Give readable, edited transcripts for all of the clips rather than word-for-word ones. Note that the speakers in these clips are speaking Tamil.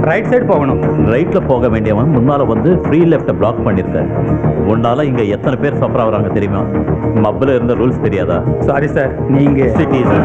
ரைட் சைடு போகணும். ரைட்ல போக வேண்டியவன் முன்னால வந்து ஃப்ரீ லெஃப்ட் பிளாக் பண்ணிருக்க. உன்னால இங்க எத்தனை பேர் சஃபர் ஆகுறாங்க தெரியுமா? மப்ல இருந்த ரூல்ஸ் தெரியாதா? சாரி சார், நீங்க சிட்டிசன்.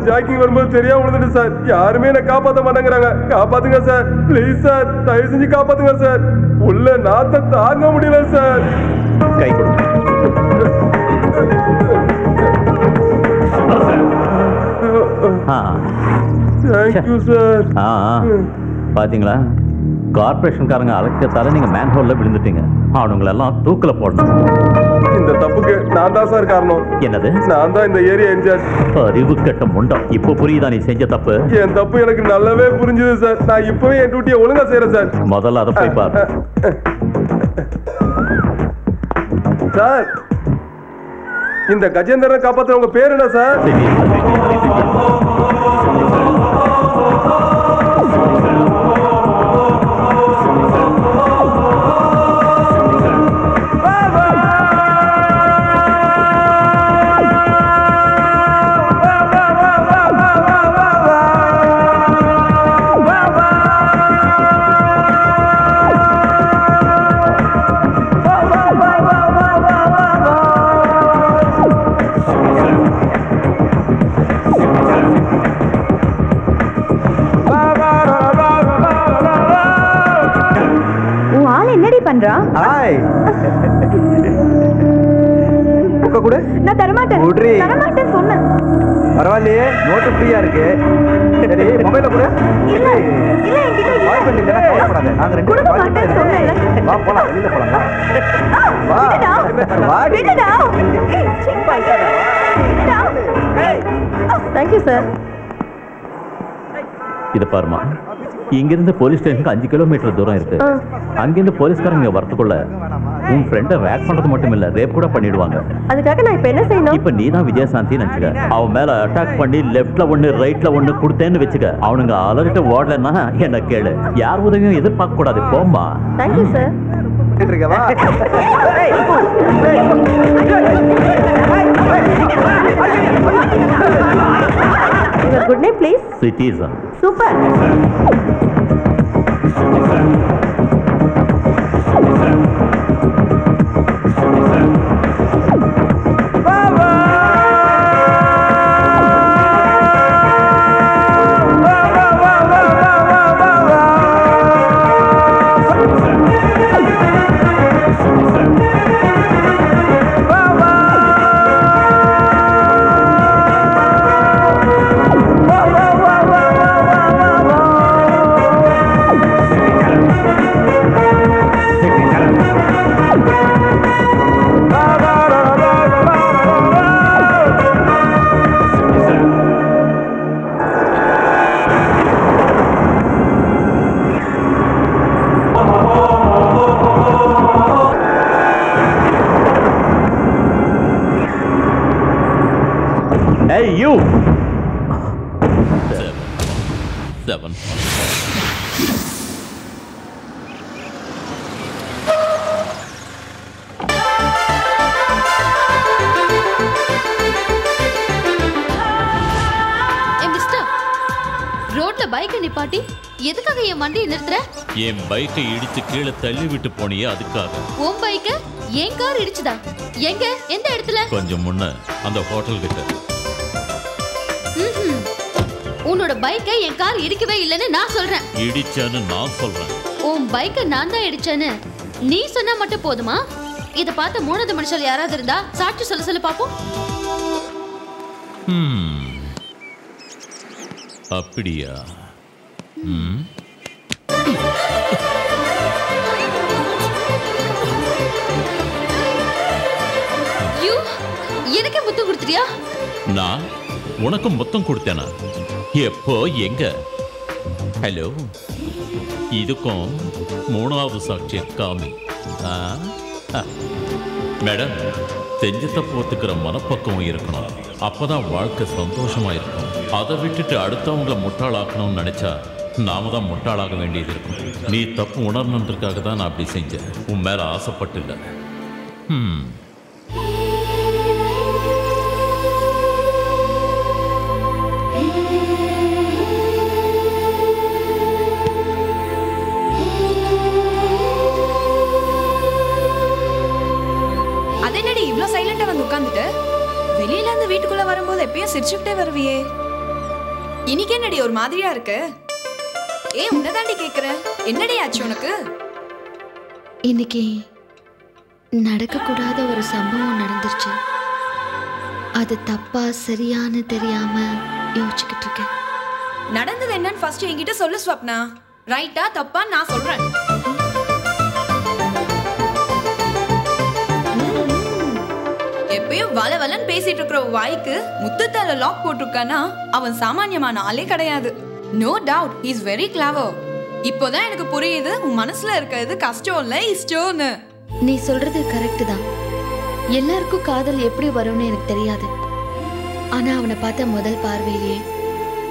ஜாக்கிங் வரும்போது தெரியாம விழுந்துட்டு சார். யாருமே என்ன காப்பாத்த மாட்டேங்கிறாங்க. காப்பாத்துங்க சார், ப்ளீஸ் சார், தயவு செஞ்சு காப்பாத்துங்க சார். உள்ள நாத்த தாங்க முடியல சார். கை கொடுங்க. Thank you sir. பாத்தீங்களா, கார்பரேஷன்காரங்க அலட்சியத்தால நீங்க மேன்ஹோல்ல விழுந்துட்டீங்க. அவனுங்களெல்லாம் தூக்கில போடணும். இந்த தப்புக்கு நான் தான் சார் காரணம். என்னது? நான் தான் இந்த ஏரியா இன்சார்ஜ். அறிவு கட்ட முண்டம். இப்போ புரியுதா நீ செஞ்ச தப்பு? என் தப்பு எனக்கு நல்லாவே புரிஞ்சுது சார். நான் இப்பவே என் டியூட்டியை ஒழுங்கா செய்யறேன் சார். முதல்ல அதை போய் பாரு சார். இந்த கஜேந்திரனை காப்பாத்துறவங்க பேர் என்ன சார்? பரவாயில்லையே, நோட்டு ஃப்ரீயா இருக்கு. சரி, மொபைல கூட நாங்க ரெண்டு வா போலாம், வெளியில போலாம். Thank you sir. இது பாருமா, இங்கிருந்து போலீஸ் ஸ்டேஷனுக்கு 5 கிலோமீட்டர் தூரம் இருக்கு. அங்கிருந்து போலீஸ்காரங்க வரத்துக்குள்ள உன் ஃப்ரெண்டை ரேக் பண்றது மட்டும் இல்ல, ரேப் கூட பண்ணிடுவாங்க. அதுக்காக நான் இப்ப என்ன செய்யணும்? இப்ப நீ தான் விஜயசாந்தி நினைச்சுக்க. அவன் மேல அட்டாக் பண்ணி லெஃப்ட்ல ஒண்ணு ரைட்ல ஒண்ணு கொடுத்தேன்னு வச்சுக்க. அவனுங்க அலர்ட்ட ஓடலன்னா என்ன கேளு. யார் உதவியும் எதிர்பார்க்க கூடாது. போமா. Thank you sir. Your good name, please? Citizen. Super. Hey, you! 7. ரோட்ல பைக்கை நிப்பாட்டி எதுக்காக என் வண்டியை நிறுத்துற? என் பைக்கை இடிச்சு கீழே தள்ளி விட்டு போனியே அதுக்காக. உன் பைக்க என் கார் இடிச்சுதா? எங்க? எந்த இடத்துல? கொஞ்சம் முன்ன அந்த ஹோட்டல் கிட்ட. உன்னோட பைக்கை என் கார் இடிக்கவே இல்லைன்னு நான் சொல்றேன். இடிச்சேன்னு நான் சொல்றேன். உன் பைக்கை நான் தான் இடிச்சேன்னு நீ சொன்னா மட்டும் போதுமா? இத பார்த்த மூணாவது மனுஷன் யாராவது இருந்தா சாட்சி சொல்ல பாப்போம். அப்படியா? எனக்கு முத்தம் கொடுத்துறியா? நான் உனக்கு முத்தம் கொடுத்தேனா? எப்போ, எங்க? ஹலோ, இதுக்கும் மூணாவது சாட்சிய காமி. மேடம், செஞ்ச தப்பு ஒத்துக்கிற மனப்பக்குவம் இருக்கணும். அப்பதான் வாழ்க்கை சந்தோஷமா இருக்கும். அதை விட்டுட்டு அடுத்தவங்களை முட்டாளாக்கணும்னு நினைச்சா நாம தான் முட்டாளாக வேண்டியது இருக்கும். நீ தப்பு உணரணுன்றதுக்காக தான் நான் அப்படி செஞ்சேன். உன் மேல ஆசைப்பட்டு இல்லை. அதென்னடி இவ்ளோ சைலண்டா வந்து உட்கார்ந்துட்டு? வெளியில இருந்து வீட்டுக்குள்ள வரும்போது எப்பயும் சிரிச்சுக்கிட்டே வருவியே, இன்னைக்கு என்னடி ஒரு மாதிரியா இருக்கு? உன்னதாண்டி கேக்குறேன், என்னடி ஆச்சு உனக்கு? இன்னைக்கு நடக்கக்கூடாத ஒரு சம்பவம் நடந்துருச்சு. அது தப்பா சரியான்னு தெரியாம யோசிச்சுக்கிட்டு இருக்கேன். நடந்தது என்னன்னு ஃபர்ஸ்ட் என்கிட்ட சொல்லு ஸ்வப்னா. ரைட்டா தப்பா நான் சொல்றேன். எப்பயும் வளவலன்னு பேசிட்டு இருக்கிற வாய்க்கு முத்தத்தால லாக் போட்டிருக்கானா அவன் சாமானியமான ஆளே கிடையாது. No doubt he is very clever. இப்போதான் எனக்கு புரியுது உன் மனசுல இருக்கிறது கஷ்டம் இல்ல இஷ்டம்னு. நீ சொல்றது கரெக்ட் தான். எல்லாருக்கும் காதல் எப்படி வரும்னு எனக்கு தெரியாது. ஆனா அவனை பார்த்த முதல் பார்வையிலேயே,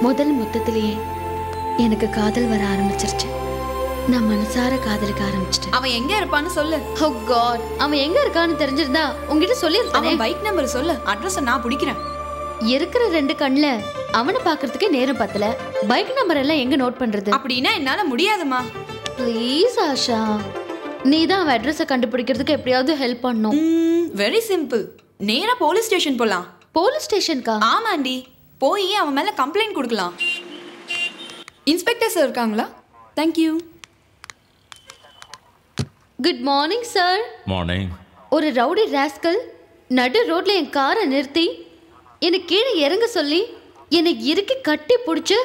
முதல் முத்தத்திலேயே எனக்கு காதல் வர ஆரம்பிச்சிருச்சு. நான் மனசார காதலிக்க ஆரம்பிச்சிட்டேன். அவன் எங்க இருப்பான்னு சொல்லு. Oh God, அவன் எங்க இருக்கான்னு தெரிஞ்சிருந்தா உங்ககிட்ட சொல்லிருப்பானே. அவன் பைக் நம்பர் சொல்லு, அட்ரஸ் நான் பிடிக்கிறேன். இருக்கிற 2 கண்ணுல அவனை பாக்குறதுக்கே நேரம் பத்தல. பைக் நம்பர் எல்லாம் எங்க நோட் பண்றது? அப்படின்னா என்னால முடியாதுமா. ப்ளீஸ் ஆஷா, நீ தான் அவன் அட்ரஸை கண்டுபிடிக்கிறதுக்கு எப்படியாவது ஹெல்ப் பண்ணும். Very simple. நேரா போலீஸ் ஸ்டேஷன் போலாம். போலீஸ் ஸ்டேஷனுக்கா? ஆமாண்டி, போய் அவன் மேல கம்ப்ளைண்ட் கொடுக்கலாம். இன்ஸ்பெக்டர் சார் இருக்காங்களா? Thank you. Good morning sir. Morning. ஒரு ரவுடி ராஸ்கல் நடு ரோட்ல என் காரை நிறுத்தி என்னை கீழே இறங்க சொல்லி என்னை இறுக்கி கட்டி பிடிச்சி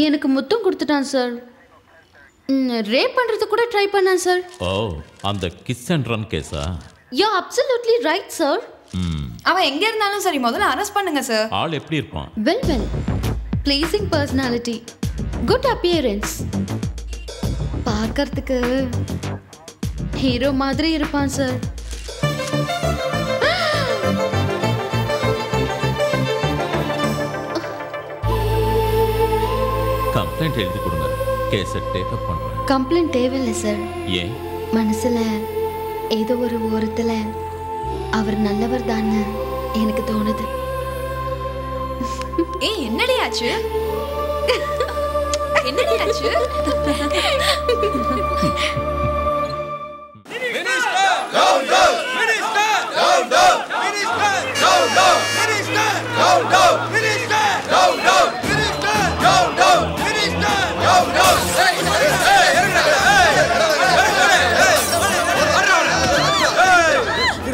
எனக்கு முத்தம் கொடுத்துட்டான் சார். ரேப் பண்றது கூட ட்ரை பண்ணான் சார். ஓ, அந்த கிஸ் அண்ட் ரன் கேஸா? You absolutely right sir. அவன் எங்க இருந்தாலும் சரி, முதல்ல அரெஸ்ட் பண்ணுங்க சார். ஆள் எப்படி இருப்பான்? Well pleasing personality, good appearance, பார்க்கறதுக்கு ஹீரோ மாதிரி இருப்பான் சார். கம்ப்ளைண்ட் எழுதி கொடுங்க, கேஸை டேக் அப் பண்றேன். கம்ப்ளைண்ட் தேவையில்லை சார். ஏன்? மனசுல ஏதோ ஒரு ஓரத்துல அவர் நல்லவர் தான்னு எனக்கு தோணுது. என்னடி ஆச்சு? என்னடி ஆச்சு?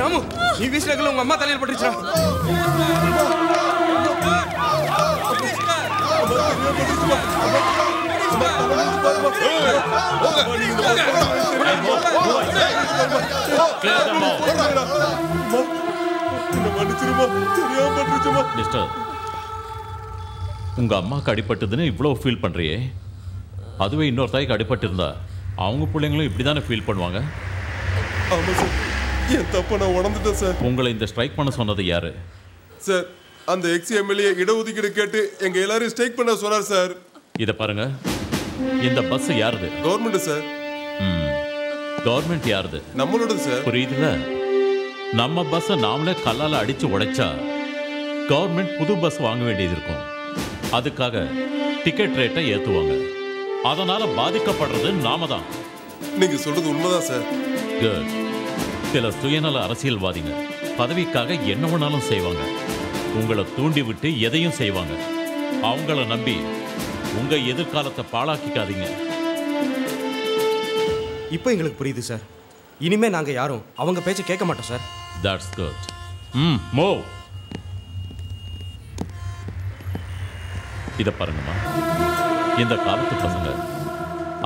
ராமு, நீ வீசுறதுல உங்க அம்மா தலையில பட்டுருச்சா? மிஸ்டர், உங்க அம்மாக்கு அடிபட்டதுன்னு இவ்வளவு ஃபீல் பண்றியே, அதுவே இன்னொரு தாய்க்கு அடிபட்டு இருந்தா அவங்க பிள்ளைங்களும் இப்படிதானே ஃபீல் பண்ணுவாங்க. ஆமா சார், என் தப்ப நான் உணர்ந்துட்டேன் சார். உங்களை இந்த ஸ்ட்ரைக் பண்ண சொன்னது யாரு? சார், அந்த எக்ஸ் எம்எல்ஏ இடஒதுக்கீடு கேட்டு எங்க எல்லாரும் ஸ்ட்ரைக் பண்ண சொன்னார் சார். இத பாருங்க, இந்த பஸ் யாருது? Government sir. கவர்மெண்ட் யாருது? நம்மளோடது சார். புரியுதுல? நம்ம பஸ்ஸை நாமளே கல்லால அடிச்சு உடைச்சா கவர்மெண்ட் புது பஸ் வாங்க வேண்டியது இருக்கும். அதுக்காக டிக்கெட் ரேட்டை ஏத்துவாங்க. அதனால பாதிக்கப்படுறது நாம தான். நீங்க சொல்றது உண்மைதான் சார். Good. சில சுயநல அரசியல்வாதிங்க பதவிக்காக என்ன வேணாலும் செய்வாங்க. உங்களை தூண்டி விட்டு எதையும் செய்வாங்க. அவங்கள நம்பி உங்க எதிர்காலத்தை பாழாக்கிக்காதீங்க. இப்போ எங்களுக்கு புரியுது சார். இனிமே நாங்க யாரும் அவங்க பேச்சை கேட்க மாட்டோம் சார். That's good. Move. இத பாருங்கம்மா, இந்த காலத்து பசங்க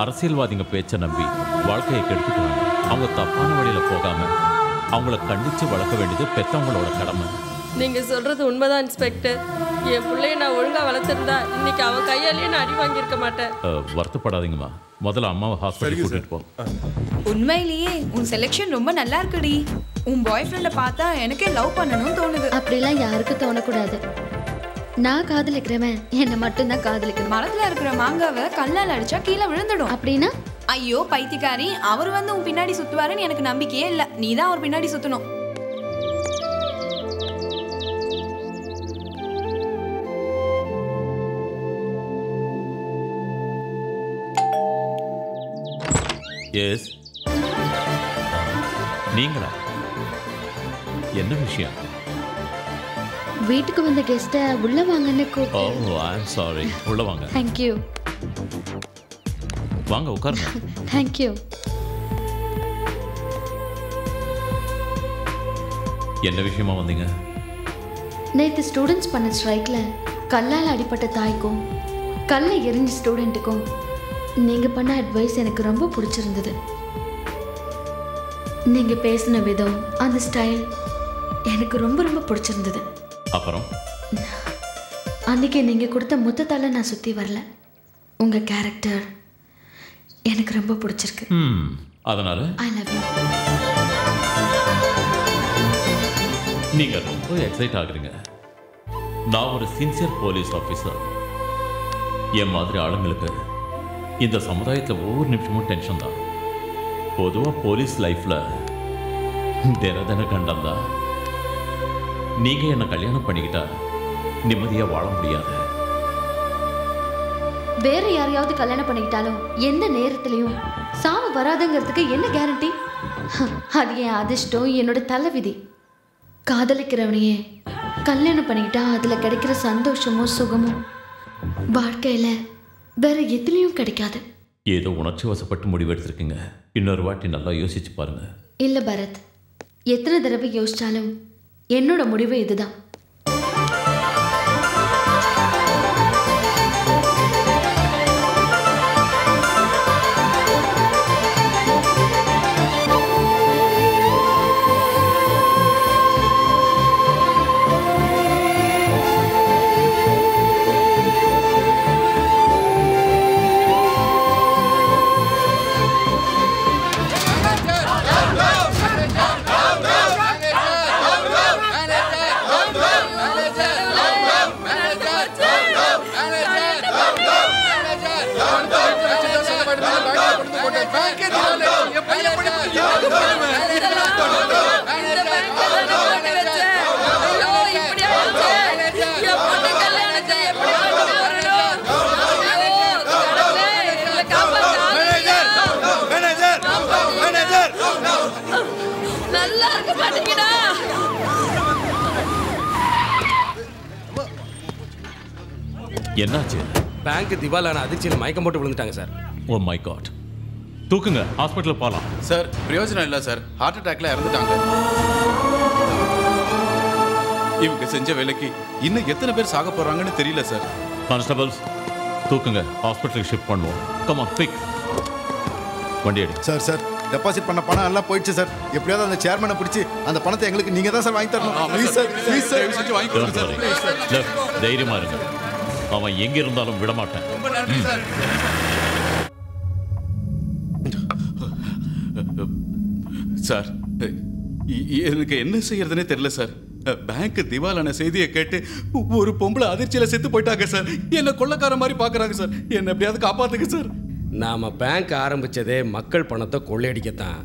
அரசியல்வாதிங்க பேச்சை நம்பி வாழ்க்கையை கெடுத்துக்கிறாங்க. அவங்க தப்பான வழியில போகாம அவங்கள கண்டிச்சு வளர்க்க வேண்டியது பெத்தவங்களோட கடமை. நீங்க சொல்றது உண்மைதான் இன்ஸ்பெக்டர். என் பிள்ளைய நான் ஒழுங்கா வளர்த்திருந்தா இன்னைக்கு அவன் கையாலேயே நான் அடி வாங்கியிருக்க மாட்டேன். வருத்தப்படாதீங்கம்மா. முதல்ல அம்மாவை ஹாஸ்பிட்டல் கூட்டிட்டு போ. உண்மையிலேயே உன் செலெக்ஷன் ரொம்ப நல்லா இருக்குடி. உன் பாய் ஃப்ரெண்ட பார்த்தா எனக்கே லவ் பண்ணணும்னு தோணுது. அப்படிலாம் யாருக்கும் தோணக்கூடாது. நான் காதலிக்கிறவன் என்னை மட்டும்தான் காதலிக்கணும். மரத்துல இருக்கிற மாங்காவை கல்லால் அடிச்சா கீழே விழுந்துடும். அப்படின்னா ஐயோ பைத்தியக்காரி, அவர் வந்து உன் பின்னாடி சுத்துவாருன்னு எனக்கு நம்பிக்கையே இல்ல. நீதான் அவர் பின்னாடி சுத்தணும். எஸ், நீங்களா? என்ன விஷயம்? வீட்டுக்கு வந்த கெஸ்ட்டை உள்ள வாங்கன்னு ஓ, கூப்பிட்டு. ஐ அம் சாரி. உள்ள வாங்க. தேங்க்யூ. வாங்க உட்காருங்க. தேங்க்யூ. என்ன விஷயமா வந்தீங்க? நேற்று ஸ்டூடெண்ட்ஸ் பண்ண ஸ்ட்ரைக்கில் கல்லால் அடிப்பட்ட தாய்க்கும் கல்லை எரிஞ்ச ஸ்டூடெண்ட்டுக்கும் நீங்கள் பண்ண அட்வைஸ் எனக்கு ரொம்ப பிடிச்சிருந்தது. நீங்கள் பேசின விதம், அந்த ஸ்டைல் எனக்கு ரொம்ப ரொம்ப பிடிச்சிருந்தது. அப்புறம் அன்றைக்கி நீங்கள் கொடுத்த முத்தத்தால் நான் சுற்றி வரல. உங்கள் கேரக்டர் எனக்கு ரொம்ப பிடிச்சிருக்கு. அதனால ஐ லவ் யூ. நீங்க ரொம்ப எக்ஸைட் ஆகுறீங்க. நான் ஒரு சின்சியர் போலீஸ் ஆஃபீஸர். என் மாதிரி ஆளுங்களுக்கு இந்த சமுதாயத்தில் ஒவ்வொரு நிமிஷமும் டென்ஷன் தான். பொதுவாக போலீஸ் லைஃப்ல தின கண்டம் தான். நீங்க என்ன கல்யாணம் பண்ணிக்கிட்டா நிம்மதியா வாழ முடியாது. வேற யாரையாவது கல்யாணம் பண்ணிக்கிட்டாலும் எந்த நேரத்துலையும் சாவு வராதுங்கிறதுக்கு என்ன கேரண்டி? அது என் அதிர்ஷ்டம், என்னோட தலைவிதி. காதலிக்கிறவனையே கல்யாணம் பண்ணிக்கிட்டா அதில் கிடைக்கிற சந்தோஷமும் சுகமும் வாழ்க்கையில் வேற எதுலேயும் கிடைக்காது. ஏதோ உணர்ச்சி வசப்பட்டு முடிவெடுத்திருக்கீங்க. இன்னொரு வாட்டி நல்லா யோசிச்சு பாருங்க. இல்லை பரத், எத்தனை தடவை யோசிச்சாலும் என்னோட முடிவு இதுதான். நல்லா இருக்க மாட்டீங்கடா. என்னாச்சு? பேங்க் திவாலான அதிர்ச்சியில் மயக்கம் போட்டு விழுந்துட்டாங்க சார். Oh my God. தூக்குங்க, ஹாஸ்பிட்டல் போகலாம். சார் பிரயோஜனம் இல்லை சார். ஹார்ட் அட்டாக்ல இறந்துட்டாங்க. இவங்க செஞ்ச வேலைக்கு இன்னும் எத்தனை பேர் சாக போறாங்கன்னு தெரியல சார். கான்ஸ்டபிள்ஸ் தூக்குங்க, ஹாஸ்பிட்டலுக்கு ஷிஃப்ட் பண்ணுவோம். Come on quick. வண்டி எடு. சார் டெபாசிட் பண்ண பணம் எல்லாம் போயிடுச்சு சார். எப்படியாவது அந்த சேர்மனை பிடிச்சி அந்த பணத்தை எங்களுக்கு நீங்க தான் சார் வாங்கி தரணும். ப்ளீஸ் சார், ப்ளீஸ் சார், தயவு செஞ்சு வாங்கி கொடுங்க சார். தைரியமா இருங்க. அவன் எங்க இருந்தாலும் விட மாட்டேன். சார் எனக்கு என்ன செய்யறதுனே தெரியல சார். பேங்க் திவாலான செய்தியை கேட்டு ஒரு பொம்பளை அதிர்ச்சியில செத்து போயிட்டாங்க சார். என்ன கொள்ளக்கார மாதிரி பாக்குறாங்க சார். என்ன எப்படியாவது காப்பாத்துங்க சார். நாம பேங்க் ஆரம்பிச்சதே மக்கள் பணத்தை கொள்ளையடிக்கத்தான்.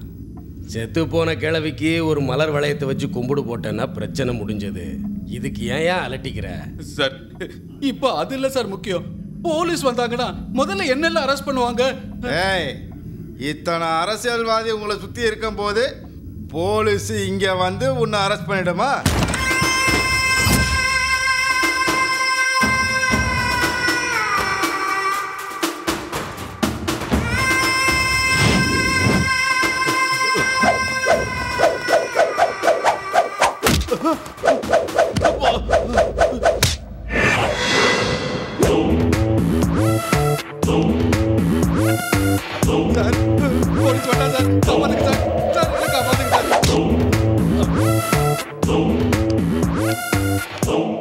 செத்து போன கிழவிக்கு ஒரு மலர் வளையத்தை வச்சு கும்பிடு போட்டேன்னா பிரச்சனை முடிஞ்சது. இதுக்கு ஏன் அலட்டிக்கிற சார்? இப்போ அது இல்லை சார் முக்கியம். போலீஸ் வந்தாங்கன்னா முதல்ல என்னெல்லாம் அரெஸ்ட் பண்ணுவாங்க. ஏய், இத்தனை அரசியல்வாதி உங்களை சுத்தி இருக்கும் போது போலீஸ் இங்க வந்து உன்னை அரெஸ்ட் பண்ணிடுமா?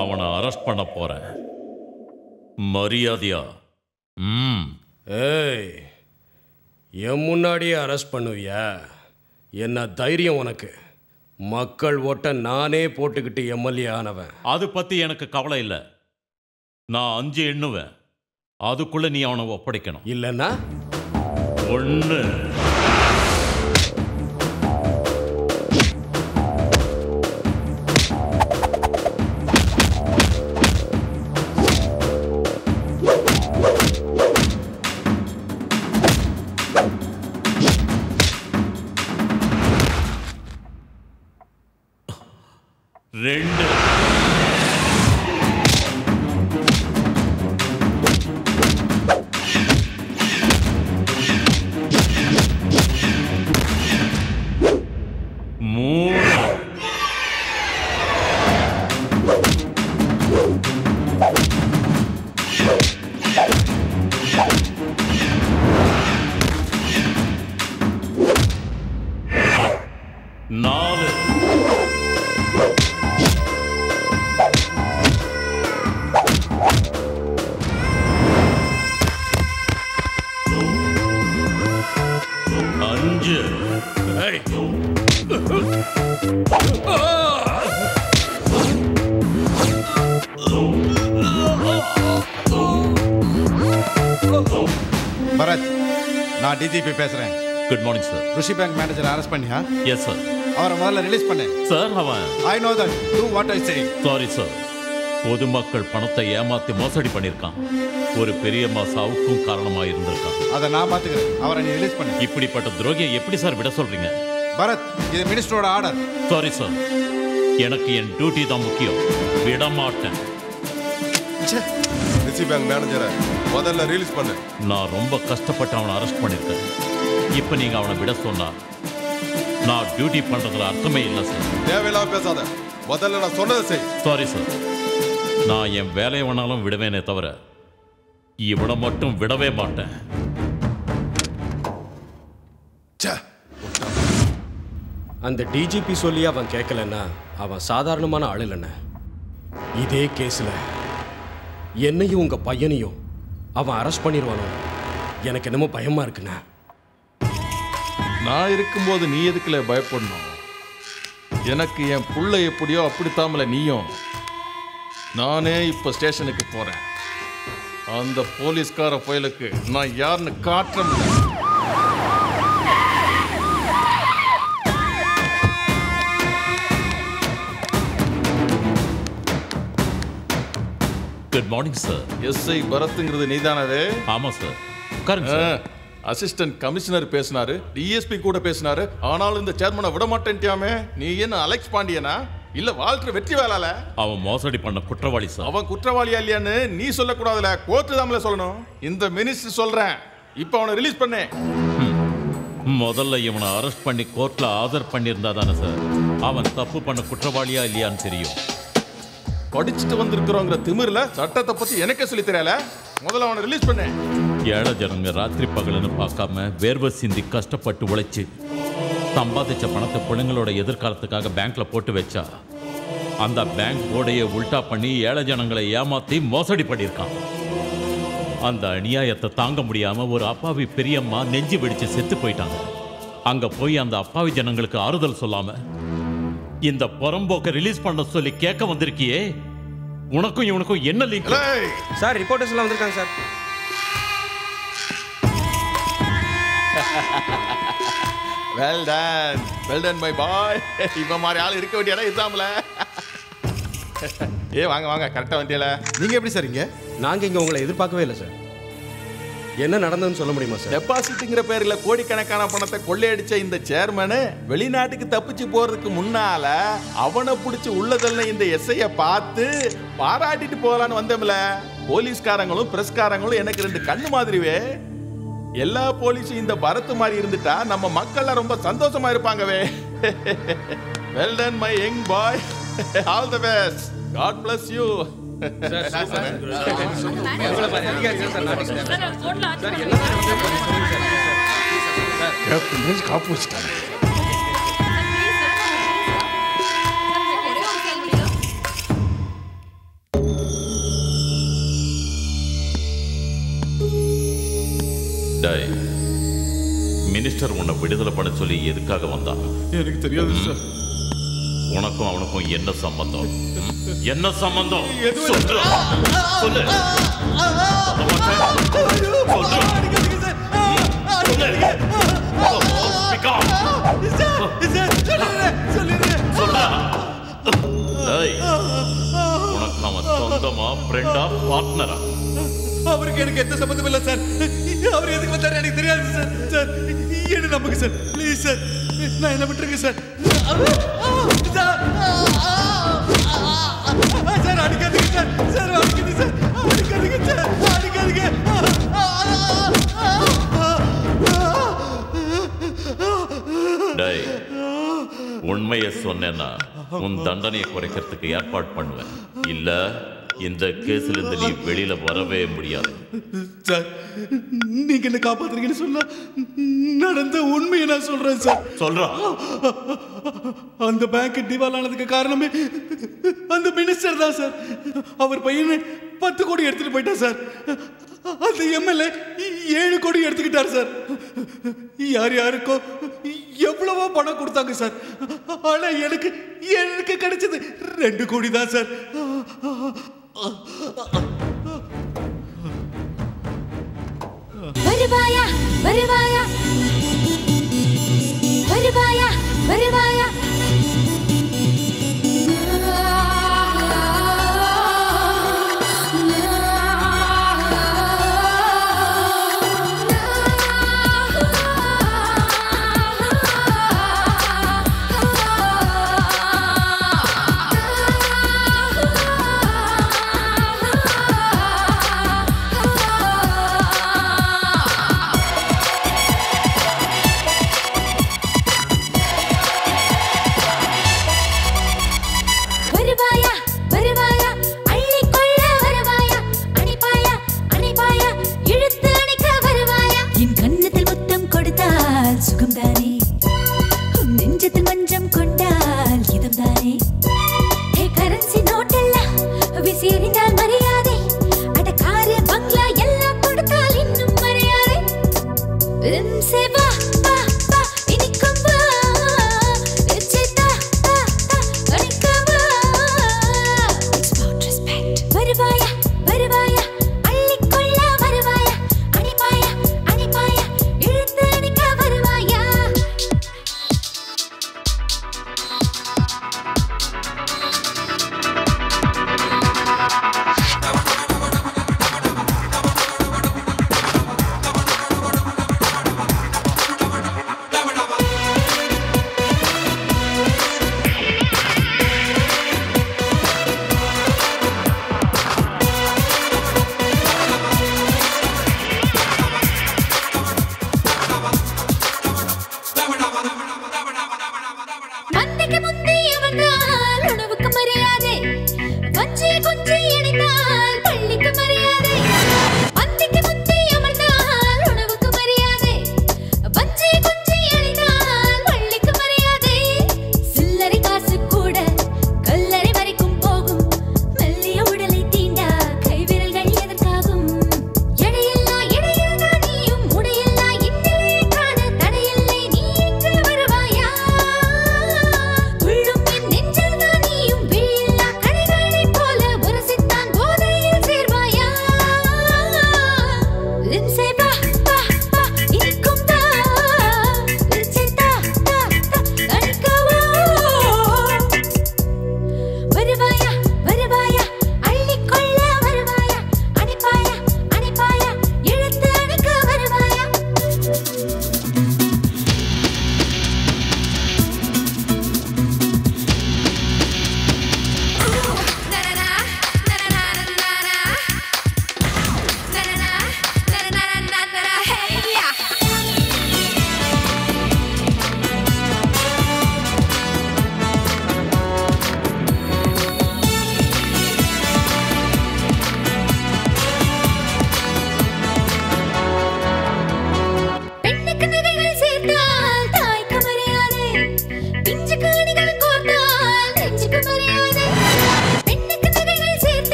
அவனை அரெஸ்ட் பண்ண போறேன். மரியாதையா? ஏய், என் முன்னாடியே அரெஸ்ட் பண்ணுவியா? என்ன தைரியம் உனக்கு? மக்கள் ஓட்ட நானே போட்டுக்கிட்டு எம்எல்ஏ ஆனவன். அது பத்தி எனக்கு கவலை இல்லை. நான் 5 எண்ணுவேன். அதுக்குள்ள நீ அவனை ஒப்படைக்கணும். இல்லைன்னா 1 2 பரத், நான் டிஜிபி பேசுறேன். Good morning sir. Rushi bank manager arrest பண்ணியா? Yes sir. அவரை முதல்ல ரிலீஸ் பண்ணு. சார், அவன் I know that. Do what I say. Sorry sir. பொதுமக்கள் பணத்தை ஏமாத்தி மோசடி பண்ணியிருக்கான். ஒரு பெரிய சாவுக்கும் காரணமாக இருந்திருக்கான். அதை நான் பார்த்துக்கிறேன். அவரை நீ ரிலீஸ் பண்ணு. இப்படிப்பட்ட துரோகியை எப்படி சார் விட சொல்றீங்க? பரத், இது மினிஸ்டரோட ஆர்டர். Sorry sir. எனக்கு என் டியூட்டி தான் முக்கியம். விட மாட்டேன். ரிஷி பேங்க் மேனேஜரை முதல்ல ரிலீஸ் பண்ணு. நான் ரொம்ப கஷ்டப்பட்டு அவனை அரெஸ்ட் பண்ணியிருக்கேன். இப்போ நீங்க அவனை விட சொன்னா நான் டியூட்டி பண்றதுல அர்த்தமே இல்லை சார். தேவையில்லாம பேசாத. முதல்ல நான் சொன்னதை செய். Sorry sir. நான் என் வேலையை வேணாலும் விடுவேனே தவிர இவனை மட்டும் விடவே மாட்டேன். அந்த டிஜிபி சொல்லி அவன் கேட்கலன்னா அவன் சாதாரணமான ஆள் இல்லைண்ணே. இதே கேஸில் என்னையும் உங்க பையனையும் அவன் அரெஸ்ட் பண்ணிடுவானோ எனக்கு என்னமோ பயமா இருக்குண்ணே. நான் இருக்கும்போது நீ எதுக்குல பயப்படணும்? எனக்கு என் புள்ள எப்படியோ அப்படித்தாமல நீயும். நானே இப்போ ஸ்டேஷனுக்கு போறேன். அந்த போலீஸ்கார பயலுக்கு நான் யாருன்னு காட்டுறேன். Good morning sir. எஸ்ஐ பரத்ங்கிறது நீதானது? ஆமா சார். உட்காருங்க சார். அசிஸ்டன்ட் கமிஷனர் பேசினாரு, டிஎஸ்பி கூட பேசினாரு. ஆனாலும் இந்த சேர்மனை விட மாட்டேன்ட்டியாமே. நீ என்ன அலெக்ஸ் பாண்டியனா இல்ல வால்டர் வெற்றி வேலால? அவன் மோசடி பண்ண குற்றவாளி சார். அவன் குற்றவாளியா இல்லையான்னு நீ சொல்லக்கூடாதுல, கோர்ட்டு தாமல சொல்லணும். இந்த மினிஸ்டர் சொல்றேன், இப்போ அவனை ரிலீஸ் பண்ணு. முதல்ல இவனை அரெஸ்ட் பண்ணி கோர்ட்ல ஆஜர் பண்ணியிருந்தா தானே சார் அவன் தப்பு பண்ண குற்றவாளியா இல்லையான்னு தெரியும். படிச்சுட்டு வந்திருக்கிறோங்கிற திமிர்ல சட்டத்தை பத்தி எனக்கே சொல்லி தெரியல. முதல்ல அவனை ரிலீஸ் பண்ணு. ஏழை ஜனங்க ராத்திரி பகலன்னு பார்க்காம வேர்வை சிந்தி கஷ்டப்பட்டு உழைச்சு சம்பாதிச்ச பணத்தை பிள்ளைங்களோட எதிர்காலத்துக்காக பேங்க்ல போட்டு வச்சா அந்த பேங்க் போர்டையை உல்டா பண்ணி ஏழை ஜனங்களை ஏமாத்தி மோசடி பண்ணியிருக்கான். அந்த அநியாயத்தை தாங்க முடியாம ஒரு அப்பாவி பெரியம்மா நெஞ்சு வெடிச்சு செத்து போயிட்டாங்க. அங்க போய் அந்த அப்பாவி ஜனங்களுக்கு ஆறுதல் சொல்லாம இந்த புறம்போக்க ரிலீஸ் பண்ண சொல்லி கேட்க வந்திருக்கியே, உனக்கும் இவனுக்கும் என்ன லிங்க்? சார், ரிப்போர்ட்டர்ஸ் எல்லாம் வந்திருக்காங்க sir. Well done my boy. இப்ப மாதிரி ஆள் இருக்க வேண்டிய இடம் இதாமல. ஏ வாங்க வாங்க, கரெக்டா வந்துட்டல. நீங்க எப்படி சார் இங்க? நாங்கள் இங்கே உங்களை எதிர்பார்க்கவே இல்லை சார். என்ன நடந்ததுன்னு சொல்ல முடியுமா சார்? டெபாசிட்ங்கிற பேர்ல கோடிக்கணக்கான பணத்தை கொள்ளையடிச்ச இந்த சேர்மனு வெளிநாட்டுக்கு தப்பிச்சு போறதுக்கு முன்னால அவனை பிடிச்சி உள்ளதல்ல இந்த எஸ்ஐய பார்த்து பாராட்டிட்டு போகலான்னு வந்தோம்ல. போலீஸ்காரங்களும் பிரஸ்காரங்களும் எனக்கு 2 கண்ணு மாதிரிவே. எல்லா போலீஸும் இந்த பரத் மாதிரி இருந்துட்டா நம்ம மக்கள் ரொம்ப சந்தோஷமா இருப்பாங்கவே. Well done my young boy. All the best. God bless you. காப்பு வச்சுட்டாங்க. மினிஸ்டர் உன்னை விடுதலை பண்ண சொல்லி எதுக்காக வந்தான்? எனக்கு தெரியாது சார். உனக்கும் அவனுக்கும் என்ன சம்பந்தம்? என்ன சம்பந்தம்? சொல்லு. உனக்கு அவன் சொந்தமா, ஃப்ரெண்டா, பார்ட்னரா? அவருக்கு எனக்கு எந்த சம்பந்தம் இல்லை சார். அவர் எதுக்கு வந்தாரு எனக்கு தெரியாது சார். சார் என்ன நம்புங்க சார், ப்ளீஸ் சார். நான் என்ன விட்டுருங்க சார். சார் அடிக்காதீங்க சார். சார் அடிக்காதீங்க சார். அடிக்காதீங்க சார். அடிக்காதீங்க. டேய், உண்மையை சொன்னேன்னா உன் தண்டனையை குறைக்கிறதுக்கு ஏற்பாடு பண்ணுவேன். இல்ல இந்த கேஸ்ல இருந்து நீ வெளியில வரவே முடியாது. சார் நீங்க என்ன காப்பாத்துறீங்கன்னு சொன்னா நடந்த உண்மையை நான் சொல்றேன் சார். சொல்றான். அந்த பேங்க் திவால் ஆனதுக்கு காரணமே அந்த மினிஸ்டர் தான் சார். அவர் பையனை 10 கோடி எடுத்துட்டு போயிட்டார் சார். அந்த எம்எல்ஏ 7 கோடி எடுத்துக்கிட்டார் சார். யார் யாருக்கோ எவ்வளவோ பணம் கொடுத்தாங்க சார். ஆனா எனக்கு கிடைச்சது 2 கோடி தான் சார். வருவாயா வருவாயா வருவாயா வருவாயா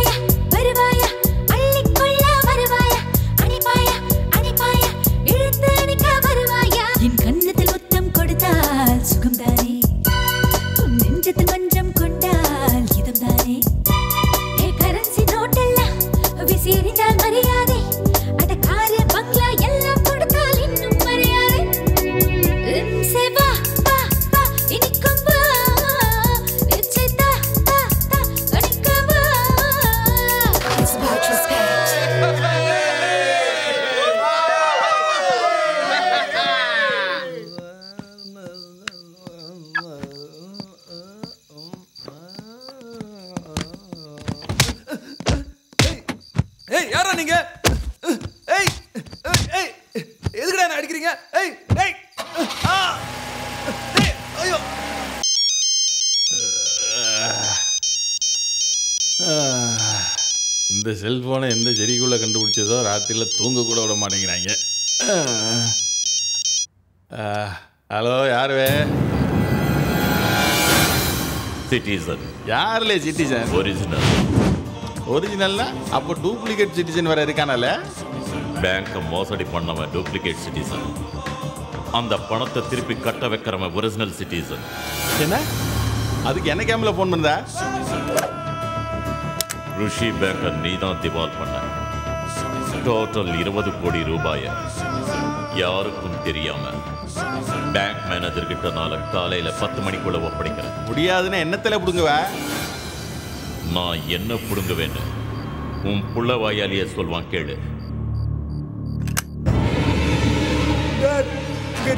வருவாயா வருவாயா அள்ளிக்கொள்ள வருவாயா அணிபாயா அணிபாயா இழுத்து அணிக்க வருவாயா என் கண்ணத்தில் முத்தம் கொடுத்தால் சுகம்தானே உன் நெஞ்சத்தில் மஞ்சம் கொண்டால் இதம்தானே ஏ கரன்சி நோட்டெல்லாம் விசிறிந்தால் மரியாதை அட காரு பங்களா எல்லாம் கொடுத்தால் இன்னும் மரியாதை சேவா பா பா இனிக்கும் வா இச்சை தா தா தா அணிக்கும் வா It's about respect ஏய் யாரா நீங்க ஏய் ஏய் எதுக்குடா என்ன அடிக்கிறீங்க ஏய் ஏய் ஆ ஏய் ஐயோ இந்த செல்போனை எந்த செடிக்குள்ளே கண்டுபிடிச்சதோ ராத்திரியில் தூங்க கூட விட மாட்டேங்கிறாங்க. ஹலோ யாருவே? சிட்டிசன். யாருலே சிட்டிசன்? ஒரிஜினல். ஒரிஜினல்னா அப்போ டூப்ளிகேட் சிட்டிசன் வேற இருக்கானல்ல? பேங்கை மோசடி பண்ணவன் டூப்ளிகேட் சிட்டிசன், அந்த பணத்தை திருப்பி கட்ட வைக்கிறவன் ஒரிஜினல் சிட்டிசன். என்ன அதுக்கு என்ன கேமில் ஃபோன் பண்ணுதா? ருஷி பேங்கை நீ தான் திவால் பண்ண. டோட்டல் 20 கோடி ரூபாய யாருக்கும் தெரியாம பேங்க் மேனேஜர் கிட்ட நாளை காலையில 10 மணிக்குள்ள ஒப்படைக்கிறேன். முடியாதுன்னு என்னத்துல புடுங்குவ? நான் என்ன புடுங்குவேன்னு உன் புள்ள வாயாலிய சொல்வான் கேளு.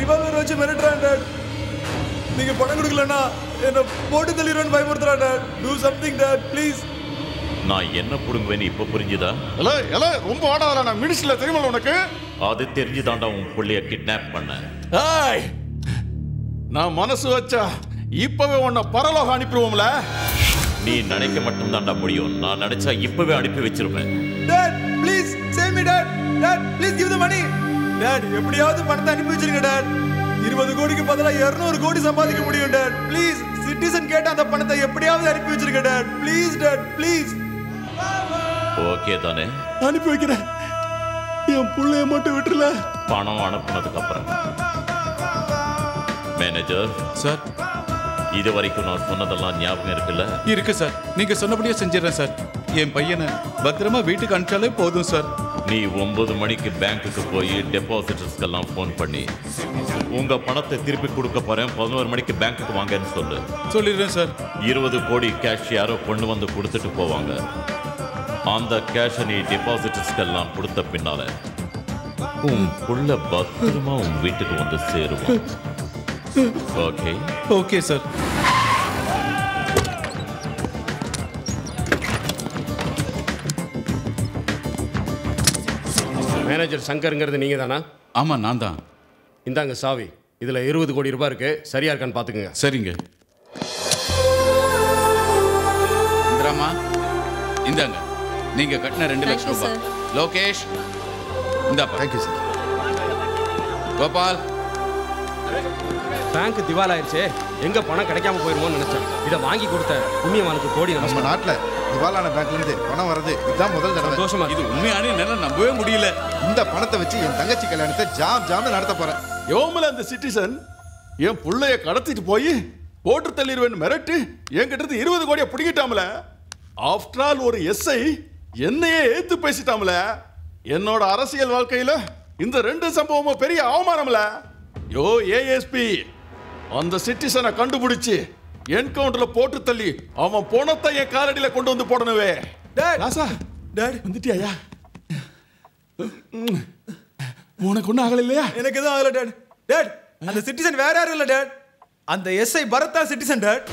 ரிவால்வர் வச்சு மிரட்டுறான் டாட். நீங்க பணம் கொடுக்கலன்னா என்ன போட்டு தள்ளிடுவேன்னு பயமுறுத்துறான் dad. Do something dad please. நான் என்ன புடுங்குவேன்னு இப்ப புரிஞ்சுதா? ரொம்ப ஆடாதா? நான் மினிஸ்ட்ரியில தெரியுமா உனக்கு? அது தெரிஞ்சுதாண்டா உன் புள்ளைய கிட்னாப் பண்ண. நான் மனசு வச்சா இப்பவே உன்னை பரலோகம் அனுப்பிடுவோம்ல. நீ நினைக்க மட்டும் தாண்டா முடியும். நான் நினைச்சா இப்பவே அனுப்பி வச்சிருப்பேன். Dad please save me dad. Dad please give the money. Dad எப்படியாவது பணத்தை அனுப்பி வச்சிருங்க டாட். 20 கோடிக்கு பதிலா 200 கோடி சம்பாதிக்க முடியும் டாட். ப்ளீஸ் சிட்டிசன் கேட்ட அந்த பணத்தை எப்படியாவது அனுப்பி வச்சிருங்க dot. Please dot please. Okay தானே? அனுப்பி வைக்கிறேன். என் புள்ளைய மட்டும் விட்டுல. பணம் அனுப்புனதுக்கு அப்புறம் மேனேஜர் சார், இது வரைக்கும் நான் சொன்னதெல்லாம் ஞாபகம் இருக்குல்ல? இருக்கு சார். நீங்க சொன்னபடியே செஞ்சிடறேன் சார். என் பையனை பத்திரமா வீட்டுக்கு அனுப்பிச்சாலே போதும் சார். நீ 9 மணிக்கு பேங்க்குக்கு போய் டெபாசிட்டர்ஸ்க்கெல்லாம் ஃபோன் பண்ணி உங்க பணத்தை திருப்பி கொடுக்க போறேன், 11 மணிக்கு பேங்க்குக்கு வாங்கன்னு சொல்லு. சொல்லிடுறேன் சார். 20 கோடி கேஷ் யாரோ கொண்டு வந்து கொடுத்துட்டு போவாங்க. அந்த கேஷை நீ டெபாசிட்டர்ஸ்க்கெல்லாம் கொடுத்த பின்னால உன் புள்ள பத்திரமா உன் வீட்டுக்கு வந்து சேருவான். ஓகே? Okay sir. மேனேஜர் சங்கருங்கிறது நீங்க தானா? ஆமா நான் தான். இந்தாங்க சாவி. இதுல 20 கோடி ரூபாய் இருக்கு. சரியா இருக்கான்னு பாத்துக்கங்க. சரிங்க. இந்திராமா இந்தாங்க, நீங்க கட்டின 2 லட்சம் ரூபாய். லோகேஷ் இந்தாப்பா. Thank you sir. கோபால், பேங்க் திவால் ஆயிடுச்சு. எங்க பணம் கிடைக்காம போயிருமோன்னு நினைச்சேன். இதை வாங்கி கொடுத்த புண்ணியவானுக்கு கோடி நம்ம நாட்டில் திவாலான பேங்க்ல இருந்து பணம் வருது. இதுதான் முதல் தடவை. சந்தோஷமா. இது உண்மையான என்னால நம்பவே முடியல. இந்த பணத்தை வச்சு என் தங்கச்சி கல்யாணத்தை ஜாம்னு நடத்த போறேன். யோமல அந்த சிட்டிசன் என் புள்ளைய கடத்திட்டு போய் போட்டு தள்ளிடுவேன் மிரட்டு என்கிட்ட 20 கோடியை பிடிக்கிட்டாமல. ஆஃப்டர் ஆல் ஒரு எஸ்ஐ என்னையே ஏத்து பேசிட்டாமல. என்னோட அரசியல் வாழ்க்கையில இந்த 2 சம்பவமும் பெரிய அவமானம்ல. யோ ஏஎஸ்பி, அந்த சிட்டிசனை கண்டுபிடிச்சு என்கவுண்டர்ல போட்டு தள்ளி அவன் போனத்தை என் காலடியில கொண்டு வந்து போடணுவே. ராசா டாட் வந்துட்டியா? உனக்கு ஒன்றும் ஆகல இல்லையா? எனக்கு எதுவும் ஆகல டாட். டாட் அந்த சிட்டிசன் வேற யாரும் இல்ல டாட். அந்த எஸ்ஐ பரத் தான் சிட்டிசன் டாட்.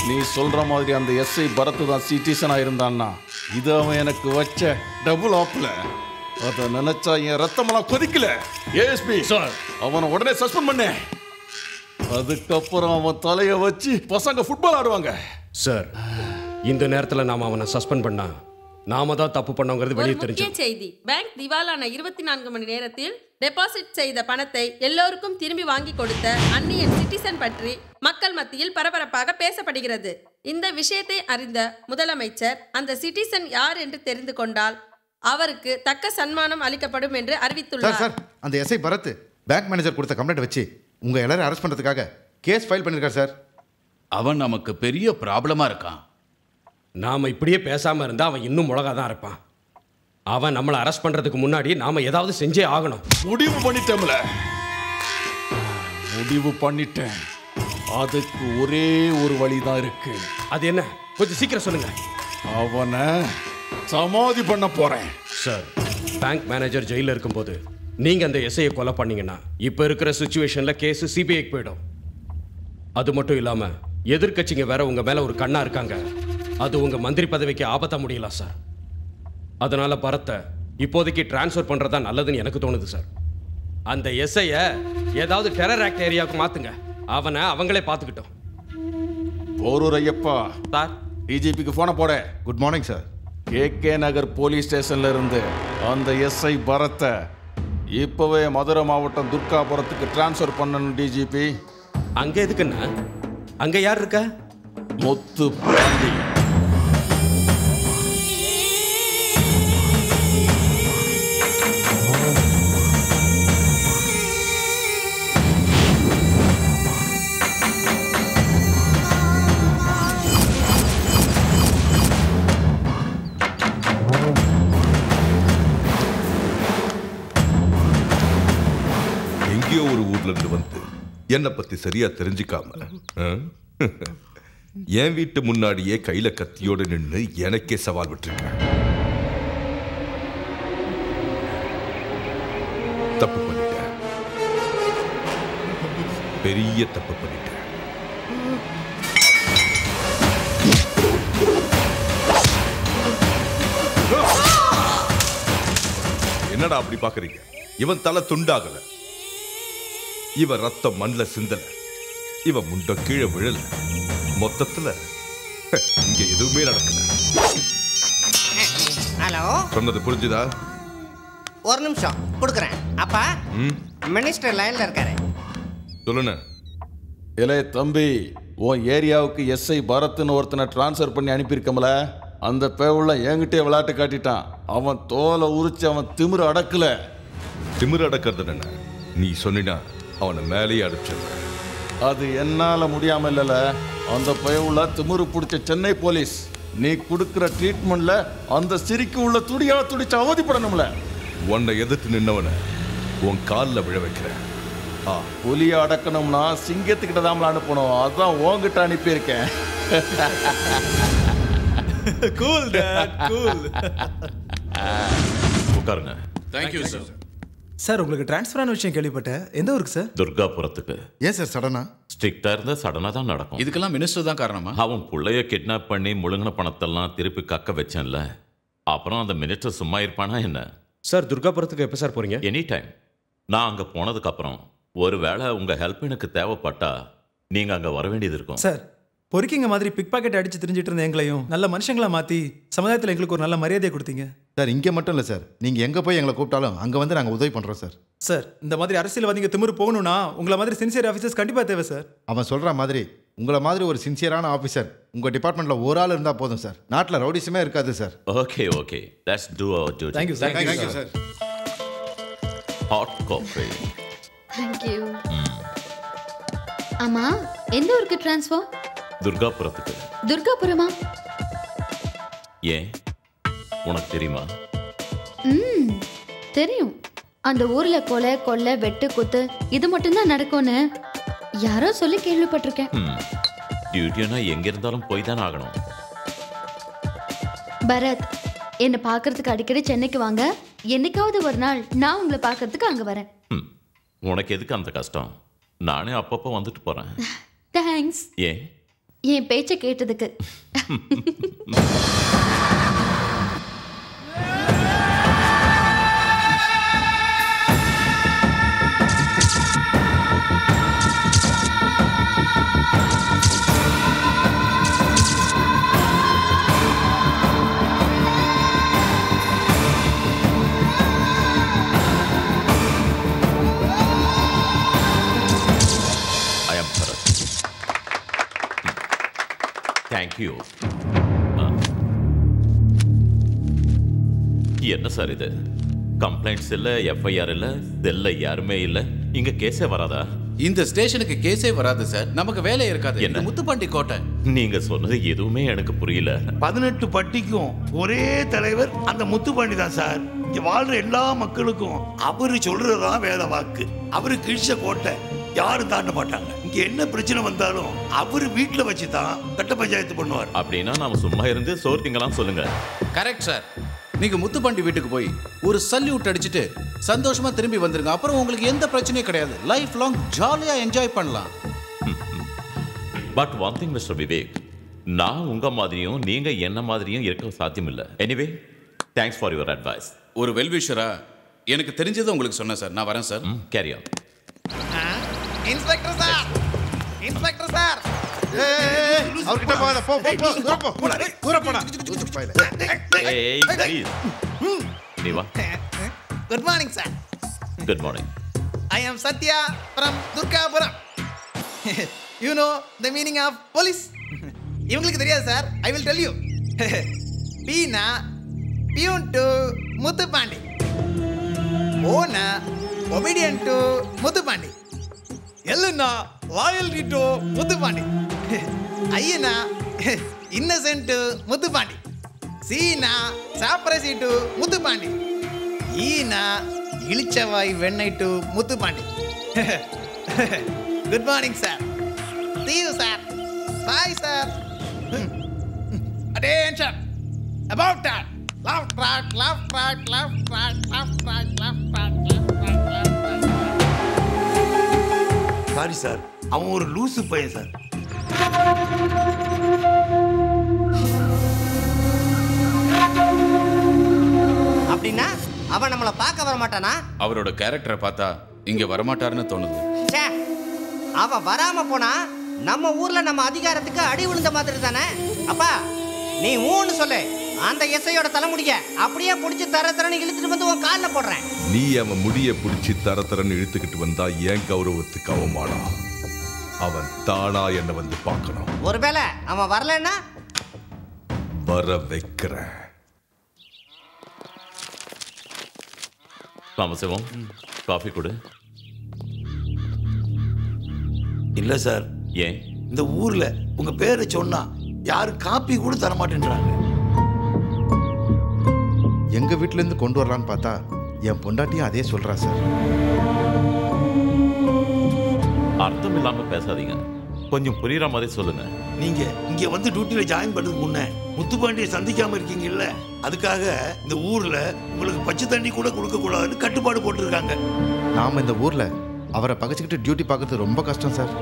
நீ சொல்ற மாதிரி அந்த எஸ்ஐ பரத் தான் சிட்டிசனா இருந்தான்னா இது அவன் எனக்கு வச்ச டபுள் ஆப்ல. அதை நினைச்சா என் ரத்தமெல்லாம் கொதிக்கல. ஏஎஸ்பி சார், அவனை உடனே சஸ்பெண்ட் பண்ணு. அதுக்கப்புறம் அவன் தலையை வச்சு பசங்க ஃபுட்பால் ஆடுவாங்க. சார், இந்த நேரத்தில் நாம அவனை சஸ்பெண்ட் பண்ணா நாம தான் தப்பு பண்ணோங்கிறது ஒரு வெளியே முக்கிய தெரிஞ்சு. செய்தி, பேங்க் திவாலான 24 மணி நேரத்தில் டெபாசிட் செய்த பணத்தை எல்லோருக்கும் திரும்பி வாங்கி கொடுத்த அந்நியன் சிட்டிசன் பற்றி மக்கள் மத்தியில் பரபரப்பாக பேசப்படுகிறது. இந்த விஷயத்தை அறிந்த முதலமைச்சர் அந்த சிட்டிசன் யார் என்று தெரிந்து கொண்டால் அவருக்கு தக்க சன்மானம் அளிக்கப்படும் என்று அறிவித்துள்ளார். சார் அந்த எஸ்ஐ பரத் பேங்க் மேனேஜர் கொடுத்த கம்ப்ளைண்ட் வச்சு உங்க எல்லாரும் அரெஸ்ட் பண்றதுக்காக கேஸ் ஃபைல் பண்ணிருக்கார் சார். அவன் நமக்கு பெரிய ப்ராப்ளமா இருக்கான். நாம இப்படியே பேசாம இருந்தா அவன் இன்னும் முழகா தான் இருப்பான். அவன் நம்மளை அரெஸ்ட் பண்றதுக்கு முன்னாடி நாம ஏதாவது செஞ்சே ஆகணும். முடிவு பண்ணிட்டேன்ல, முடிவு பண்ணிட்டேன். அதுக்கு ஒரே ஒரு வழிதான் இருக்கு. அது என்ன? கொஞ்சம் சீக்கிரம் சொல்லுங்க. அவனை சமாதி பண்ண போறேன். சார், பேங்க் மேனேஜர் ஜெயில இருக்கும்போது நீங்க அந்த எஸ்ஐயை கொலை பண்ணீங்கன்னா இப்ப இருக்கிற சிச்சுவேஷன்ல கேஸ் சிபிஐக்கு போயிடும். அது மட்டும் இல்லாம எதிர்க்கட்சிங்க வேற உங்க மேல ஒரு கண்ணா இருக்காங்க. அது உங்க மந்திரி பதவிக்கு ஆபத்தா முடியலாம் சார். அதனால பரத்தை இப்போதைக்கு டிரான்ஸ்ஃபர் பண்றதா நல்லதுன்னு எனக்கு தோணுது சார். அந்த எஸ்ஐய ஏதாவது டெரர் ஆக்ட் ஏரியாவுக்கு மாத்துங்க. அவனை அவங்களே பார்த்துக்கிட்டோம். போரூர் ஐயப்பா சார், டிஜிபிக்கு போன போட. Good morning sir. கேகே நகர் போலீஸ் ஸ்டேஷன்ல இருந்து அந்த எஸ்ஐ பரத்தை இப்பவே மதுரை மாவட்டம் துர்காபுரத்துக்கு டிரான்ஸ்ஃபர் பண்ணணும் டிஜிபி. அங்க எதுக்குன்னா அங்க யார் இருக்கா? முத்து பாண்டி. எங்கேயோ ஒரு ஊர்ல இருந்து வந்து என்னை பத்தி சரியா தெரிஞ்சுக்காம என் வீட்டு முன்னாடியே கையில கத்தியோடு நின்று எனக்கே சவால் விட்டுருக்கேன். தப்பு பண்ணிட்டேன், பெரிய தப்பு பண்ணிட்டேன். என்னடா அப்படி பாக்குறீங்க? இவன் தலை துண்டாகல, இவன் ரத்தம் மண்ல சிந்தல, இவன் முண்ட கீழே விழல. மொத்தத்துல இங்க எதுவுமே நடக்கல. ஹலோ, சொன்னது புரிஞ்சுதா? ஒரு நிமிஷம் கொடுக்குறேன். அப்பா, மினிஸ்டர் லைன்ல இருக்காரு. சொல்லுண்ண. இளைய தம்பி, உன் ஏரியாவுக்கு எஸ்ஐ பரத்னு ஒருத்தனை டிரான்ஸ்ஃபர் பண்ணி அனுப்பியிருக்கமல, அந்த பேவுள்ள என்கிட்டே விளையாட்டு காட்டிட்டான். அவன் தோலை உரிச்சு அவன் திமிரு அடக்கல. திமிரு அடக்கிறது என்ன? நீ சொன்னா அவனை மேலேயே அடிச்சிருக்க. அது என்னால முடியாம இல்லல, அந்த பயவுள்ள திமிரு பிடிச்ச சென்னை போலீஸ். நீ கொடுக்கிற ட்ரீட்மெண்ட்ல அந்த சிரிக்கு உள்ள துடியா துடிச்சு அவதிப்படணும்ல. உன்னை எதிர்த்து நின்னவனை உன் காலில் விழ வைக்கிறேன். புலியை அடக்கணும்னா சிங்கத்துக்கிட்ட தான் அனுப்பணும். அதான் உன்கிட்ட அனுப்பியிருக்கேன். Cool dad, cool. உட்காருங்க. Thank you sir. சார், உங்களுக்கு டிரான்ஸ்ஃபர் ஆன விஷயம் கேள்விப்பட்டேன். எந்த ஊருக்கு சார்? துர்காபுரத்துக்கு. ஏன் சார் சடனா? ஸ்ட்ரிக்டா இருந்தா சடனா தான் நடக்கும். இதுக்கெல்லாம் மினிஸ்டர் தான் காரணமா? அவன் புள்ளைய கிட்னாப் பண்ணி முழுங்கின பணத்தெல்லாம் திருப்பி கக்க வச்சேன்ல, அப்புறம் அந்த மினிஸ்டர் சும்மா இருப்பானா என்ன? சார், துர்காபுரத்துக்கு எப்போ சார் போறீங்க? Any time. நான் அங்கே போனதுக்கு அப்புறம் ஒருவேளை உங்க ஹெல்ப் எனக்கு தேவைப்பட்டா நீங்க அங்க வர வேண்டியது இருக்கும். சார், பொறுக்கிங்க மாதிரி பிக் பாக்கெட் அடிச்சு தெரிஞ்சிட்டு இருந்த எங்களையும் நல்ல மனுஷங்களா மாத்தி சமுதாயத்தில் எங்களுக்கு ஒரு நல்ல மரியாதையை கொடுத்தீங்க சார். இங்கே மட்டும் இல்லை சார், நீங்கள் எங்கே போய் எங்களை கூப்பிட்டாலும் அங்கே வந்து நாங்கள் உதவி பண்ணுறோம் சார். சார், இந்த மாதிரி அரசியல்வாதிங்க திமிரு போகணும்னா உங்களை மாதிரி சின்சியர் ஆஃபீஸர்ஸ் கண்டிப்பாக தேவை சார். அவன் சொல்கிற மாதிரி உங்களை மாதிரி ஒரு சின்சியரான ஆஃபீஸர் உங்கள் டிபார்ட்மெண்ட்டில் ஒரு ஆள் இருந்தால் போதும் சார். நாட்டில் ரவுடிஸுமே இருக்காது sir. Okay okay, let's do our duty. Thank you sir. Thank you sir. Hot coffee. Thank you. ஆமா, எந்த ஊருக்கு ட்ரான்ஸ்ஃபர்? துர்காபுரத்துக்கு. துர்காபுரமா? ஏன், உனக்கு தெரியுமா? தெரியும். அந்த ஊர்ல கொலை கொள்ளை வெட்டு குத்து இது மட்டும்தான் நடக்கும்னு யாரோ சொல்லி கேள்விப்பட்டிருக்கேன். டியூட்டினா எங்க இருந்தாலும் போய் தான் ஆகணும். பரத், என்னை பார்க்கறதுக்கு அடிக்கடி சென்னைக்கு வாங்க. என்னைக்காவது ஒரு நாள் நான் உங்களை பார்க்கறதுக்கு அங்க வரேன். உனக்கு எதுக்கு அந்த கஷ்டம்? நானே அப்பப்போ வந்துட்டு போறேன். தேங்க்ஸ். ஏன்? என் பேச்சை கேட்டதுக்கு. தேங்க்யூ. என்ன சார் இது? கம்ப்ளைண்ட்ஸ் இல்ல, எஃப்ஐஆர் இல்ல, செல்ல யாருமே இல்ல, இங்க கேஸே வராதா? இந்த ஸ்டேஷனுக்கு கேஸே வராது சார். நமக்கு வேலை இருக்காது. என்ன முத்துப்பாண்டி கோட்டை? நீங்க சொன்னது எதுவுமே எனக்கு புரியல. 18 பட்டிக்கும் ஒரே தலைவர் அந்த முத்துப்பாண்டி தான் சார். இங்க வாழ்ற எல்லா மக்களுக்கும் அவரு சொல்றதுதான் வேத வாக்கு. அவரு கிழிச்ச கோட்டை யாரும் தாண்ட மாட்டாங்க. இங்க என்ன பிரச்சனை வந்தாலும் அவரு வீட்டுல வச்சுதான் கட்ட பஞ்சாயத்து பண்ணுவார். அப்படின்னா நாம சும்மா இருந்து சோறு திங்கலாம் சொல்லுங்க. Correct sir. நீங்க முத்துப்பாண்டி வீட்டுக்கு போய் ஒரு சல்யூட் அடிச்சுட்டு சந்தோஷமா திரும்பி வந்துருங்க. அப்புறம் உங்களுக்கு எந்த பிரச்சனையும் கிடையாது. லைஃப் லாங் ஜாலியா என்ஜாய் பண்ணலாம். But one thing mister Vivek, நான் உங்க மாதிரியும் நீங்க என்ன மாதிரியும் இருக்க சாத்தியம் இல்லை. Anyway thanks for your advice. ஒரு வெல்விஷரா எனக்கு தெரிஞ்சதை உங்களுக்கு சொன்னேன் சார். நான் வரேன் sir. Carry on. Inspector sir, inspector sir. அவர்கிட்ட போகாத, போ போ போ, தூர போ, தூர போடா. ஏய் ப்ளீஸ் நீ வா. Good morning sir. Good morning. I am Satya from Durgapuram. You know the meaning of police? இவங்களுக்கு தெரியாது sir. I will tell you. Pina pion to Muthupandi. Ona obedient to Muthupandi. Elluna loyalty to Muthupandi. Ayyana innocent to Muthupandi. Seena saprasi to Muthupandi. Eena இளிச்சவாய் வெண்ணெய் to Muthupandi. Good morning sir. See you sir. Bye sir. Attention. About that. Left right, left right, left right, left right, left right, left right, left right. Sorry sir, அவன் ஒரு லூசு பையன் சார். அப்படின்னா அவன் நம்மளை பார்க்க வர மாட்டானா? அவரோட கேரக்டரை பார்த்தா இங்க வரமாட்டாருன்னு தோணுது. ச்சே, அவன் வராம போனா நம்ம ஊர்ல நம்ம அதிகாரத்துக்கு அடி விழுந்த மாதிரி தானே. அப்பா நீ ஊன்னு சொல்லு. அந்த எஸ்ஐயோட தலைமுடிய அப்படியே பிடிச்சி தரன்னு இழுத்துட்டு வந்து உன் காலில் போடுறேன். நீ அவன் முடிய பிடிச்சி தரன்னு இழுத்துக்கிட்டு வந்தா ஏன் கௌரவத்துக்கு அவமானம். அவன் தானா என்ன வந்து பார்க்கணும். ஒருவேளை அவன் வரலன்னா வர வைக்கிறேன். ராமசிவம், காஃபி கொடு. இல்ல சார். ஏன்? இந்த ஊர்ல உங்க பேரை சொன்னா யாரும் காப்பி கூட தர மாட்டேன்றாங்க. எங்க வீட்டுல இருந்து கொண்டு வரலான்னு பார்த்தா என் பொண்டாட்டியும் அதே சொல்றா சார். அர்த்தம் இல்லாம பேசாதீங்க, கொஞ்சம் புரியுற மாதிரி சொல்லுங்க. நீங்க இங்க வந்து டியூட்டில ஜாயின் பண்ணதுக்கு முன்ன முத்துப்பாண்டியை சந்திக்காம இருக்கீங்கல்ல, அதுக்காக இந்த ஊர்ல உங்களுக்கு பச்சை தண்ணி கூட கொடுக்க கூடாதுன்னு கட்டுப்பாடு போட்டுருக்காங்க. நாம இந்த ஊர்ல அவரை பகச்சுக்கிட்டு டியூட்டி பார்க்கறது ரொம்ப கஷ்டம் சார்.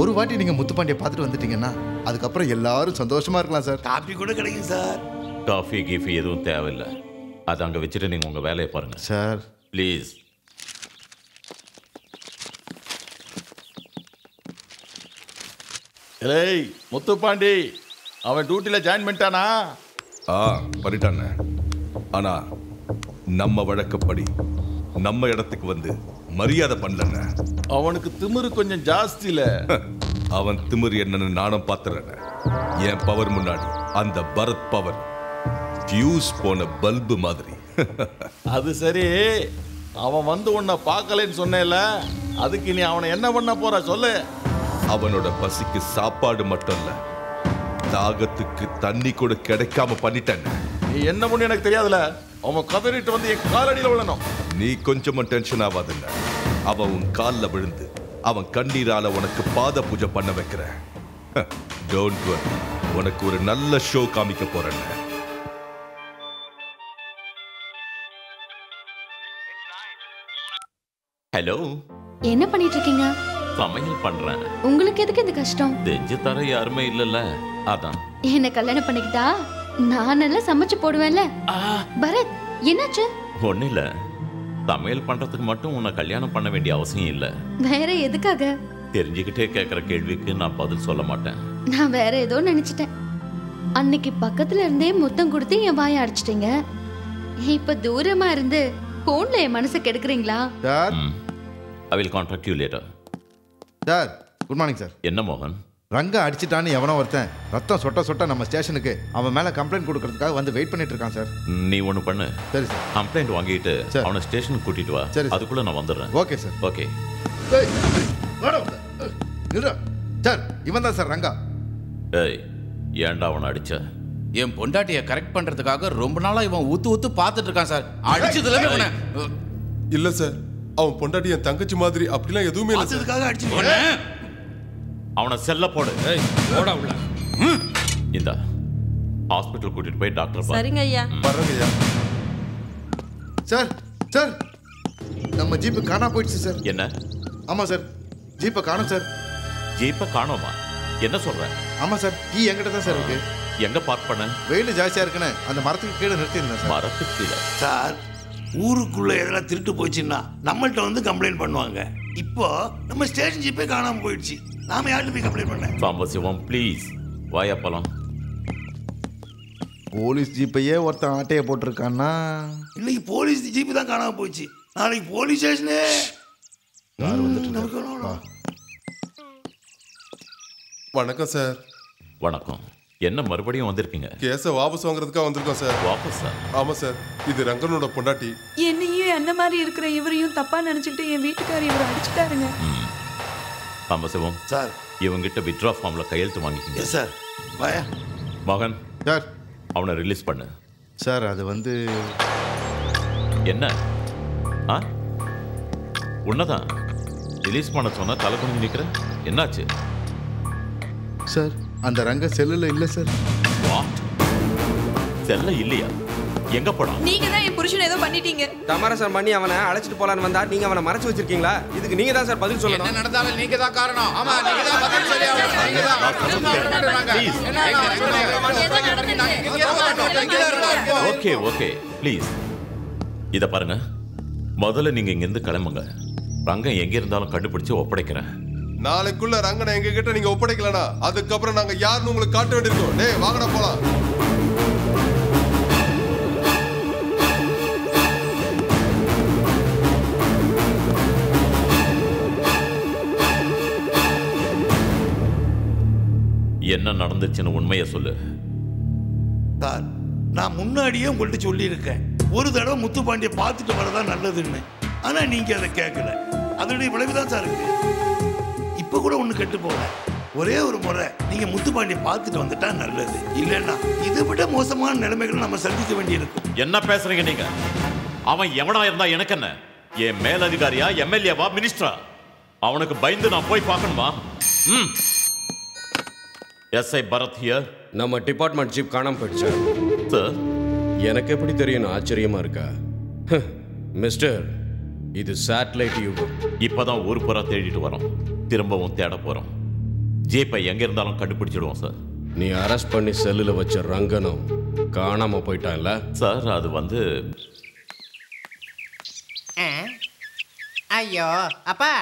ஒரு வாட்டி நீங்க முத்துப்பாண்டியை பார்த்துட்டு வந்துட்டீங்கன்னா அதுக்கப்புறம் எல்லாரும் சந்தோஷமா இருக்கலாம் சார். காப்பி கூட கிடைக்கும் சார். காஃபி கீஃபி எதுவும் தேவையில்லை. அதை அங்க வச்சுட்டு நீங்க உங்க வேலையை பாருங்க சார். ப்ளீஸ். ஏய் முத்துப்பாண்டி, அவன் டியூட்டில ஜாயின் பண்ணிட்டானா? பண்ணிட்டானே. ஆனா நம்ம வழக்கப்படி நம்ம இடத்துக்கு வந்து மரியாதை பண்ணல. அவனுக்கு திமிரு கொஞ்சம் ஜாஸ்தில. அவன் திமிரு என்னன்னு நானும் பார்த்துறேன். என் பவர் முன்னாடி அந்த பரத் பவர் ஃபியூஸ் போன பல்பு மாதிரி. அது சரி, அவன் வந்து உன்னை பார்க்கலன்னு சொன்னேல, அதுக்கு நீ அவனை என்ன பண்ண போற சொல்லு. அவனோட பசிக்கு சாப்பாடு மட்டும் இல்ல, தாகத்துக்கு தண்ணி கூட கிடைக்காம பண்ணிட்டேன். நீ என்ன பண்ணு எனக்கு தெரியாதுல. அவன் கதறிட்டு வந்து என் காலடியில் விழணும். நீ கொஞ்சமும் டென்ஷன் ஆகாதுல்ல. அவன் உன் காலில் விழுந்து அவன் கண்ணீரால உனக்கு பாத பூஜை பண்ண வைக்கிறேன். டோன்ட் வரி, உனக்கு ஒரு நல்ல ஷோ காமிக்க போறேன். ஹலோ, என்ன பண்ணிட்டு இருக்கீங்க? சமையல் பண்றேன். உங்களுக்கு எதுக்கு இந்த கஷ்டம்? செஞ்சு தர யாருமே இல்லைல்ல, அதான். என்ன கல்யாணம் பண்ணிக்கிட்டா நான் நல்லா சமைச்சு போடுவேன்ல. பரத், என்னாச்சு? ஒன்னும் இல்ல, சமையல் பண்றதுக்கு மட்டும் உன்னை கல்யாணம் பண்ண வேண்டிய அவசியம் இல்ல. வேற எதுக்காக? தெரிஞ்சுக்கிட்டே கேட்குற கேள்விக்கு நான் பதில் சொல்ல மாட்டேன். நான் வேற ஏதோ நினைச்சிட்டேன். அன்னைக்கு பக்கத்துல இருந்தே முத்தம் கொடுத்து என் வாயை அடிச்சிட்டீங்க. இப்ப தூரமா இருந்து போன்ல என் மனசை கெடுக்குறீங்களா? I will contact you later. Sir, good morning sir. என்ன மோகன்? ரங்க அடிச்சிட்டான்னு எவனோ ஒருத்தன் ரத்தம் சொட்ட சொட்ட நம்ம ஸ்டேஷனுக்கு அவன் மேலே கம்ப்ளைண்ட் கொடுக்கறதுக்காக வந்து வெயிட் பண்ணிட்டு இருக்கான் சார். நீ ஒன்று பண்ணு. சரி சார். கம்ப்ளைண்ட் வாங்கிட்டு அவனை ஸ்டேஷனுக்கு கூட்டிட்டு வா. சரி, அதுக்குள்ள நான் வந்துடுறேன். Okay sir. ஓகே. சார் இவன் தான் சார் ரங்கா. ஏய் ஏன்டா அவனை அடிச்ச? என் பொண்டாட்டியை கரெக்ட் பண்றதுக்காக ரொம்ப நாளா இவன் ஊத்து பார்த்துட்டு இருக்கான் சார். அடிச்சதுல இல்ல சார், அவன் பொண்டாட்டி என் தங்கச்சி மாதிரி அப்படிலாம் எதுவுமே இல்ல சார். அடிச்சு அவனை செல்ல போடு. போடா உள்ள. இந்தா ஹாஸ்பிட்டல் கூட்டிட்டு போய் டாக்டர் சரிங்க ஐயா. வரங்க ஐயா. சார் சார் நம்ம ஜீப்பு காணா போயிடுச்சு சார். என்ன? ஆமா சார், ஜீப்பை காணோம் சார். ஜீப்பை காணோமா? என்ன சொல்ற? ஆமா சார், கீ என்கிட்ட தான் சார் இருக்கு. எங்க பார்க் பண்ண? வெயில் ஜாஸ்தியா இருக்குன்னு அந்த மரத்துக்கு கீழே நிறுத்தியிருந்தேன் சார். மரத்துக்கு கீழே? சார் ஊருக்குள்ள எதனா திருட்டு போச்சுன்னா நம்மள்ட்ட வந்து கம்ப்ளைண்ட் பண்ணுவாங்க. இப்போ நம்ம ஸ்டேஷன் ஜீப்பே காணாம போயிடுச்சு. நாம யார்கிட்ட போய் கம்ப்ளைண்ட் பண்ண? சாம்பசிவம் ப்ளீஸ் வாயா போலாம். போலீஸ் ஜீப்பையே ஒருத்தன் ஆட்டையை போட்டிருக்கான்னா இன்னைக்கு போலீஸ் ஜீப்பு தான் காணாம போச்சு. நாளைக்கு போலீஸ் ஸ்டேஷனே வணக்கம் சார். வணக்கம். என்ன மறுபடியும் வந்திருக்கீங்க? கேஸை வாபஸ் வாங்குறதுக்காக வந்திருக்கோம் சார். வாபஸா? ஆமா சார், இது ரங்கனோட பொண்டாட்டி. என்னையும் என்ன மாதிரி இருக்கிற இவரையும் தப்பா நினைச்சிட்டு என் வீட்டுக்காரர் இவரை அடிச்சுட்டாருங்க. சாம்பசிவம் சார், இவங்கிட்ட வித்ட்ரா ஃபார்ம்ல கையெழுத்து வாங்கிக்கிங்க. சார் வாயா. மகன் சார் அவனை ரிலீஸ் பண்ணு. சார் அது வந்து என்ன? ஆ உன்னதான் ரிலீஸ் பண்ண சொன்னா தலை குனிஞ்சு நிக்கிற. என்னாச்சு சார்? அந்த ரங்க செல்லுல இல்ல சார். வாட்? செல்ல இல்லையா? எங்க போனா? நீங்க தான் என் புருஷன் ஏதோ பண்ணிட்டீங்க. சமரசம் பண்ணி அவனை அழைச்சிட்டு போலான்னு வந்தா நீங்க அவனை மறைச்சு வச்சிருக்கீங்களா? இதுக்கு நீங்க தான் சார் பதில் சொல்லணும். என்ன நடந்தாலும் நீங்க தான் காரணம். ஆமா நீங்க தான் பதில் சொல்லி ஆகணும். ஓகே ஓகே ப்ளீஸ் இத பாருங்க. முதல்ல நீங்க இங்க இருந்து கிளம்புங்க. ரங்கம் எங்க இருந்தாலும் கண்டுபிடிச்சு ஒப்படைக்கிறேன். நாளைக்குள்ள ரங்கனை எங்க கிட்ட நீங்க ஒப்படைக்கலனா அதுக்கப்புறம் நாங்க யாருன்னு உங்களுக்கு காட்ட வேண்டியிருக்கோம். டேய் வாங்கடா போலாம். என்ன நடந்துச்சுன்னு உண்மையை சொல்லு. சார் நான் முன்னாடியே உங்கள்கிட்ட சொல்லியிருக்கேன், ஒரு தடவை முத்துப்பாண்டியை பார்த்துட்டு வரதான் நல்லதுன்னு. ஆனா நீங்க அதை கேட்கல. அதனுடைய விளைவுதான் சார் இருக்கு. இப்ப கூட ஒண்ணு கெட்டு போல. ஒரே ஒரு முறை நீங்க முத்துப்பாண்டியை பார்த்துட்டு வந்துட்டா நல்லது. இல்லைன்னா இதை விட மோசமான நிலைமைகளை நம்ம சந்திக்க வேண்டியிருக்கும். என்ன பேசுறீங்க நீங்க? அவன் எவனா இருந்தா எனக்கு என்ன? என் மேலதிகாரியா, எம்எல்ஏவா, மினிஸ்டரா? அவனுக்கு பயந்து நான் போய் பார்க்கணுமா? SI Bharat here. நம்ம டிபார்ட்மெண்ட் ஜீப் காணாம போயிடுச்சு சார். எனக்கு எப்படி தெரியும்? ஆச்சரியமா இருக்கா? மிஸ்டர், இது சேட்டலைட் யுகம். இப்பதான் ஊர் புறா தேடிட்டு வரோம். திரும்பவும் தேட போறோம். ஜீப்பை எங்க இருந்தாலும் கண்டுபிடிச்சிடுவோம் சார். நீ அரெஸ்ட் பண்ணி செல்லுல வச்ச ரங்கனும் காணாம போயிட்டான்ல சார்? அது வந்து ஐயோ அப்பா,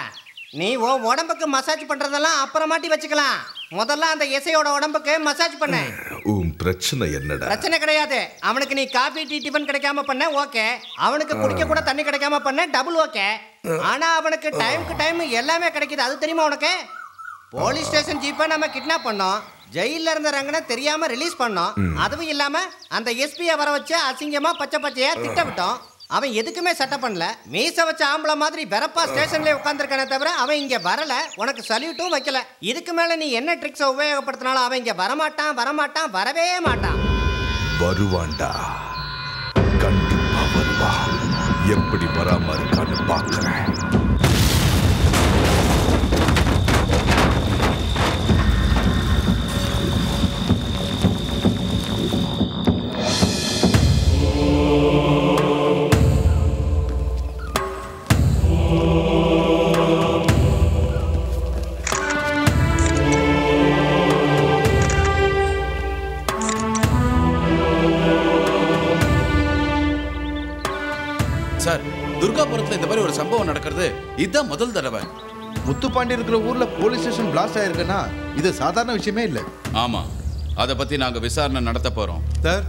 நீ உன் உடம்புக்கு மசாஜ் பண்றதெல்லாம் அப்புறமாட்டி வச்சுக்கலாம். முதல்ல அந்த இசையோட உடம்புக்கு மசாஜ் பண்ண. உன் பிரச்சனை என்னடா? பிரச்சனை கிடையாது. அவனுக்கு நீ காபி டீ டிஃபன் கிடைக்காம பண்ண ஓகே. அவனுக்கு குடிக்க கூட தண்ணி கிடைக்காம பண்ண டபுள் ஓகே. ஆனா அவனுக்கு டைம்க்கு டைம் எல்லாமே கிடைக்குது. அது தெரியுமா உனக்கு? போலீஸ் ஸ்டேஷன் ஜீப்பை நம்ம கிட்னாப் பண்ணோம். ஜெயில இருந்த ரங்கனை தெரியாம ரிலீஸ் பண்ணோம். அதுவும் இல்லாம அந்த எஸ்பியை வர வச்சு அசிங்கமா பச்சை பச்சையா திட்டவிட்டோம். அவன் எதுக்குமே சட்டை பண்ணல. மீச வச்ச ஆம்பளை மாதிரி வெறப்பா ஸ்டேஷன்ல உட்கார்ந்துருக்கானே தவிர அவன் இங்க வரல. உனக்கு சல்யூட்டும் வைக்கல. இதுக்கு மேல நீ என்ன ட்ரிக்ஸை உபயோகப்படுத்தினாலும் அவன் இங்க வரமாட்டான், வரவே மாட்டான். வருவான்டா, கண்டிப்பா வருவா. எப்படி வராம இருக்கான்னு பாக்குறேன். சார், துர்காபுரத்துல இந்த மாதிரி ஒரு சம்பவம் நடக்கிறது இதுதான் முதல் தடவை. முத்துப்பாண்டி இருக்கிற ஊர்ல போலீஸ் ஸ்டேஷன் பிளாஸ்ட் ஆயிருக்குன்னா இது சாதாரண விஷயமே இல்லை. ஆமா, அதை பத்தி நாங்க விசாரணை நடத்த போறோம். சார்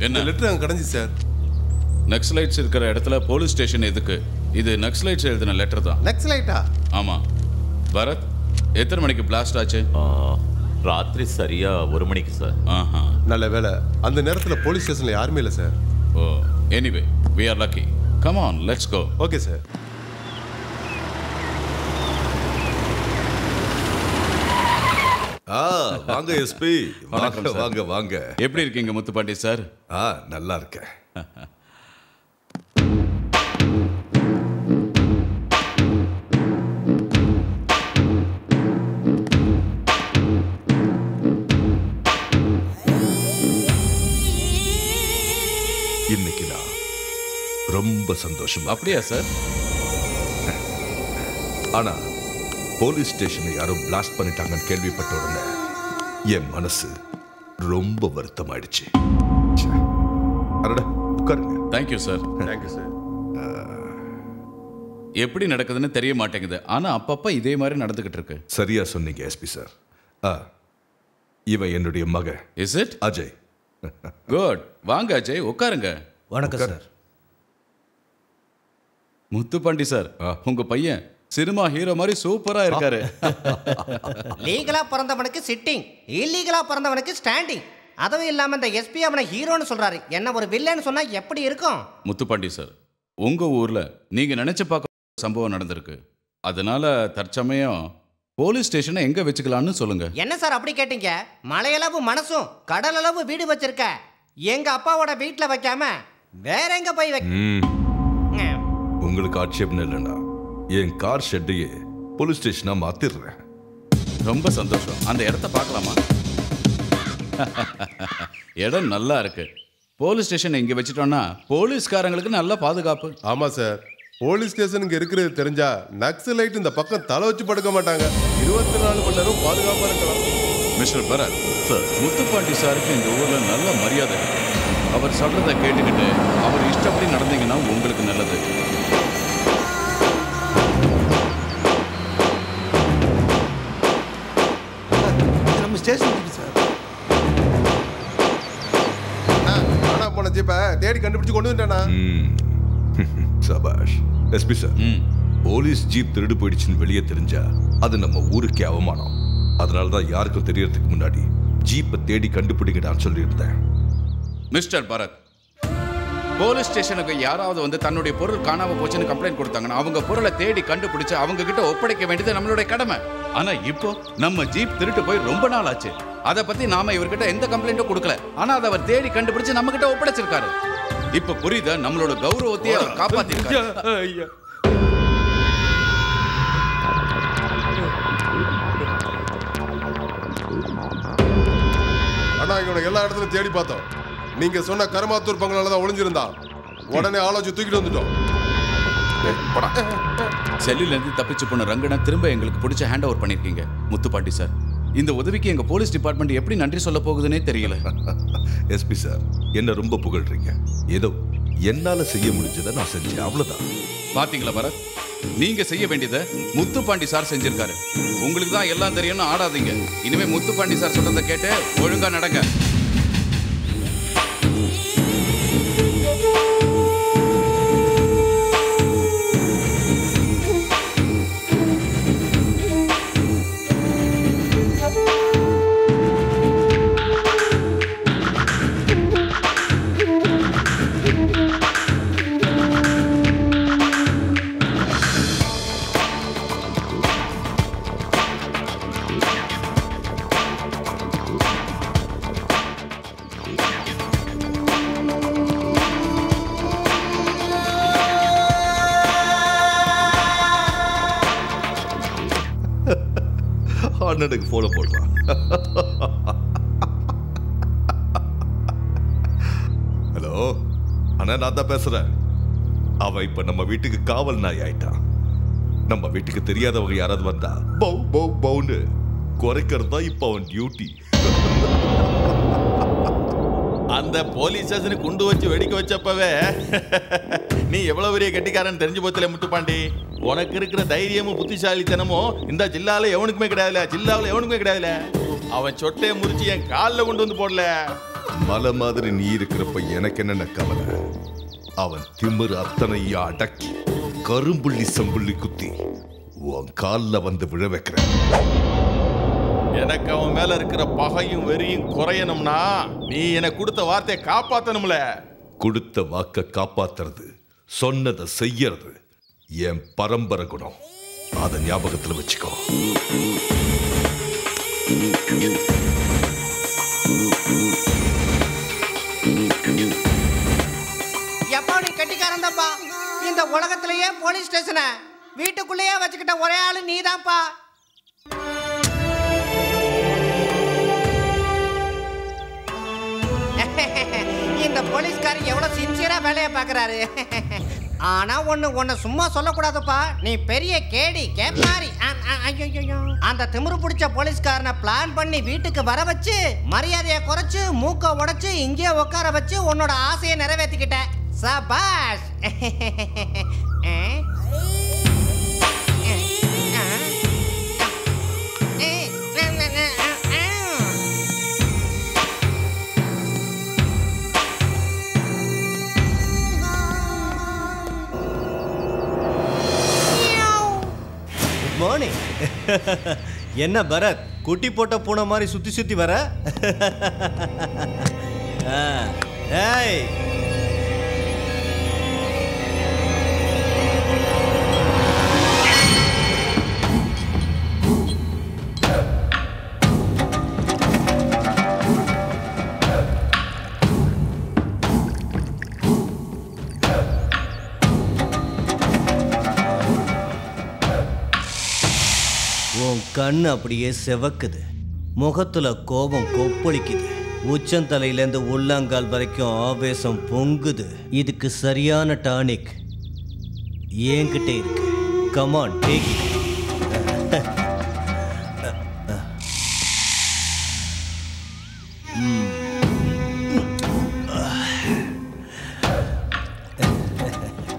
என்ன லெட்டர் அங்க கடந்துச்சு சார். நக்ஸலைட்ஸ் இருக்கிற இடத்துல போலீஸ் ஸ்டேஷன் எதுக்கு? இது நக்ஸலைட்ஸ் எழுதின லெட்டர் தான். நக்ஸலைட்டா? ஆமா. பரத், எத்தனை மணிக்கு பிளாஸ்ட் ஆச்சு? ராத்திரி சரியா 1 மணிக்கு சார். நல்ல வேலை, அந்த நேரத்துல போலீஸ் ஸ்டேஷன்ல யாருமே இல்லை sir. Oh, anyway we are lucky. Come on, let's go. Okay sir. வாங்க எஸ்பி. வணக்கம் சார். வாங்க வாங்க. எப்படி இருக்கீங்க முத்துப்பாண்டி சார்? நல்லா இருக்கேன். இன்னைக்கு நான் ரொம்ப சந்தோஷம். அப்படியா சார்? ஆனா போலீஸ் ஸ்டேஷனை யாரோ பிளாஸ்ட் பண்ணிட்டாங்கன்னு கேள்விப்பட்ட உடனே என் மனசு ரொம்ப வருத்தமாயிடுச்சு. உட்காருங்க. Thank you sir. Thank you sir. எப்படி நடக்குதுன்னு தெரிய மாட்டேங்குது, ஆனா அப்பப்ப இதே மாதிரி நடந்துகிட்டு இருக்கு. சரியா சொன்னீங்க எஸ்பி சார். இவன் என்னுடைய மகன். Is it? அஜய். குட். வாங்க அஜய், உட்காருங்க. வணக்கம் சார். முத்துப்பாண்டி சார், உங்க பையன் சினிமா ஹீரோ மாதிரி சூப்பரா இருக்காரு. லீகலா பிறந்தவனுக்கு சிட்டிங், இல்லீகலா பிறந்தவனுக்கு ஸ்டாண்டிங். அதுவும் இல்லாம இந்த எஸ்பி அவனை ஹீரோன்னு சொல்றாரு. என்ன ஒரு வில்லன்னு சொன்னா எப்படி இருக்கும்? முத்துப்பாண்டி சார், உங்க ஊர்ல நீங்க நினைச்சு பார்க்க சம்பவம் நடந்திருக்கு. அதனால தற்சமயம் போலீஸ் ஸ்டேஷனை எங்க வச்சுக்கலாம்னு சொல்லுங்க. என்ன சார் அப்படி கேட்டீங்க? மலையளவு மனசும் கடல் அளவு வீடு வச்சிருக்க எங்க அப்பாவோட வீட்டுல வைக்காம வேற எங்க போய் உங்களுக்கு ஆட்சேபம் இல்லைன்னா என் கார் ஷெட்டையே போலீஸ் ஸ்டேஷனா மாத்திடுறேன். ரொம்ப சந்தோஷம். அந்த இடத்த பார்க்கலாமா? இடம் நல்லா இருக்கு. போலீஸ் ஸ்டேஷன் இங்க வச்சுட்டோம்னா போலீஸ்காரங்களுக்கு நல்ல பாதுகாப்பு. ஆமா சார், போலீஸ் ஸ்டேஷனுக்கு இருக்கிறது தெரிஞ்சா நக்சலைட் இந்த பக்கம் தலை வச்சு படுக்க மாட்டாங்க. 24 மணி நேரம் பாதுகாப்பா இருக்கலாம். மிஸ்டர் பரத் சார், முத்துப்பாண்டி சாருக்கு இந்த ஊர்ல நல்ல மரியாதை இருக்கு. அவர் சொல்றதை கேட்டுக்கிட்டு அவர் இஷ்டப்படி நடந்தீங்கன்னா உங்களுக்கு நல்லது. நம்ம ஸ்டேஷன் சார். போன ஜீப்பை தேடி கண்டுபிடிச்சு கொண்டு வந்துட்டானா? சபாஷ். எஸ்பி சார், போலீஸ் ஜீப் திருடு போயிடுச்சுன்னு வெளியே தெரிஞ்சா அது நம்ம ஊருக்கே அவமானம். அதனால தான் யாருக்கும் தெரியறதுக்கு முன்னாடி ஜீப்பை தேடி கண்டுபிடிங்கடான்னு சொல்லியிருந்தேன். மிஸ்டர் பரத், போலீஸ் ஸ்டேஷனுக்கு யாராவது வந்து தன்னுடைய பொருள் காணாம போச்சுன்னு கம்ப்ளைண்ட் கொடுத்தாங்கன்னா அவங்க பொருளை தேடி கண்டுபிடிச்சு அவங்க கிட்ட ஒப்படைக்க வேண்டியது நம்மளுடைய கடமை. ஆனா இப்போ நம்ம ஜீப் திருட்டு போய் ரொம்ப நாள் ஆச்சு. அதை பத்தி நாம இவர்கிட்ட எந்த கம்ப்ளைண்ட்டும் கொடுக்கல. ஆனா அதை அவர் தேடி கண்டுபிடிச்சு நம்ம கிட்ட ஒப்படைச்சிருக்காரு. இப்ப புரியுதா? நம்மளோட கௌரவத்தையே அவர் காப்பாத்திருக்காரு. ஆனா இவனை எல்லா இடத்துலயும் தேடி பார்த்தோம். நீங்க சொன்ன கருமாத்தூர் பங்களால தான் ஒளிஞ்சிருந்தான். உடனே ஆலோசி தூக்கிட்டு வந்துட்டோம். செல்லில இருந்து தப்பிச்சு போன ரங்கனை திரும்ப எங்களுக்கு பிடிச்ச ஹேண்ட் ஓவர் பண்ணிருக்கீங்க. முத்துப்பாண்டி சார், இந்த உதவிக்கு எங்க போலீஸ் டிபார்ட்மெண்ட் எப்படி நன்றி சொல்ல போகுதுன்னே தெரியல. எஸ்பி சார், என்ன ரொம்ப புகழ்றீங்க. ஏதோ என்னால செய்ய முடிஞ்சதை நான் செஞ்சேன், அவ்வளவுதான். பாத்தீங்களா பரத், நீங்க செய்ய வேண்டியதை முத்துப்பாண்டி சார் செஞ்சிருக்காரு. உங்களுக்கு தான் எல்லாம் தெரியும்னு ஆடாதீங்க. இனிமே முத்துப்பாண்டி சார் சொல்றதை கேட்டு ஒழுங்கா நடங்க. அண்ணனுக்கு போன போடுறான். ஹலோ அண்ணா, நான் தான் பேசுறேன். அவன் இப்ப நம்ம வீட்டுக்கு காவல் நாய் ஆயிட்டான். நம்ம வீட்டுக்கு தெரியாதவங்க யாராவது வந்தா பவு பவு பவுன்னு குறைக்கிறது தான் இப்ப அவன் டியூட்டி. அந்த போலீஸ் ஸ்டேஷனுக்கு குண்டு வச்சு வெடிக்க வச்சப்பவே நீ எவ்வளவு பெரிய கெட்டிக்காரன் தெரிஞ்சு போச்சல முத்துப்பாண்டி. உனக்கு இருக்கிற தைரியமும் புத்திசாலித்தனமும் இந்த ஜில்லால எவனுக்குமே கிடையாதுல, ஜில்லாவில் எவனுக்குமே கிடையாதுல. அவன் சொட்டையை முறிச்சு என் காலில் கொண்டு வந்து போடல. மலை மாதிரி நீ இருக்கிறப்ப எனக்கு என்னென்ன கவலை. அவன் திமிரு அத்தனையும் அடக்கி கரும்புள்ளி சம்புள்ளி குத்தி உன் காலில் வந்து விழ வைக்கிறேன். எனக்கு அவன் மேல இருக்கிற பகையும் வெறியும் குறையணும்னா நீ எனக்கு கொடுத்த வார்த்தையை காப்பாத்தணும்ல. கொடுத்த வாக்க காப்பாத்துறது, சொன்னதை செய்யறது என் பரம்பரை குணம். அதை ஞாபகத்துல வச்சுக்கோ. எப்போ நீ கட்டிக்காரன் தான்ப்பா. இந்த உலகத்திலேயே போலீஸ் ஸ்டேஷனை வீட்டுக்குள்ளேயே வச்சுக்கிட்ட ஒரே ஆளு நீதான்ப்பா. இந்த போலீஸ்காரர் எவ்வளவு சின்சியரா வேலையை பாக்குறாரு. ஆனா உன்னை சும்மா சொல்லக்கூடாதுப்பா. நீ பெரிய கேடி கேப்பாரி. அந்த திமிரு பிடிச்ச போலீஸ்காரனை பிளான் பண்ணி வீட்டுக்கு வர வச்சு மரியாதையை குறைச்சு மூக்க உடைச்சு இங்கே உட்கார வச்சு உன்னோட ஆசையை நிறைவேற்றிக்கிட்ட. சபாஷ். மார்னிங். என்ன பரத், குட்டி போட்ட பூனை மாதிரி சுத்தி சுத்தி வர? ஏய், உன் கண்ணு அப்படியே செவக்குது, முகத்துல கோபம் கொப்பளிக்குது, உச்சந்தலையிலேருந்து உள்ளங்கால் வரைக்கும் ஆவேசம் பொங்குது. இதுக்கு சரியான டானிக் என்கிட்ட இருக்கு. Come on, take it.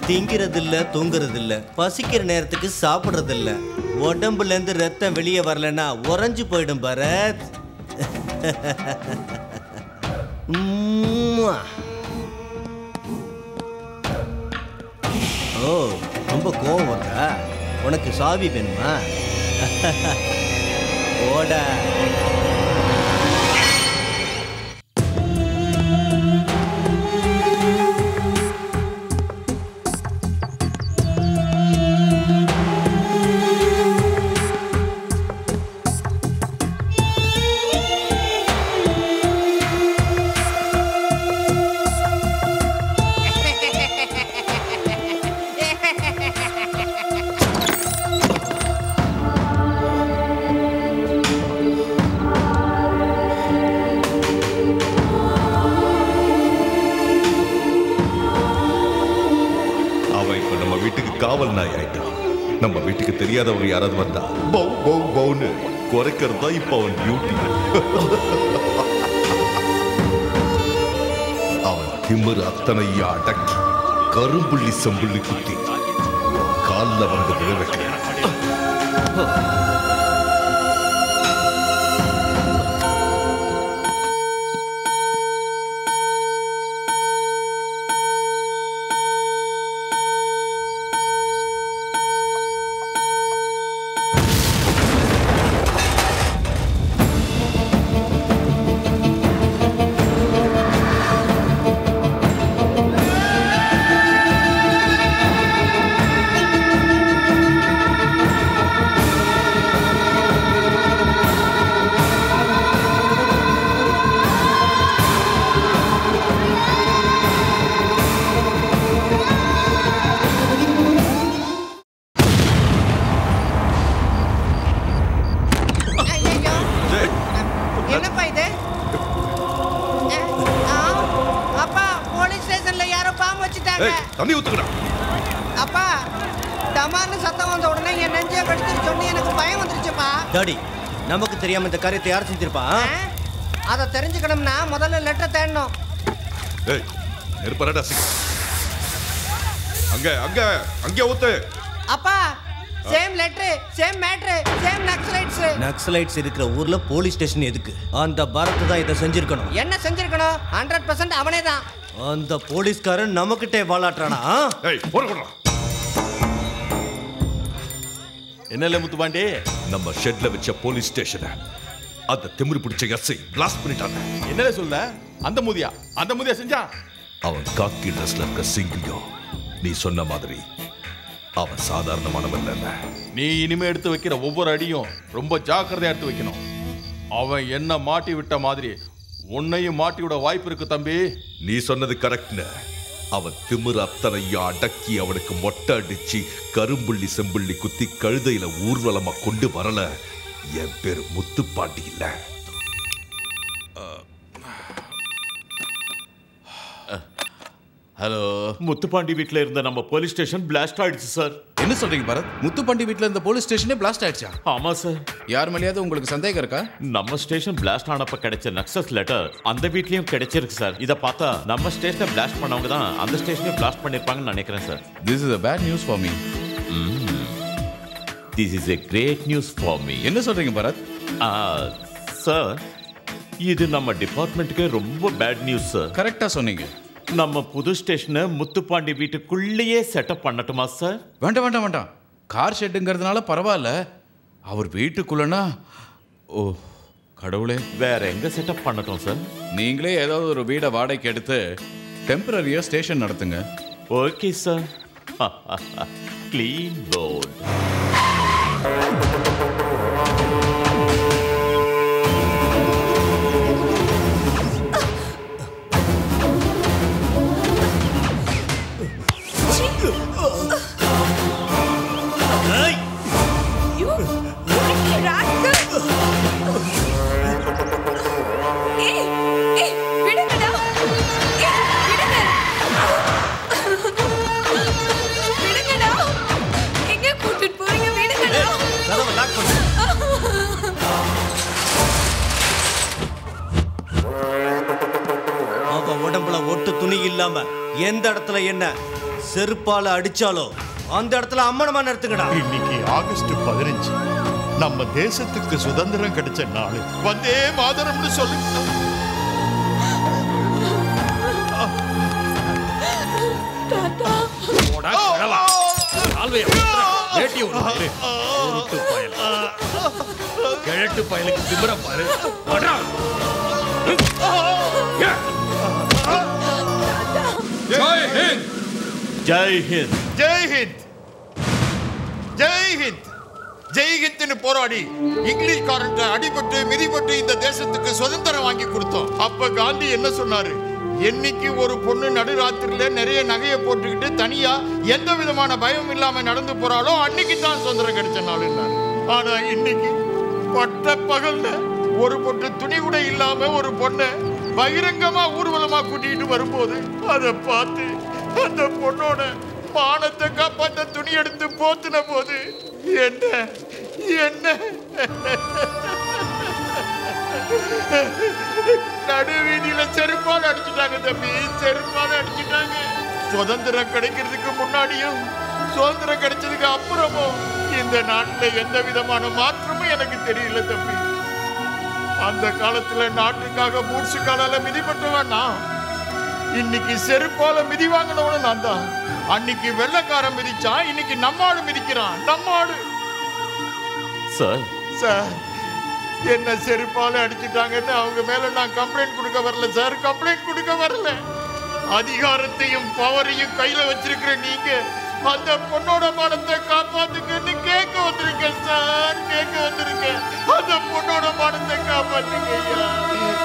திங்கிறது இல்ல, தூங்குறது இல்ல, பசிக்கிற நேரத்துக்கு சாப்பிடுறது இல்ல, உடம்புல இருந்து ரத்தம் வெளியே வரலன்னா உறைஞ்சு போயிடும் பரத். ஓ, ரொம்ப கோவம் வருதா? உனக்கு சாவி வேணுமா? ஓடா. காவல் நாய் ஆயிட்டான். நம்ம வீட்டுக்கு தெரியாதவங்க யாராவது வந்தா பௌ பௌ பௌன்னு குறைக்கிறது தான் இப்ப அவன் டியூட்டி. அவன் திமிரு அத்தனையா அடக்கி கரும்புள்ளி செம்புள்ளி குத்தி காலில் வந்து விழ வைக்கிறான். தண்ணி ஊத்துக்கடா. அப்பா, டமார்னு சத்தம் வந்த உடனே என் நெஞ்சே கடிச்சிட்டு சொன்னி எனக்கு பயம் வந்துருச்சுப்பா. டாடி, நமக்கு தெரியாம இந்த காரியத்தை யார் செஞ்சிருப்பா? அதை தெரிஞ்சுக்கணும்னா முதல்ல லெட்டர் தேடணும். ஏய், நெருப்பறடா சிக். அங்க அங்க அங்க ஊத்து. அப்பா, same letter, same matter, same Naxalites. Naxalites இருக்கிற ஊர்ல போலீஸ் ஸ்டேஷன் எதுக்கு? அந்த பரத் தான் இதை செஞ்சிருக்கணும். என்ன செஞ்சிருக்கணும்? 100% அவனே தான். அந்த போலீஸ்காரன் நமக்கிட்டே வாலாட்டுறானா? ஏய், போறடா. என்னல முத்துபாண்டி, நம்ம ஷெட்ல வச்ச போலீஸ் ஸ்டேஷனை அந்த திமிரு பிடிச்ச எஸ்ஐ பிளாஸ்ட் பண்ணிட்டாங்க. என்னல சொல்ல? அந்த மூதியா செஞ்சா? அவன் காக்கி ட்ரெஸ்ல இருக்க சிங்கம். நீ சொன்ன மாதிரி அவன் சாதாரணமானவன் இல்ல. நீ இனிமே எடுத்து வைக்கிற ஒவ்வொரு அடியும் ரொம்ப ஜாக்கிரதையா எடுத்து வைக்கணும். அவன் என்ன மாட்டி விட்ட மாதிரி உன்னையும் மாட்டி விட வாய்ப்பு இருக்கு தம்பி. நீ சொன்னது கரெக்ட்னு. அவன் திமிரு அத்தனையும் அடக்கி அவனுக்கு மொட்டை அடிச்சு கரும்புள்ளி செம்புள்ளி குத்தி கழுதையில ஊர்வலமா கொண்டு வரல என் பேரு முத்துப்பாண்டி இல்ல. ஹலோ, முத்துப்பாண்டி வீட்ல இருந்த நம்ம போலீஸ் ஸ்டேஷன் பிளாஸ்ட் ஆயிடுச்சு சார். என்ன சொல்றீங்க பரத்? முத்துப்பாண்டி வீட்ல இருந்த போலீஸ் ஸ்டேஷனே பிளாஸ்ட் ஆயிடுச்சா? ஆமா சார். யார் மேலேயாவது உங்களுக்கு சந்தேகம் இருக்கா? நம்ம ஸ்டேஷன் பிளாஸ்ட் ஆனப்ப கிடைச்ச நக்சஸ் லெட்டர் அந்த வீட்லயும் கிடைச்சிருக்கு சார். இத பார்த்தா நம்ம ஸ்டேஷனை பிளாஸ்ட் பண்ணவங்க தான் அந்த ஸ்டேஷனை பிளாஸ்ட் பண்ணிருப்பாங்கன்னு நினைக்கிறேன் sir. This is a bad news for me. This is a great news for me. என்ன சொல்றீங்க பரத்? சார், இது நம்ம டிபார்ட்மெண்ட்டுக்கு ரொம்ப பேட் நியூஸ் சார். கரெக்டா சொன்னீங்க. நம்ம புது ஸ்டேஷனை முத்துப்பாண்டி வீட்டுக்குள்ளேயே செட்டப் பண்ணட்டுமா சார்? வேண்டாம். கார் ஷெட்டுங்கிறதுனால பரவாயில்ல. அவர் வீட்டுக்குள்ளனா ஓ கடவுளே. வேற எங்க செட்டப் பண்ணட்டும் சார்? நீங்களே ஏதாவது ஒரு வீடை வாடகைக்கு எடுத்து டெம்பரரியா ஸ்டேஷன் நடத்துங்க. Okay sir. Clean board. உடம்புல ஒட்டு துணி இல்லாம எந்த இடத்துல என்ன செருப்பால அடிச்சாலோ அந்த இடத்துல அம்மனமா நிறுத்துங்கடா. இன்னைக்கு ஆகஸ்ட் 15 நம்ம தேசத்துக்கு சுதந்திரம் கிடைச்ச நாள். வந்தே மாதரம்னு சொல்லு. கிழட்டு பயலுக்கு திமிர பாரு. ஜெய் ஹிந்த். ஜெய் ஹிந்த். ஜெய் ஹிந்த். ஜெய் ஹிந்த்னு போராடி இங்கிலீஷ்காரன் அடிபட்டு மிதிபட்டு இந்த தேசத்துக்கு சுதந்திரம் வாங்கி கொடுத்தோம். அப்ப காந்தி என்ன சொன்னாரு? என்னைக்கு ஒரு பொண்ணு நடுராத்திரில நிறைய நகையை போட்டுக்கிட்டு தனியா எந்த விதமான பயம் இல்லாம நடந்து போறாளோ அன்னைக்கு தான் சுதந்திரம் கிடைச்ச நாள். ஆனா இன்னைக்கு பட்ட பகல்ல ஒரு பொட்டு துணி கூட இல்லாம ஒரு பொண்ணை பகிரங்கமா ஊர்வலமா கூட்டிட்டு வரும்போது அதை பார்த்து அந்த பொண்ணோட மானத்தை காப்பாத்த துணி எடுத்து போத்துன போது என்ன என்ன நடுவீதியில செருப்பால் அடிச்சுட்டாங்க தம்பி, செருப்பால் அடிச்சுட்டாங்க. சுதந்திரம் கிடைக்கிறதுக்கு முன்னாடியும் சுதந்திரம் கிடைச்சதுக்கு அப்புறமும் இந்த நாட்டுல எந்த விதமான மாற்றமும் எனக்கு தெரியல தம்பி. அந்த காலத்துல நாட்டுக்காக மூர்ச்சு காலால மிதிப்பட்டவன் நான். இன்னைக்கு செருப்பால மிதி வாங்கினவனும் நான் தான். அன்னைக்கு வெள்ளக்காரன் மிதிச்சான், இன்னைக்கு நம்மாடு மிதிக்கிறான். நம்மாடு சார். சார், என்ன செருப்பால அடிச்சுட்டாங்கன்னு அவங்க மேல நான் கம்ப்ளைண்ட் கொடுக்க வரல சார். கம்ப்ளைண்ட் கொடுக்க வரல. அதிகாரத்தையும் பவரையும் கையில வச்சிருக்கிற நீங்க அந்த பொண்ணோட மானத்தை காப்பாத்துங்கன்னு கேட்க வந்திருக்க சார். கேட்க வந்திருக்க. அந்த பொண்ணோட மானத்தை காப்பாத்துங்க ஐயா,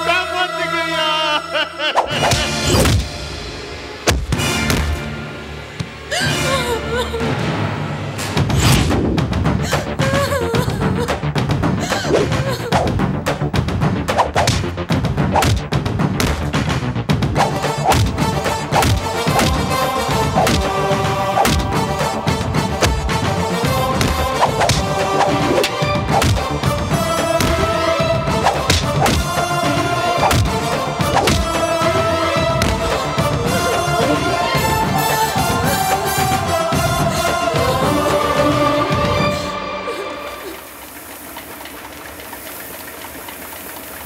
காப்பாத்துங்க ஐயா.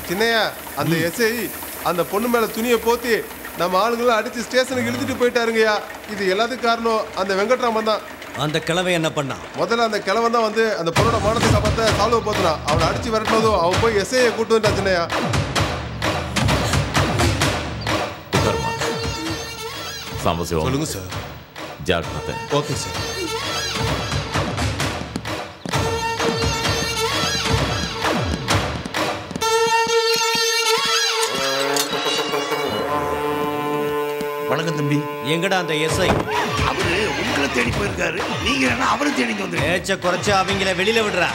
சின்னையா, அந்த எஸ்ஐ அந்த பொண்ணு மேல துணியை போத்தி நம்ம ஆளுங்களை அடிச்சு ஸ்டேஷனுக்கு இழுத்துட்டு போயிட்டாருங்கய்யா. இது எல்லாத்துக்கும் காரணம் அந்த வெங்கட்ராமன் தான். அந்த கிழமை என்ன பண்ணா? முதல்ல அந்த கிழவன் தான் வந்து அந்த பொண்ணோட மானத்தை காப்பாற்ற சால்வை போத்துறான். அவனை அடிச்சு விரட்டினதும் அவன் போய் எஸ்ஐயை கூட்டு வந்துட்டா சின்னையா. சொல்லுங்க சார். ஜாக்கிரதை. Okay sir. வணக்கம் தம்பி. எங்கடா அந்த எஸ்ஐ? அவரு உங்களை தேடி போயிருக்காரு. நீங்க என்ன அவரை தேடி வந்து ஏச்ச குறைச்சு அவங்கள வெளியில விடுறா.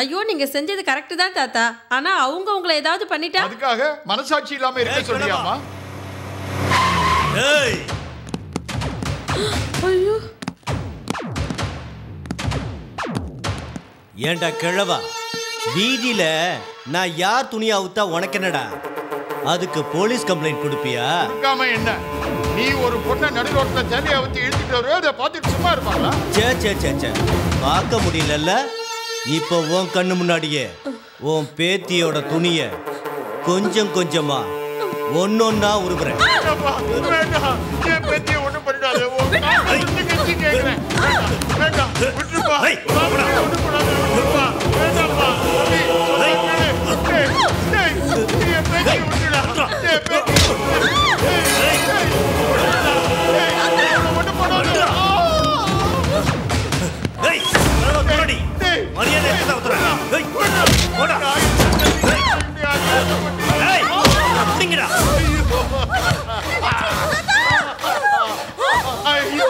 ஐயோ நீங்க செஞ்சது கரெக்ட் தான் தாத்தா. ஆனா அவங்க உங்களை ஏதாவது பண்ணிட்டா அதுக்காக மனசாட்சி இல்லாம இருக்க சொல்றியாமா? ஏய் ஐயோ ஏண்டா கிழவா, வீதியில நான் யார் துணியா அவுத்தா உனக்கு என்னடா? அதுக்கு போலீஸ் கம்ப்ளைண்ட் கொடுப்பியா? என்ன நீ ஒரு பொண்ணை நடுரோட்ல தேவையை வச்சு இழுத்துட்டு வருவே, அதை பார்த்துட்டு சும்மா இருப்பாங்களா? சே சே சே சே பார்க்க முடியலல்ல. இப்போ உன் கண்ணு முன்னாடியே உன் பேத்தியோட துணிய கொஞ்சம் கொஞ்சமா ஒன்னொன்னா உருகுறேன். என் பேத்தியை ஒண்ணும் பண்ணிடாத. கேட்கிறேன். வேண்டாம் விட்டுருப்பா. ஒண்ணும் பண்ணாத. விட்டுருப்பா. வேண்டாம்ப்பா. என் பேத்தியை விட்டுடா. என் பேத்தியை ஒண்ணும் பண்ணாத. மரியாதை ஐயோ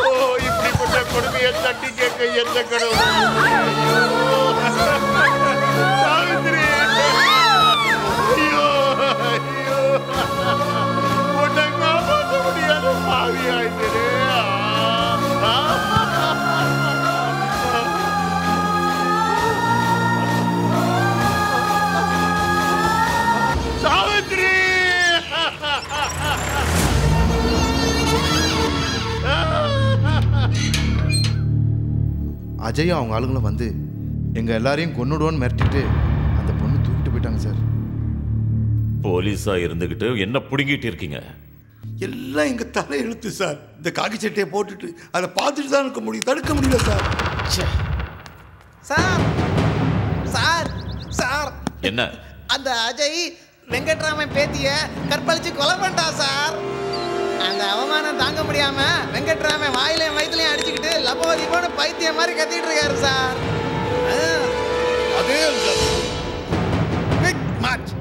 இப்படிப்பட்ட கொடுமையை தட்டி கேட்க எந்த கடவுள்? சாவித்திரி ஐயோ ஐயோ உன்னை காப்பாற்ற முடியாத பாவி ஆயிட்டே. சாவித்திரி அஜயும் அவங்க ஆளுங்களும் வந்து எங்கள் எல்லாரையும் கொன்னுடுவோன்னு மிரட்டிட்டு அந்த பொண்ணு தூக்கிட்டு போயிட்டாங்க சார். போலீஸா இருந்துகிட்டு என்ன புடுங்கிட்டு இருக்கீங்க? எல்லாம் எங்க தலை எழுத்து சார். இந்த காக்கி சட்டையை போட்டுட்டு அதை பார்த்துட்டு தான் இருக்க முடியும், தடுக்க முடியல சார். சார் சார் சார் என்ன? அந்த அஜய் வெங்கட்ராமன் பேத்திய கற்பழிச்சு கொலை பண்ணிட்டா சார். அந்த அவமானம் தாங்க முடியாம வெங்கட்ராமன் வாயிலையும் வயிற்றுலையும் அடிச்சுக்கிட்டு லபோதி போன பைத்தியம் மாதிரி கத்திட்டு இருக்காரு சார். அதே big match.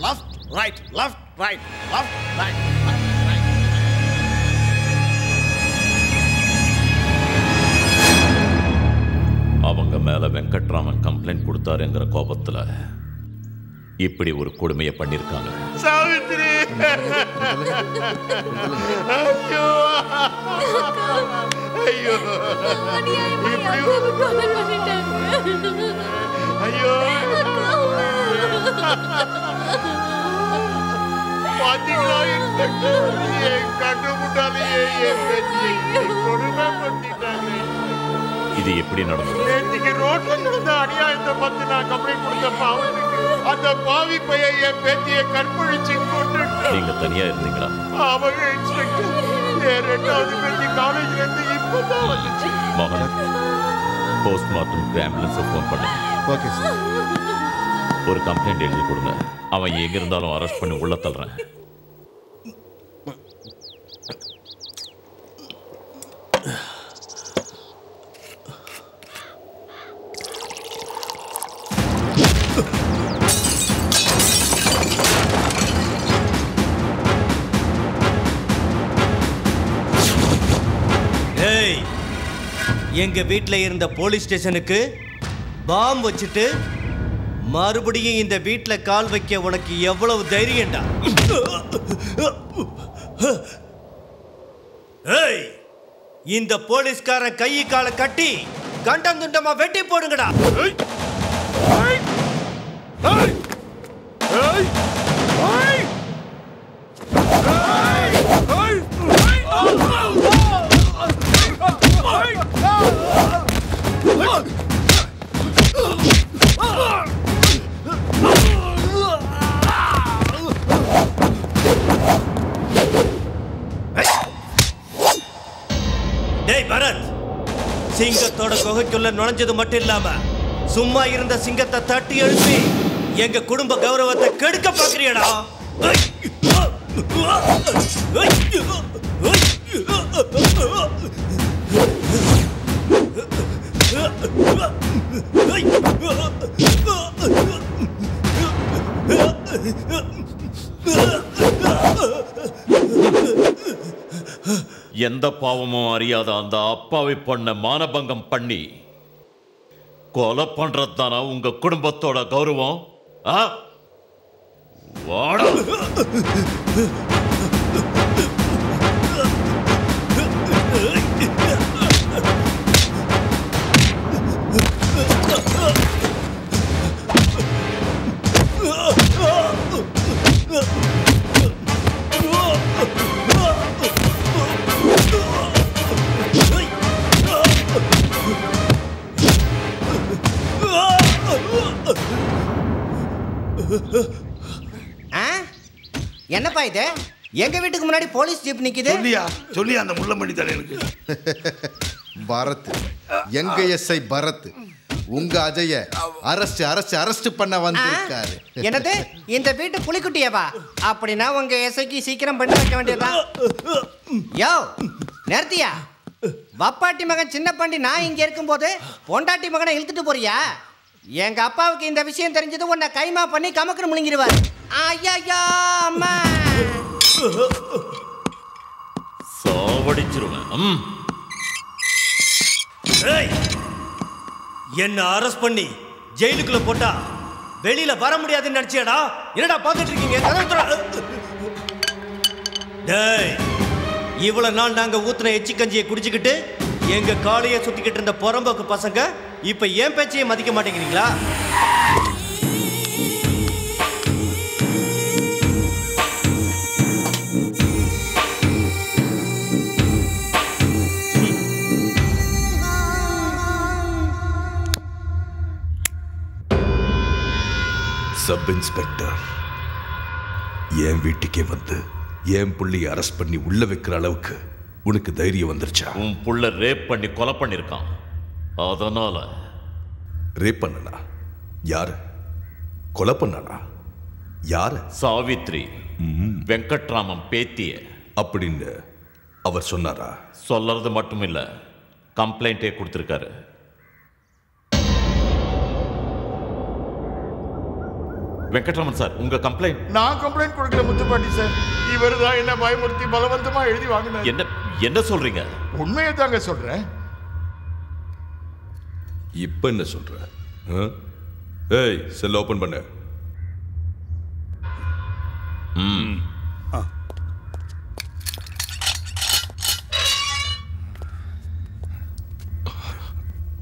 Left right left right left right. அவங்க மேல வெங்கட்ராமன் கம்ப்ளைண்ட் கொடுத்தாருங்கிற கோபத்துல இப்படி ஒரு கொடுமையை பண்ணிருக்காங்க. சாவித்திரி ஐயோ ஐயோ ஐயோ பாத்தீங்களா இன்ஸ்பெக்டர், என் கண்ணு முன்னாலேயே என் பேத்தியை கொடுமை பண்ணிட்டாங்க. இது எப்படி நடந்தது? நேற்றுக்கு ரோட்ல நடந்த அநியாயத்தை பத்தி நான் கம்ப்ளைண்ட் கொடுத்த பாவத்துக்கு அந்த பாவி பையன் என் பேத்தியை கற்பழிச்சு கொண்டுட்டான். நீங்க தனியா இருந்தீங்களா? அவங்க இன்ஸ்பெக்டர், என் ரெண்டாவது பேத்தி காலேஜ்ல இருந்து இப்பதான் வந்துச்சு. மோகன், போஸ்ட்மார்ட்டம்க்கு ஆம்புலன்ஸை ஃபோன் பண்ணுங்க. Okay sir. ஒரு கம்ப்ளைண்ட் எழுதி கொடுங்க. அவன் எங்க இருந்தாலும் அரெஸ்ட் பண்ணி உள்ள தள்ளுறேன். எங்க வீட்ல இருந்த போலீஸ் ஸ்டேஷனுக்கு பாம் வச்சுட்டு மறுபடியும் இந்த வீட்ல கால் வைக்க உனக்கு எவ்வளவு தைரியம்டா? ஏய், இந்த போலீஸ்காரன் கை காலை கட்டி கண்டம் துண்டமா வெட்டி போடுங்கடா. சிங்கத்தோட குகைக்குள்ள நுழைஞ்சது மட்டும் இல்லாம சும்மா இருந்த சிங்கத்தை தட்டி எழுப்பி எங்க குடும்ப கௌரவத்தை கெடுக்க பாக்குறியடா. எந்த பாவமும் அறியாத அந்த அப்பாவி பொண்ண மானபங்கம் பண்ணி கொலை பண்றது தானா உங்க குடும்பத்தோட கௌரவம்? வாடா. என்னப்பா இது? எங்க வீட்டுக்கு முன்னாடி போலீஸ் ஜீப் நிக்குது. சொல்லியா அந்த முள்ளமணி தலைவனுக்கு. பரத், எங்க எஸ்ஐ பரத் உங்க அஜய அரெஸ்ட் பண்ண வந்திருக்காரு. என்னது இந்த வீட்டு புலிக்குட்டியவா? அப்படின்னா உங்க எஸ்ஐக்கு சீக்கிரம் பண்ண வைக்க வேண்டியதுதான். யோ நிறுத்தியா? வப்பாட்டி மகன் சின்ன பாண்டி நான் இங்க இருக்கும்போது பொண்டாட்டி மகனை இழுத்துட்டு போறியா? எங்க அப்பாவுக்கு இந்த விஷயம் தெரிஞ்சது உன்னை கைமா பண்ணி கமக்குன்னு முழுங்கிடுவார். ஐயா அம்மா சாவடிச்சிருவேன். என்ன அரெஸ்ட் பண்ணி ஜெயிலுக்குள்ள போட்டா வெளியில வர முடியாதுன்னு நினைச்சியாடா? என்னடா பார்த்துட்டு இருக்கீங்க? டேய், இவ்வளவு நாள் நாங்க ஊத்துன எச்சி கஞ்சியை குடிச்சுக்கிட்டு எங்க காலையை சுத்திக்கிட்டு இருந்த புறம்போக்கு பசங்க இப்ப ஏன் பேச்சையை மதிக்க மாட்டேங்கிறீங்களா? சப் இன்ஸ்பெக்டர், என் வீட்டுக்கே வந்து என் புள்ளைய அரெஸ்ட் பண்ணி உள்ள வைக்கிற அளவுக்கு உனக்கு தைரியம் வந்துருச்சா? உன் புள்ள ரேப் பண்ணி கொலை பண்ணிருக்கான். அதனால ரேப் பண்ணனா? யாரு? கொலை பண்ணனா? யாரு? சாவித்ரி, வெங்கட்ராமன் பேத்திய அப்படின்னு அவர் சொன்னாரா? சொல்றது மட்டும் இல்ல, கம்ப்ளைண்டே கொடுத்திருக்காரு. வெங்கட்ராமன் சார், உங்க கம்ப்ளைண்ட். நான் கம்ப்ளைண்ட் கொடுக்கல முத்துப்பாண்டி சார். இவர் தான் என்ன பயமுறுத்தி பலவந்தமா எழுதி வாங்கினார். என்ன சொல்றீங்க? உண்மையை தாங்க சொல்றேன். இப்ப என்ன சொல்ற? ஏய், செல் ஓபன் பண்ணு.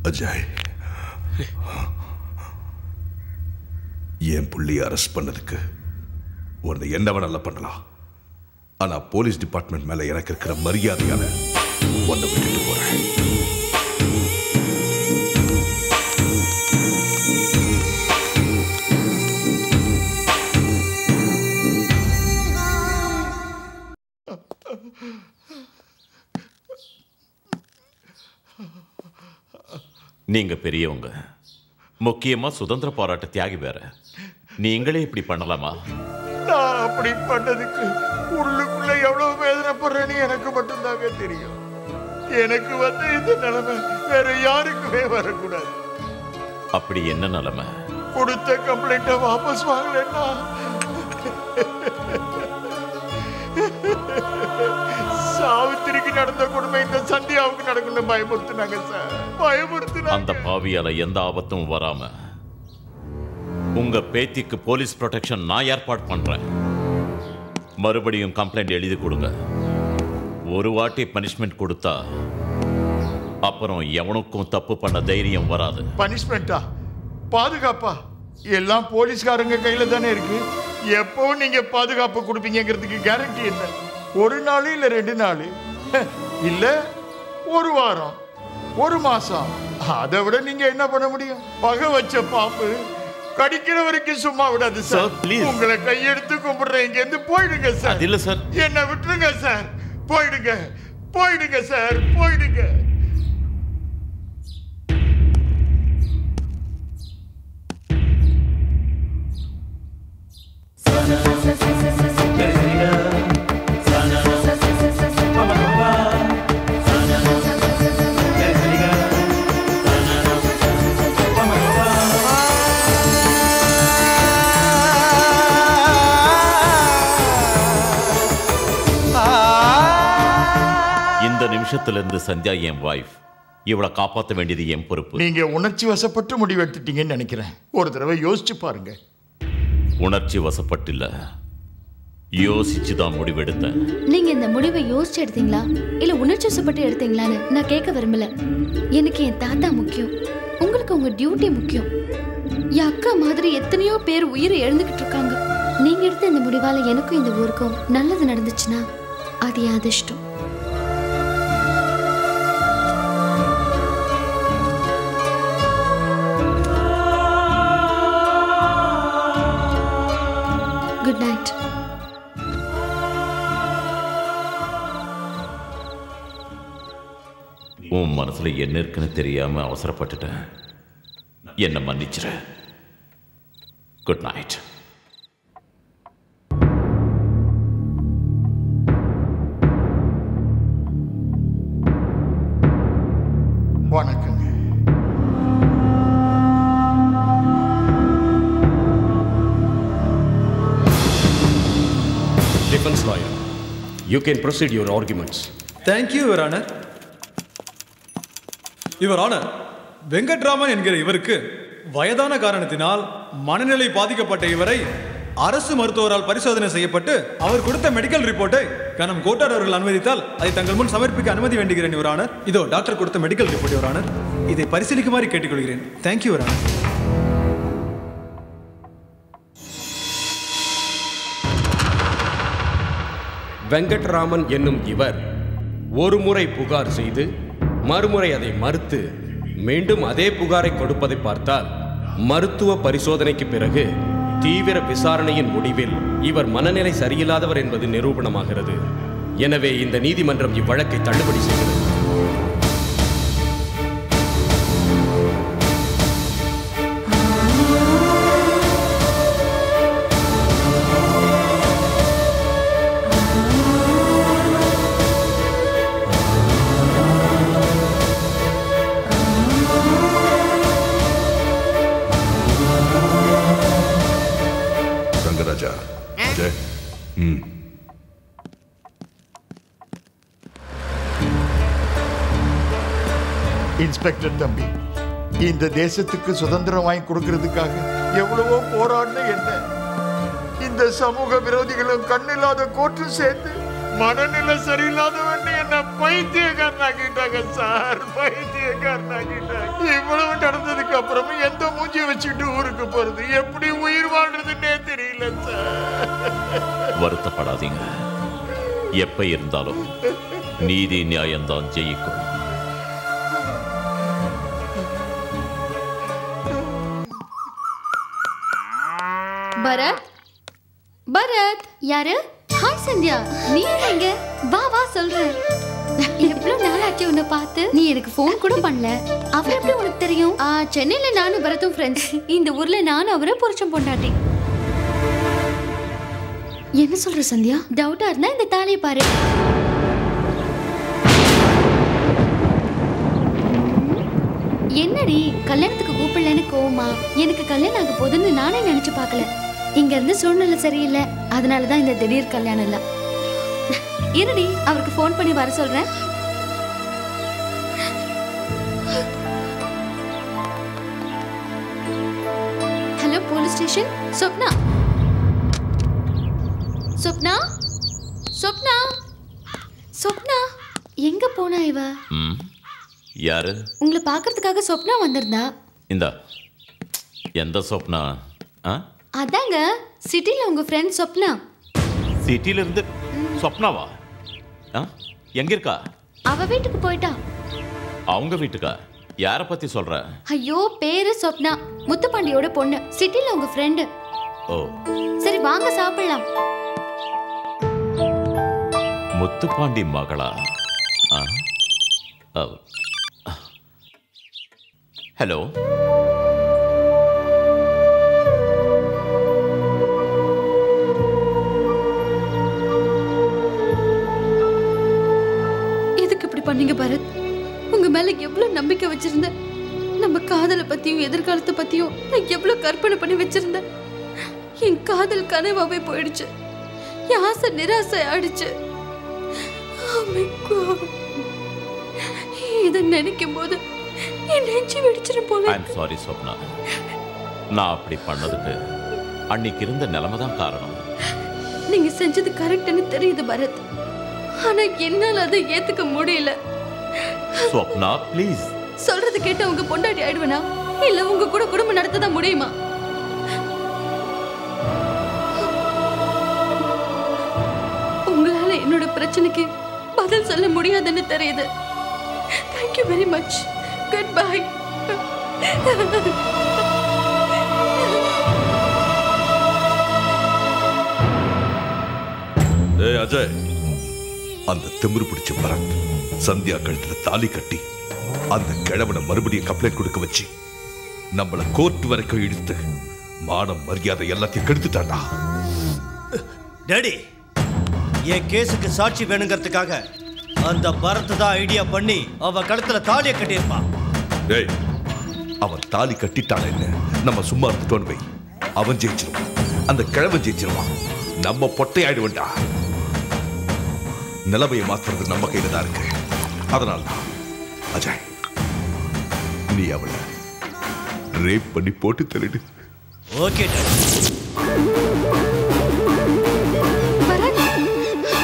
அஜய், என் புள்ளியை அரெஸ்ட் பண்ணதுக்கு உன்னை என்ன வேணாலும் பண்ணலாம். ஆனா போலீஸ் டிபார்ட்மெண்ட் மேல எனக்கு இருக்கிற மரியாதையால உன்னை விட்டுட்டு போறேன். நீங்க பெரியவங்க, முக்கியமா சுதந்திர போராட்ட தியாகி வேற. நீங்களே இப்படி பண்ணலாமா? நான் அப்படி பண்ணதுக்கு உள்ளுக்குள்ள எவ்வளவு வேதனைப்படுறேன்னு எனக்கு மட்டும்தாங்க தெரியும். எனக்கு வந்து இந்த நிலைமை வேற யாருக்குமே வரக்கூடாது. அப்படி என்ன நிலைமை? கொடுத்த கம்ப்ளைண்ட்டை வாபஸ் வாங்கலன்னா சாவித்திரிக்கு நடந்த கொடுமை இந்த சந்தியாவுக்கு நடக்கணும் பயமுறுத்தினாங்க சார். பயமுறுத்தினாங்க. அந்த பாவியால எந்த ஆபத்தும் வராம உங்க பேத்திக்கு போலீஸ் ப்ரொடெக்ஷன் நான் ஏற்பாடு பண்றேன். மறுபடியும் கம்ப்ளைண்ட் எழுதி கொடுங்க. ஒரு வாட்டி பனிஷ்மெண்ட் கொடுத்தா அப்புறம் எவனுக்கும் தப்பு பண்ண தைரியம் வராது. பனிஷ்மெண்டா? பாதுகாப்பா? எல்லாம் போலீஸ்காரங்க கையில தானே இருக்கு. எப்போ நீங்க பாதுகாப்பு கொடுப்பீங்கிறதுக்கு கேரண்டி என்ன? ஒரு நாள் இல்ல 2 நாள் இல்ல 1 வாரம், 1 மாசம். அதை விட நீங்க என்ன பண்ண முடியும்? பகை வச்ச பாம்பு கடிக்கிற வரைக்கும் சும்மா விடாது சார். உங்களை கையெடுத்து கும்பிடுறேன். இங்க இருந்து போயிடுங்க சார். இல்ல சார், என்ன விட்டுருங்க சார். போயிடுங்க, போயிடுங்க சார், போயிடுங்க. நிமிஷத்துல இருந்து சந்தியா என் வைஃப். இவளை காப்பாற்ற வேண்டியது என் பொறுப்பு. நீங்க உணர்ச்சி வசப்பட்டு முடிவெடுத்துட்டீங்கன்னு நினைக்கிறேன். ஒரு தடவை யோசிச்சு பாருங்க. உணர்ச்சி வசப்பட்டில்ல, யோசிச்சு தான் முடிவெடுத்தேன். நீங்க இந்த முடிவை யோசிச்சு எடுத்தீங்களா இல்ல உணர்ச்சி வசப்பட்டு எடுத்தீங்களான்னு நான் கேட்க விரும்பல. எனக்கு என் தாத்தா முக்கியம், உங்களுக்கு உங்க டியூட்டி முக்கியம். என் அக்கா மாதிரி எத்தனையோ பேர் உயிரை எழுந்துகிட்டு இருக்காங்க. நீங்க எடுத்த இந்த முடிவால எனக்கும் இந்த ஊருக்கும் நல்லது நடந்துச்சுன்னா அது என் அதிர்ஷ்டம். Good night. உன் மனசுல என்ன இருக்குன்னு தெரியாம அவசரப்பட்டுட்டேன். என்ன மன்னிச்சிரு. Good night. வணக்கங்க. Defense lawyer, you can proceed your arguments. Thank you, Your Honor. Your Honor, Venkatraman என்கிற இவருக்கு வயதான காரணத்தினால் மனநிலை பாதிக்கப்பட்ட இவரை அரசு மருத்துவரால் பரிசோதனை செய்யப்பட்டு அவர் கொடுத்த மெடிக்கல் ரிப்போர்ட்டை கனம் கோட்டார் அவர்கள் அனுமதித்தால் அதை தங்கள் முன் சமர்ப்பிக்க அனுமதி வேண்டுகிறேன் யுவர் ஆனர். இதோ டாக்டர் கொடுத்த மெடிக்கல் ரிப்போர்ட் யுவர் ஆனர். இதை பரிசீலிக்குமாறு கேட்டுக்கொள்கிறேன். Thank you your honour. வெங்கட்ராமன் என்னும் இவர் ஒரு முறை புகார் செய்து மறுமுறை அதை மறுத்து மீண்டும் அதே புகாரை கொடுப்பதை பார்த்தால் மருத்துவ பரிசோதனைக்கு பிறகு தீவிர விசாரணையின் முடிவில் இவர் மனநிலை சரியில்லாதவர் என்பது நிரூபணமாகிறது. எனவே இந்த நீதிமன்றம் இவ்வழக்கை தள்ளுபடி செய்கிறது. இன்ஸ்பெக்டர் தம்பி, இந்த தேசத்துக்கு சுதந்திரம் வாங்கி கொடுக்கிறதுக்காக எவ்வளவோ போராடின என்ன இந்த சமூக விரோதிகளும் கண்ணில்லாத கோர்ட்டும் சேர்ந்து மனநிலை சரியில்லாதவன் என்ன பைத்தியக்காரனாக்கிட்டாங்க சார், பைத்தியக்காரனாக்கிட்டாங்க. இவ்வளவு நடந்ததுக்கு அப்புறமும் எந்த மூஞ்சியை வச்சுக்கிட்டு ஊருக்கு போறது, எப்படி உயிர் வாழ்றதுன்னே தெரியல சார். வருத்தப்படாதீங்க. எப்ப இருந்தாலும் நீதி நியாயம்தான் ஜெயிக்கும். பரத், பரத். யாரு? ஹாய் சந்தியா, நீ எங்க? வா வா சொல்றேன். எவ்வளவு நாளாச்சு உன்னை பார்த்து. நீ எனக்கு ஃபோன் கூட பண்ணல. அவர் எப்படி உனக்கு தெரியும்? சென்னையில நானும் பரத்தும் ஃப்ரெண்ட்ஸ். இந்த ஊர்ல நானும் அவரை புருஷன் பொண்டாட்டி. என்ன சொல்ற சந்தியா? டவுட்டா இருந்தா இந்த தாலியை பாரு. என்னடி கல்யாணத்துக்கு கூப்பிடலன்னு கோவமா? எனக்கு கல்யாணம் ஆக போதுன்னு நானே நினைச்சு பார்க்கல. இங்க இருந்து சூழ்நிலை சரியில்லை, அதனாலதான் இந்த திடீர் கல்யாணம் இல்ல. என்னடி அவருக்கு ஃபோன் பண்ணி வர சொல்றேன். Hello police station. Swapna, Swapna, Swapna, Swapna. எங்க போனா இவ? யாரு? உங்களை பார்க்கறதுக்காக சொப்னா வந்திருந்தா. இந்த எந்த சொப்னா? அதாங்க சிட்டில உங்க ஃப்ரெண்ட் சொப்னா. சிட்டில இருந்து சொப்னாவா? எங்க இருக்கா? அவ வீட்டுக்கு போயிட்டா. அவங்க வீட்டுக்கா? யார பத்தி சொல்ற? ஐயோ, பேரு சொப்னா, முத்துப்பாண்டியோட பொண்ணு. சிட்டில உங்க ஃப்ரெண்ட். ஓ சரி வாங்க சாப்பிடலாம். முத்துப்பாண்டி மகளா? ஹலோ, எதுக்கு இப்படி பண்ணீங்க பரத்? உங்க மேல எவ்வளவு நம்பிக்கை வச்சிருந்தேன். நம்ம காதலை பத்தியும் எதிர்காலத்தை பத்தியும் நான் எவ்வளவு கற்பனை பண்ணி வச்சிருந்தேன். என் காதல் கனவாவே போயிடுச்சு. என் ஆசை நிராசை ஆயிடுச்சு. Oh my God. இதை நினைக்கும் போது என் நெஞ்சு வெடிச்சிடும் போல. I am sorry Swapna. நான் அப்படி பண்ணதுக்கு அன்னைக்கு இருந்த நிலைமை தான் காரணம். நீங்க செஞ்சது கரெக்ட்னு தெரியுது பரத், ஆனா என்னால அதை ஏத்துக்க முடியல. சொப்னா ப்ளீஸ். சொல்றது கேட்டு உங்க பொண்டாட்டி ஆயிடுவேனா இல்ல உங்க கூட குடும்பம் நடத்ததான் முடியுமா? உங்களால என்னோட பிரச்சனைக்கு பதில் சொல்ல முடியாதுன்னு தெரியுது. Thank you very much. Good bye. ஏய் அஜய், அந்த திமிரு பிடிச்ச பரத் சந்தியா கழுத்துல தாலி கட்டி அந்த கிழவனை மறுபடியும் கம்ப்ளைண்ட் கொடுக்க வச்சு நம்மள கோர்ட் வரைக்கும் இழுத்து மானம் மரியாதை எல்லாத்தையும் கெடுத்துட்டாண்டா. டேடி, என் கேஸுக்கு சாட்சி வேணுங்கிறதுக்காக அந்த பரத் தான் ஐடியா பண்ணி அவ கழுத்துல தாலியை கட்டியிருப்பான். டேய், அவன் தாலி கட்டிட்டான என்ன நம்ம சும்மா இருந்துட்டோன்னு வை, அவன் ஜெயிச்சிருவான், அந்த கிழவன் ஜெயிச்சிருவான், நம்ம பொட்டையாயிடுவா. நிலைமையை மாத்துறது நம்ம கையில தான் இருக்கு. அதனால தான் அஜய், நீ அவளை ரேப் பண்ணி போட்டு தள்ளிடு. ஓகே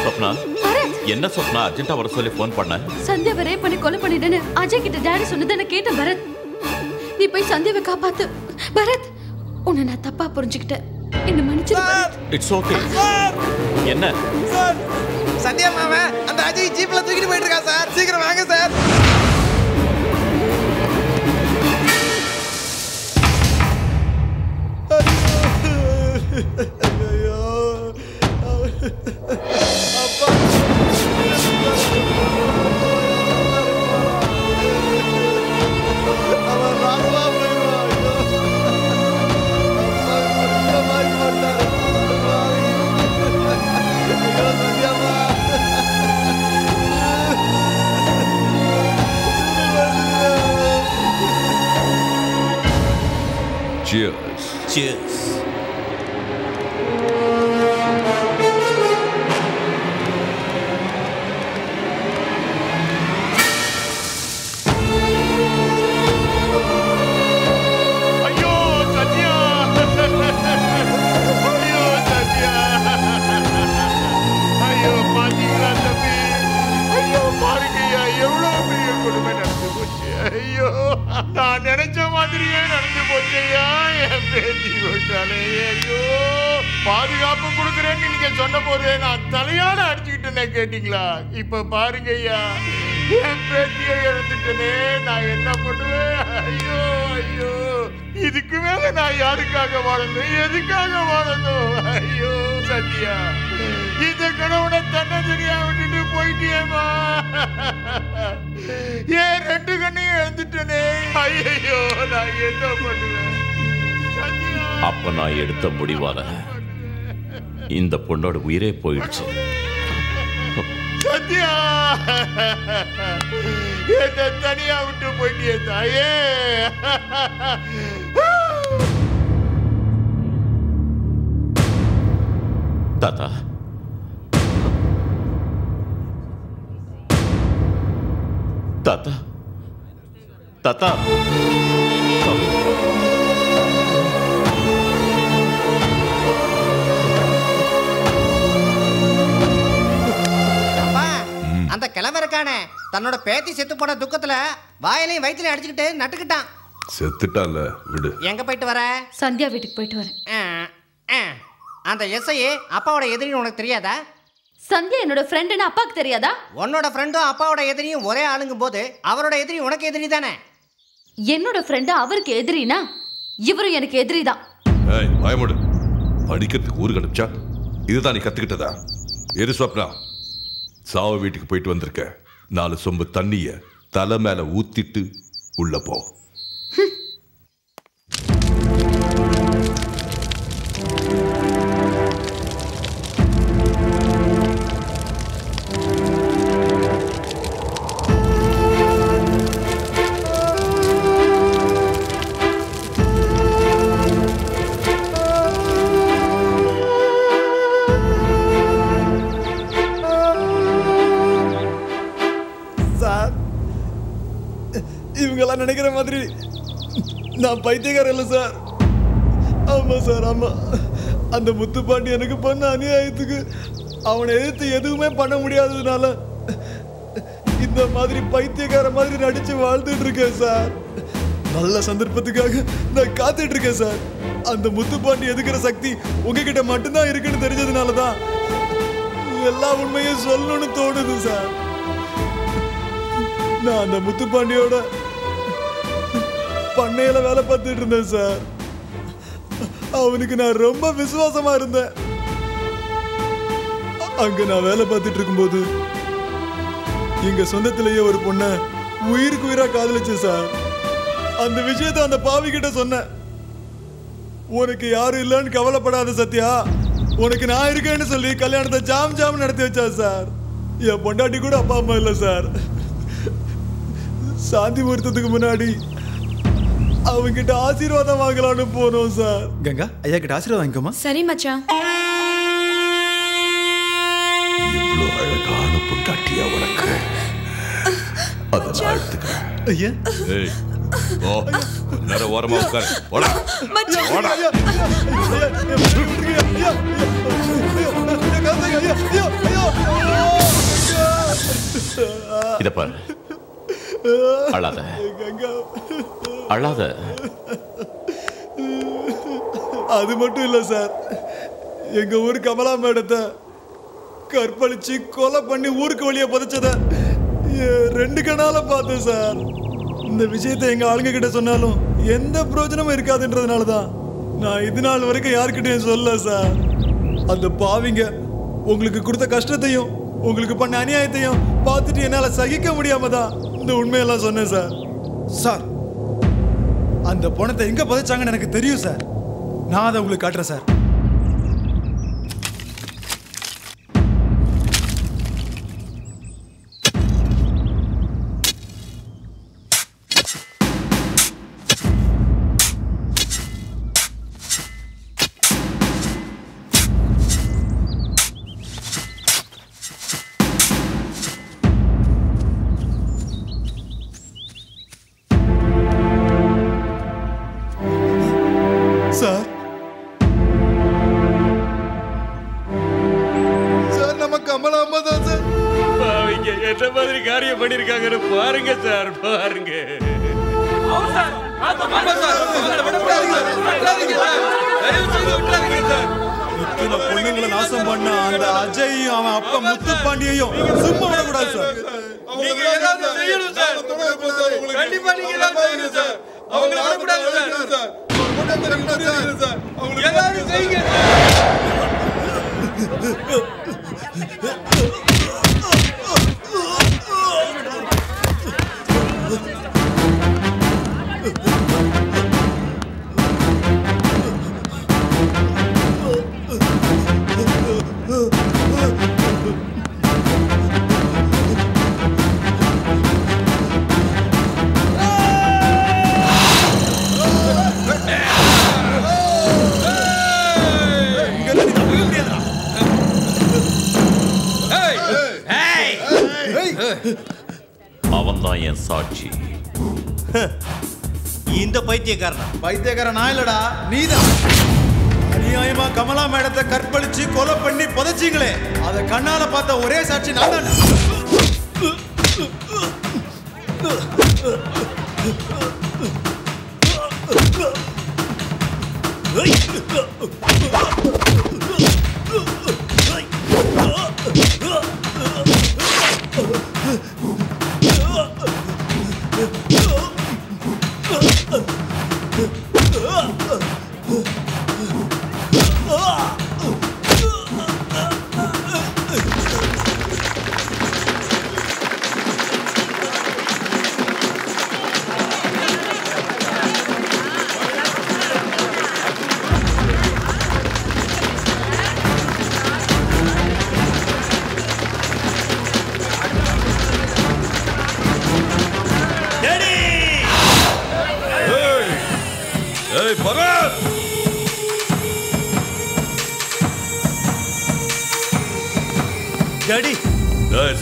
சொப்னா, என்ன சொப்னா அர்ஜென்ட்டா வர சொல்லி ஃபோன் பண்ண? சந்தியாவை ரேப் பண்ணி கொலை பண்ணிடுன்னு அஜய் கிட்ட டாடி சொன்னதை நான் கேட்டேன் பரத். நீ போய் சந்தியாவை காப்பாத்து. பரத், உன்னை நான் தப்பா புரிஞ்சுக்கிட்டேன், என்ன மன்னிச்சிரு பரத். It's okay. என்ன சார், சந்தியா மாமன் அந்த அஜய் ஜீப்ல தூக்கிட்டு போயிட்டு இருக்கா சார், சீக்கிரம் வாங்க சார். ஐயோ அப்பா, அவன் ராகவா போயிடுவான். Cheers. Cheers. ஐயோ சத்யா, ஐயோ சத்யா, ஐயோ பாத்தீங்களா தம்பி, ஐயோ பாருங்கய்யா எவ்வளவு பெரிய கொடுமை நடந்து போச்சு. ஐயோ, நான் நினைச்ச மாதிரியே நடந்து போச்சையா, என் பேத்தி விட்டாலே. ஐயோ, பாதுகாப்பு கொடுக்குறேன்னு நீங்க சொன்ன போதே நான் தலையால அடிச்சுக்கிட்டேனே, கேட்டீங்களா? இப்ப பாருங்க ஐயா, என் பேத்தியை இழந்துட்டனே, நான் என்ன பண்ணுவேன்? ஐயோ ஐயோ, இதுக்கு மேல நான் யாருக்காக வாழணும், எதுக்காக வாழணும்? ஐயோ சத்யா, இந்த கணவனை தன்னை தெரியா விட்டுட்டு போயிட்டியேமா, ஏன் ரெண்டு கண்ணையும் இழந்துட்டனே. ஐயோ, நான் என்ன பண்ணுவேன்? அப்ப நான் எடுத்த முடிவால இந்த பொண்ணோட உயிரே போயிடுச்சு. சத்யா, என்ன தனியா விட்டு போயிட்டியே தாயே. தாத்தா, தாத்தா, தாத்தா, அந்த கிழமை இருக்கானே தன்னோட பேத்தி செத்து போன துக்கத்துல வாயிலையும் வயிற்றுலையும் அடிச்சுக்கிட்டு நட்டுக்கிட்டான். செத்துட்டால விடு. எங்க போயிட்டு வர? சந்தியா வீட்டுக்கு போயிட்டு வரேன். அந்த எஸ்ஐ அப்பாவோட எதிரின்னு உனக்கு தெரியாதா? சந்தியா என்னோட ஃப்ரெண்டுன்னு அப்பாவுக்கு தெரியாதா? உன்னோட ஃப்ரெண்டும் அப்பாவோட எதிரியும் ஒரே ஆளுங்கும் போது அவரோட எதிரி உனக்கு எதிரி தானே? என்னோட ஃப்ரெண்டு அவருக்கு எதிரினா இவரும் எனக்கு எதிரி தான். ஏய் பயமுடு, படிக்கிறதுக்கு ஊருக்கு அனுப்பிச்சா இதுதான் நீ கத்துக்கிட்டதா? எரு ஸ்வப்னா, சாவ வீட்டுக்கு போயிட்டு வந்திருக்க, 4 சொம்பு தண்ணிய தலை மேல ஊத்திட்டு உள்ள போ. எல்லாம் நினைக்கிற மாதிரி நான் பைத்தியக்காரன் இல்லை சார். ஆமா சார், ஆமா. அந்த முத்துப்பாண்டி எனக்கு பண்ண அநியாயத்துக்கு அவனை எதிர்த்து எதுவுமே பண்ண முடியாததுனால இந்த மாதிரி பைத்தியக்கார மாதிரி நடிச்சு வாழ்ந்துட்டு இருக்கேன் சார். நல்ல சந்தர்ப்பத்துக்காக நான் காத்துட்டு இருக்கேன் சார். அந்த முத்துப்பாண்டி எதுக்குற சக்தி உங்ககிட்ட மட்டும்தான் இருக்குன்னு தெரிஞ்சதுனாலதான் எல்லா உண்மையும் சொல்லணும்னு தோணுது சார். நான் அந்த முத்துப்பாண்டியோட பண்ணையில வேலை பார்த்துட்டு இருந்தேன் சார். அவனுக்கு நான் ரொம்ப விசுவாசமா இருந்தேன். அங்க நான் வேலை பார்த்துட்டு இருக்கும்போது எங்க சொந்தத்திலேயே ஒரு பொண்ணை உயிருக்கு உயிரா காதலிச்சேன் சார். அந்த விஷயத்தை அந்த பாவி கிட்ட சொன்னேன். உனக்கு யாரும் இல்லைன்னு கவலைப்படாத சத்யா, உனக்கு நான் இருக்கேன்னு சொல்லி கல்யாணத்தை ஜாம் ஜாம் நடத்தி வச்சா சார். என் பொண்டாட்டி கூட அப்பா அம்மா இல்லை சார். சாந்தி முகூர்த்தத்துக்கு முன்னாடி அவங்கிட்ட ஆசீர்வாதம் வாங்கலாம்னு போனோம் சார். கங்கா, ஐயா கிட்ட ஆசீர்வாதம் வாங்கிக்கோமா? சரி மச்சான். இவ்வளோ அழகான பொண்டாட்டியா உனக்கு, அதை நான் எடுத்துக்கிறேன். ஐயா, ஏய், ஓ, கொஞ்ச நேரம் ஓரமா உட்காரு. ஓடா, ஓடா. இத பாரு, அழாத அழாத. அது மட்டும் இல்ல சார், எங்க ஊர் கமலா மேடத்தை கற்பழிச்சு கொலை பண்ணி ஊருக்கு வழியா புதைச்சத 2 கண்ணால பார்த்தேன் சார். இந்த விஷயத்தை எங்க ஆளுங்க கிட்ட சொன்னாலும் எந்த பிரயோஜனமும் இருக்காதுன்றதுனாலதான் நான் இது நாள் வரைக்கும் யாருக்கிட்டையும் சொல்ல சார். அந்த பாவிங்க உங்களுக்கு கொடுத்த கஷ்டத்தையும் உங்களுக்கு பண்ண அநியாயத்தையும் பார்த்துட்டு என்னால சகிக்க முடியாம தான் இந்த உண்மையெல்லாம் சொன்னேன் சார். சார், அந்த பணத்தை எங்க புதைச்சாங்கன்னு எனக்கு தெரியும் சார். நான் அதை உங்களுக்கு காட்டுறேன் சார். சார், சார் நம்ம கமலா அம்மா தான் சார். அவங்க என்ன மாதிரி காரியம் பண்ணிருக்காங்கன்னு பாருங்க சார், பாருங்க. இத்தனை பொண்ணுங்களை நாசம் பண்ண அந்த அஜயும் அவன் அப்பா முத்துப்பாண்டியையும் சும்மா விடக்கூடாது சார். நீங்க ஏதாவது செய்யணும் சார். கண்டிப்பா நீங்க ஏதாவது செய்யணும் சார். அவங்கள விடக்கூடாது சார். எல்லாரும் செய்யுங்க. அவன் தான் என் சாட்சி. இந்த பைத்தியக்காரன் நான் இல்லடா, நீதான். அநியாயமா கமலா மேடத்தை கற்பழிச்சு கொலை பண்ணி புதைச்சிங்களே, அதை கண்ணால பார்த்த ஒரே சாட்சி நான் தான்.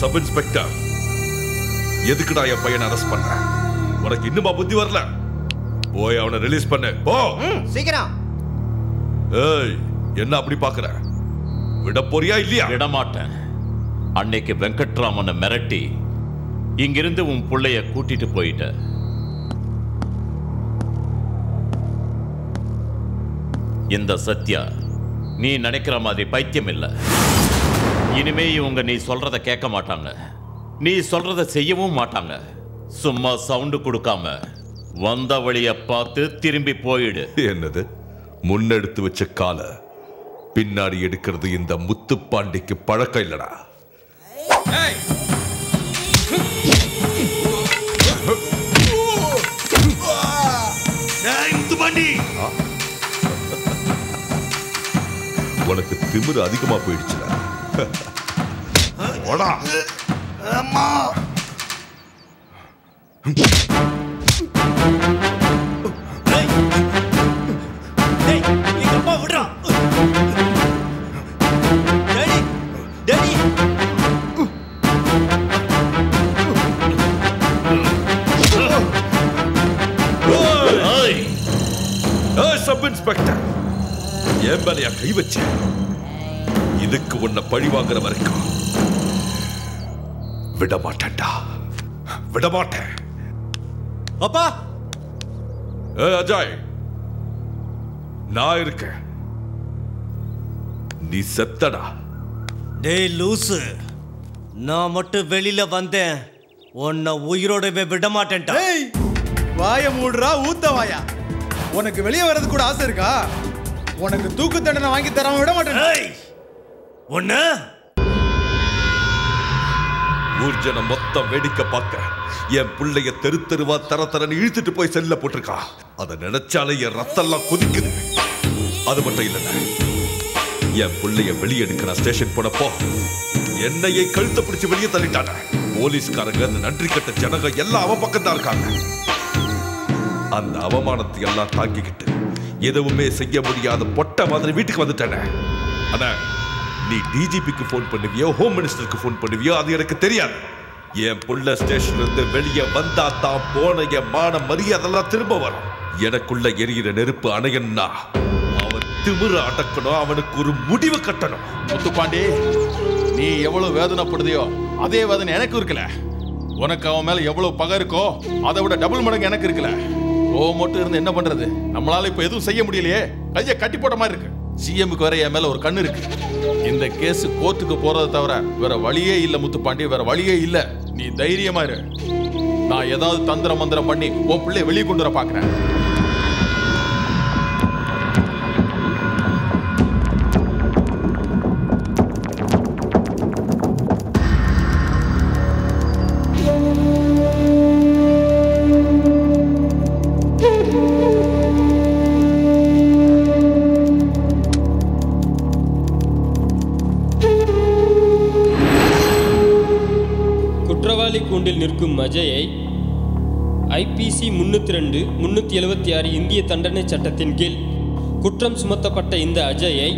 சப் இன்ஸ்பெக்டர், எதுக்குடா என் பையனை அரெஸ்ட் பண்ற? உனக்கு இன்னுமா புத்தி வரல? போய் அவனை ரிலீஸ் பண்ணு. போ. சீக்கிரம். ஏய், என்ன அப்படி பாக்குற? விட போறியா இல்லையா? விட மாட்டேன். அன்னைக்கு வெங்கட்ராமனை மிரட்டி இங்கிருந்து உன் புள்ளைய கூட்டிட்டு போயிட்ட. இந்த சத்யா நீ நினைக்கிற மாதிரி பைத்தியம் இல்ல. இனிமே இவங்க நீ சொல்றத கேட்க மாட்டாங்க, நீ சொல்றத செய்யவும் மாட்டாங்க. சும்மா சவுண்டு கொடுக்காம வந்த வழிய பார்த்து திரும்பி போயிடு. என்னது? முன்னெடுத்து வச்ச கால பின்னாடி எடுக்கிறது இந்த முத்துப்பாண்டிக்கு பழக்கம் இல்லடா. முத்துப்பாண்டி, உனக்கு திமிரு அதிகமா போயிடுச்சுடா. ஓடா. அம்மா. எங்க அப்பா விடுறா. Daddy, daddy. சப் இன்ஸ்பெக்டர், என் மேலையா கை வச்ச? இதுக்கு உன்னை பழி வாங்குற வரைக்கும் விட மாட்டேன்டா, விட மாட்டேன். அப்பா. அஜய், நான் இருக்கேன். நீ செத்தடா. டேய் லூசு, நான் மட்டும் வெளியில வந்தேன், உன்னை உயிரோடவே விட மாட்டேன்டா. ஏய், வாய மூடுறா ஊத்த வாயா. உனக்கு வெளியே வர்றது கூட ஆசை இருக்கா? உனக்கு தூக்கு தண்டனை வாங்கி தராம விட மாட்டேன். ஒண்ணு ஊர்ஜன மொத்தம் வேடிக்கை பார்க்க என் பிள்ளைய தெரு தெருவா தர தரன்னு இழுத்துட்டு போய் செல்ல போட்டிருக்கா. அதை நினைச்சாலே என் ரத்தெல்லாம் கொதிக்குது. அது மட்டும் இல்லைண்ண, என் பிள்ளைய வெளியே எடுக்கிற ஸ்டேஷன் போனப்போ என்னையை கழுத்தை பிடிச்சு வெளியே தள்ளிட்டாங்க. போலீஸ்காரங்க, அந்த நன்றி கட்ட ஜனங்க எல்லாம் அவன் பக்கம் தான் இருக்காங்க. அந்த அவமானத்தை எல்லாம் தாங்கிக்கிட்டு எதுவுமே செய்ய முடியாத பொட்ட மாதிரி வீட்டுக்கு வந்துட்டேன். ஆனா நீ டிஜிபிக்கு போன் பண்ணுவியோ ஹோம் மினிஸ்டருக்கு போன் பண்ணுவியோ அது எனக்கு தெரியாது. என் புள்ள ஸ்டேஷன்ல இருந்து வெளியே வந்தா தான் போன என் மான மரியாதைலாம் திரும்ப வரும். எனக்குள்ள எரியிற நெருப்பு அணையன்னா அவன் திமிர அடக்கணும், அவனுக்கு ஒரு முடிவு கட்டணும். முத்துப்பாண்டி, நீ எவ்வளவு வேதனைப்படுதியோ அதே வேதனை எனக்கு இருக்குல்ல. உனக்கு அவன் மேல எவ்வளவு பகை இருக்கோ அதை விட டபுள் மடங்கு எனக்கு இருக்குல்ல. ஓ மட்டும் இருந்து என்ன பண்றது? நம்மளால இப்ப எதுவும் செய்ய முடியலையே. கையை கட்டி போட்ட மாதிரி இருக்கு. சிஎம்க்கு வேற என் மேல ஒரு கண்ணு இருக்கு. இந்த கேஸ் கோர்ட்டுக்கு போறதை தவிர வேற வழியே இல்ல முத்துப்பாண்டி, வேற வழியே இல்ல. நீ தைரியமா இரு. நான் ஏதாவது தந்திர மந்திரம் பண்ணி உன் பிள்ளைய வெளியே கொண்டு வர பாக்குறேன். குற்றவாளி கூண்டில் நிற்கும் அஜயை ஐபிசி 302, 376 இந்திய தண்டனை சட்டத்தின் கீழ் குற்றம் சுமத்தப்பட்ட இந்த அஜயை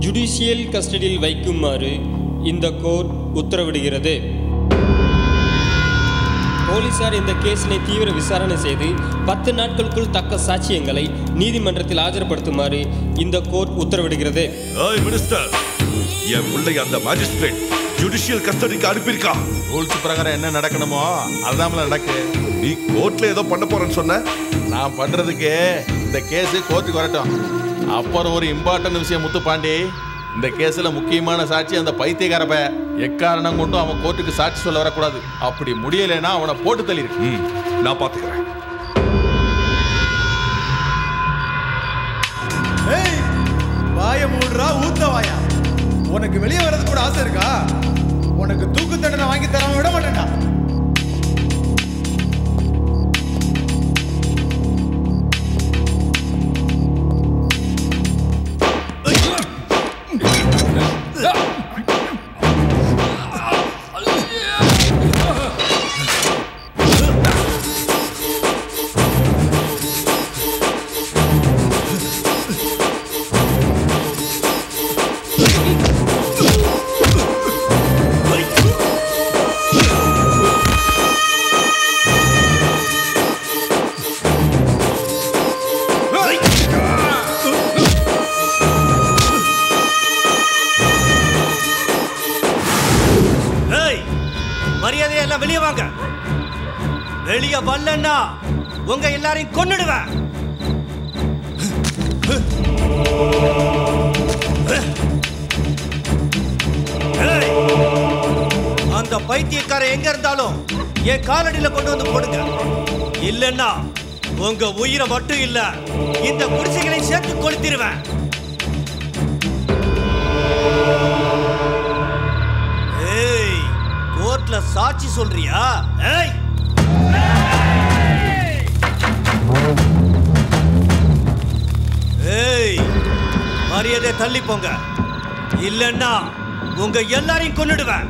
ஜுடிஷியல் கஸ்டடியில் வைக்குமாறு இந்த கோர்ட் உத்தரவிடுகிறது. போலீசார் இந்த கேஸினை தீவிர விசாரணை செய்து 10 நாட்களுக்குள் தக்க சாட்சியங்களை நீதிமன்றத்தில் ஆஜர்படுத்துமாறு இந்த கோர்ட் உத்தரவிடுகிறது. மினிஸ்டர், என் பிள்ளை அந்த மேஜிஸ்ட்ரேட் ஜுடிஷியல் கஸ்டடிக்கு அனுப்பியிருக்கா. ரூல்ஸ் பிரகாரம் என்ன நடக்கணுமோ அதுதான் நடக்கு. நீ கோர்ட்ல ஏதோ பண்ண போறேன்னு சொன்ன. நான் பண்றதுக்கு இந்த கேஸ் கோர்ட்டுக்கு வரட்டும். அப்புறம் ஒரு இம்பார்ட்டன்ட் விஷயம் முத்துப்பாண்டி, இந்த கேஸ்ல முக்கியமான சாட்சி அந்த பைத்தியக்காரப்ப. எக்காரணம் கொண்டும் அவன் கோர்ட்டுக்கு சாட்சி சொல்ல வரக்கூடாது. அப்படி முடியலைன்னா அவனை போட்டு தள்ளிரு. நான் பாத்துக்கிறேன். ஏய், வாய மூடுறா ஊத்த வாயா. உனக்கு வெளியே வர்றது கூட ஆசை இருக்கா? உனக்கு தூக்கு தண்டனை வாங்கி தராம விட மாட்டேன்டா. எல்லாம் வெளியே வாங்க. வெளியே வரலன்னா உங்க எல்லாரையும் கொன்னுடுவேன். அந்த பைத்தியக்காரன் எங்க இருந்தாலும் என் காலடியில கொண்டு வந்து போடுங்க. இல்லன்னா உங்க உயிரை மட்டும் இல்ல, இந்த குடிசைகளை சேர்த்து கொளுத்திடுவேன். ஏய், கோர்ட்ல சாட்சி சொல்றியா? ஏய், ஏய், மரியாதை தள்ளி போங்க. இல்லன்னா உங்க எல்லாரையும் கொன்னுடுவேன்.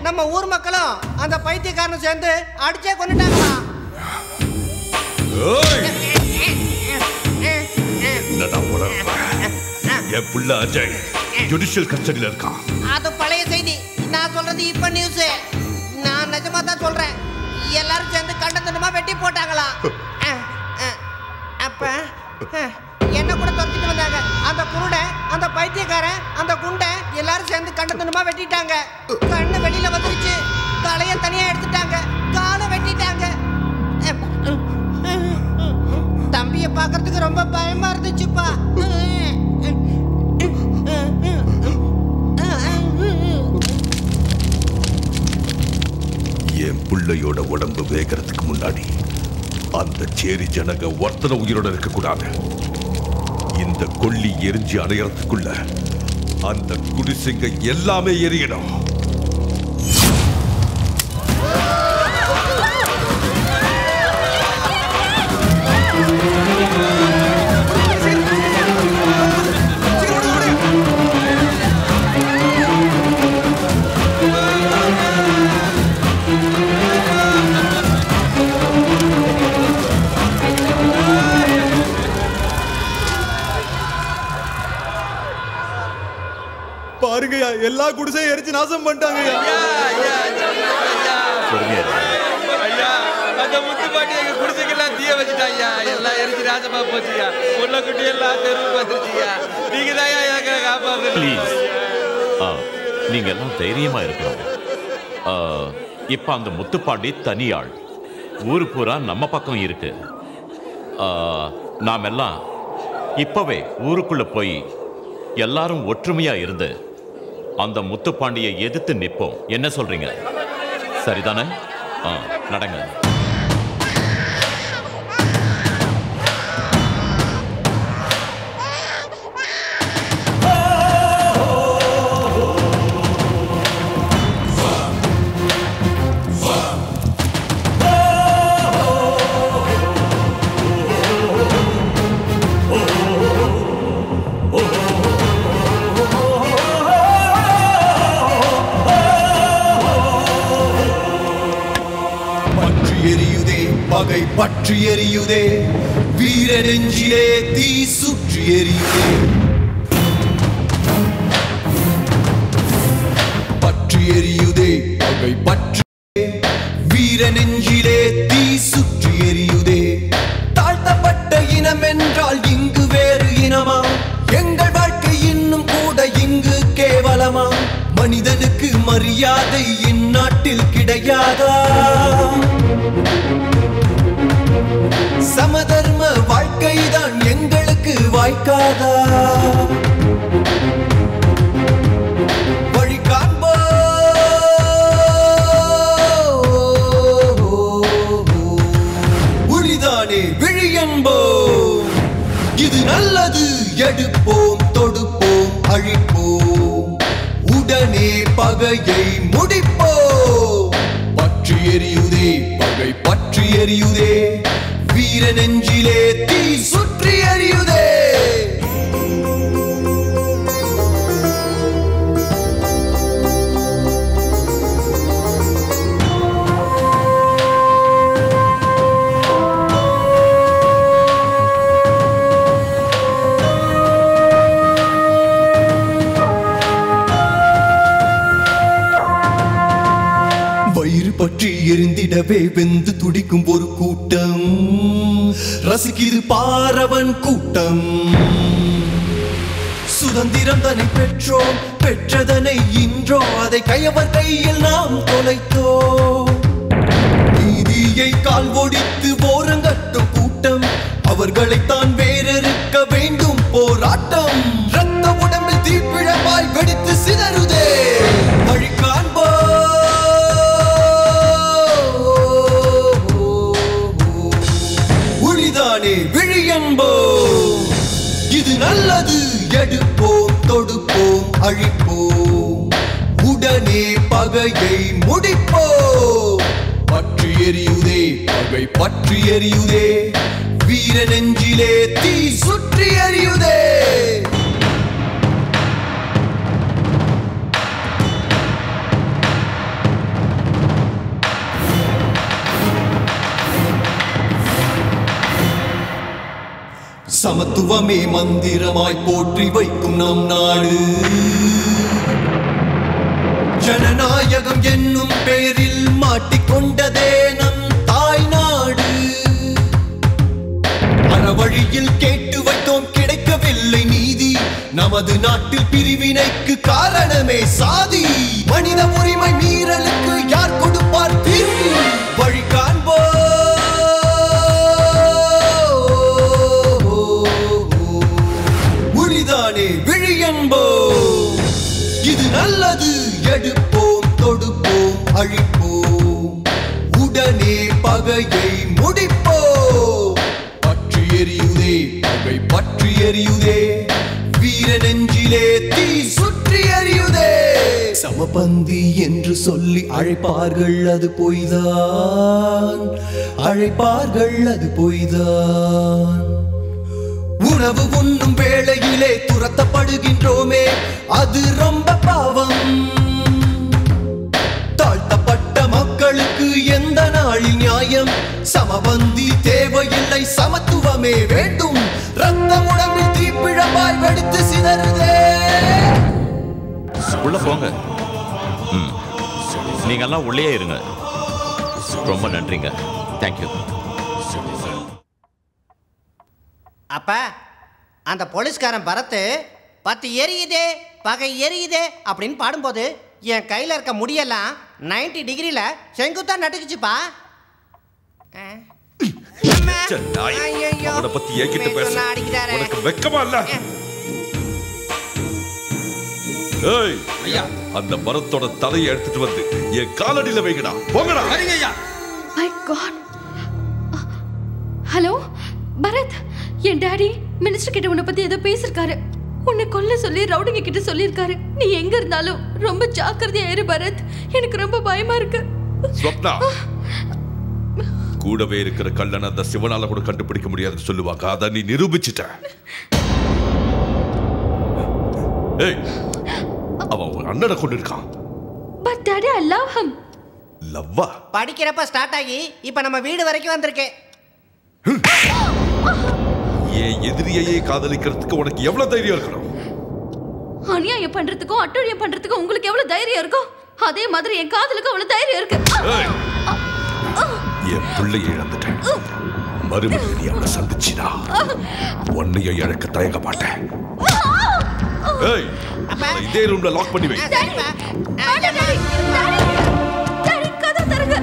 நம்ம ஊர் மக்களும் அந்த பைத்தியக்காரனும் சேர்ந்து அடிச்சே கொண்டுட்டாங்களா? என் புள்ள அஜய் ஜுடிஷியல் கஸ்டடியில் இருக்கான். அது பழைய செய்தி. நான் சொல்றது இப்ப நியூஸ். நான் நிஜமா தான் சொல்றேன். எல்லாரும் சேர்ந்து கண்டத்தனமா வெட்டி போட்டாங்களா? அப்ப என்ன கூட துரத்திட்டு வந்தாங்க. அந்த குருட, அந்த பைத்தியக்காரன், அந்த குண்டை எல்லாரும் சேர்ந்து கண்டத்தனமா வெட்டிட்டாங்க. கண்ணு வெளியில வந்துருச்சு, தலைய தனியா எடுத்துட்டாங்க, காலை வெட்டிட்டாங்க. தம்பிய பாக்குறதுக்கு ரொம்ப பயமா இருந்துச்சுப்பா. என் பிள்ளையோட உடம்பு வேகிறதுக்கு முன்னாடி அந்த சேரி ஜனங்க ஒருத்தர உயிரோட இருக்கக்கூடாது. இந்த கொல்லி எரிஞ்சு அடையறதுக்குள்ள அந்த குடிசைங்க எல்லாமே எரியணும். பாருங்கய்யா, எல்லா குடிசையும் எரிச்சு நாசம் பண்ணிட்டாங்கய்யா. அந்த முத்துப்பாட்டி எங்க குடிசைக்கெல்லாம் தீய வச்சுட்டாங்க. எல்லாம் எரிச்சு நாசமா போச்சுயா. உள்ள குட்டி எல்லாம் தெருவுக்கு வந்துருச்சுயா. நீங்க தான் எனக்கு காப்பாத்து. நீங்க எல்லாம் தைரியமா இருக்கணும். இப்ப அந்த முத்துப்பாண்டி தனியாள், ஊரு பூரா நம்ம பக்கம் இருக்கு. நாம் எல்லாம் இப்பவே ஊருக்குள்ள போய் எல்லாரும் ஒற்றுமையா இருந்து அந்த முத்துப்பாண்டியை எதிர்த்து நிற்போம். என்ன சொல்றீங்க? சரிதானே? நடங்க. பகை பற்றி எரியுதே, வீர நெஞ்சிலே தீ சுற்றி எரியுதே. பற்றி எரியுதே, பகை பற்றி வீர நெஞ்சிலே தீ சுற்றி எரியுதே. தாழ்த்தப்பட்ட இனம் என்றால் இங்கு வேறு இனமா? எங்கள் வாழ்க்கை இன்னும் கூட இங்கு கேவலமா? மனிதனுக்கு மரியாதை இந்நாட்டில் கிடையாதா? சமதர்ம வாழ்க்கைதான் எங்களுக்கு வாய்க்காதா? வழி காண்போ, உளிதானே விழி என்போம். இது நல்லது, எடுப்போம், தொடுப்போம், அழிப்போம், உடனே பகையை முடிப்போம். பற்றி எரியுதே, பகை பற்றி எரியுதே, வீர நெஞ்சிலே தீ சுற்றி எரியுதே. வயிறு பற்றி எரிந்திடவே வெந்து துடிக்கும் ஒரு கூட்டம், ரசிக்குது பாரவன் கூட்டம். சுதந்திரம் தன்னை பெற்றோம், பெற்றதனை இன்றோ அதை கையவர் கையில் நாம் தொலைத்தோம். நீதியை கால் ஒடித்து ஓரங்கட்டும் கூட்டம், அவர்களைத்தான் வேறறுக்க வேண்டும் போராட்டம். ரத்த உடம்பில் தீப்பிழமாய் வெடித்து சிதறுதே. வழிகாண்போ உளிதானே விழியன்போ. இது நல்லது, எடுப்போம் தொடுப்போம் அழிப்போம், உடனே பகையை முடிப்போம். பற்றி எரியுதே பகை பற்றி எரியுதே, வீர நெஞ்சிலே தீ சுற்றி எரியுதே. சமத்துவமே மந்திரமாய் போற்றி வைக்கும் நம் நாடு, ஜனநாயகம் என்னும் பெயரில் மாட்டிக்கொண்டதே நம் தாய் நாடு. அறவழியில் கேட்டு வைத்தோம் கிடைக்கவில்லை நீதி, நமது நாட்டில் பிரிவினைக்கு காரணமே சாதி. மனித உரிமை மீறலுக்கு யார் கொடுப்பார் தீர்வு? வழி காண்போ உளிதானே விழியன்போ. இது நல்லது, எடுப்போம் தொடுப்போம் அழிப்போம், உடனே பகையை முடிப்போம். பற்றி எரியுதே பகை பற்றி எரியுதே, வீர நெஞ்சிலே தீ சுற்றி எரியுதே. சமபந்தி என்று சொல்லி அழைப்பார்கள், அது பொய்தான். அழைப்பார்கள், அது பொய்தான். உணவு உண்ணும் வேளையிலே துரத்தப்படுகின்றோமே, அது ரொம்ப பாவம். தாழ்த்தப்பட்ட மக்களுக்கு எந்த நாளில் நியாயம்? சமபந்தி தேவையில்லை, சமத்துவமே வேண்டும். ரத்த உடம்பில் தீப்பிழமாய் வெடித்து சிதறுதே. உள்ள போங்க. நீங்கெல்லாம் உள்ளே இருங்க. ரொம்ப நன்றிங்க. தேங்க்யூ. அப்ப அந்த போலீஸ்காரன் பரத்து பத்து எரியுதே பகை எரியுதே அப்படின்னு பாடும்போது என் கையில் இருக்க முடியெல்லாம் 90 டிகிரியில் செங்குத்தா நட்டுக்குச்சுப்பா. அவனை பத்தி என்கிட்ட பேச உனக்கு வெக்கமா இல்ல? ஏய் ஐயா, அந்த மரத்தோட தலையை எடுத்துட்டு வந்து என் காலடியில வைங்கடா. போங்கடா. My God. ஹலோ பரத், என் டாடி மினிஸ்டர் கிட்ட உன்னை பத்தி ஏதோ பேசிருக்காரு. உன்னை கொல்ல சொல்லி ரவுடிங்க கிட்ட சொல்லியிருக்காரு. நீ எங்க இருந்தாலும் ரொம்ப ஜாக்கிரதையா இரு பரத். எனக்கு ரொம்ப பயமா இருக்கு. ஸ்வப்னா, கூடவே இருக்கிற கள்ளன் அந்த சிவனால கூட கண்டுபிடிக்க முடியாதுன்னு சொல்லுவாங்க. அதை நீ நிரூபிச்சிட்ட. ஏய், அவன் ஒரு அண்ணனை கொண்டு இருக்கான். But daddy I love him. லவ்வா? படிக்கிறப்ப ஸ்டார்ட் ஆகி இப்ப நம்ம வீடு வரைக்கும் வந்திருக்கேன். என் எதிரியையே காதலிக்கிறதுக்கு உனக்கு எவ்வளவு தைரியம் இருக்கணும்? அநியாயம் பண்றதுக்கும் அட்டூழியம் பண்றதுக்கும் உங்களுக்கு எவ்வளவு தைரியம் இருக்கும், அதே மாதிரி என் காதலுக்கு அவ்வளவு தைரியம் இருக்கு. என் பிள்ளையை இழந்துட்டேன். மறுபடியும் நீ அவனை சந்திச்சினா உன்னைய இழக்க தயங்க மாட்டேன். ஏய், இதே ரூம்ல லாக் பண்ணி வை. கதை தருங்க.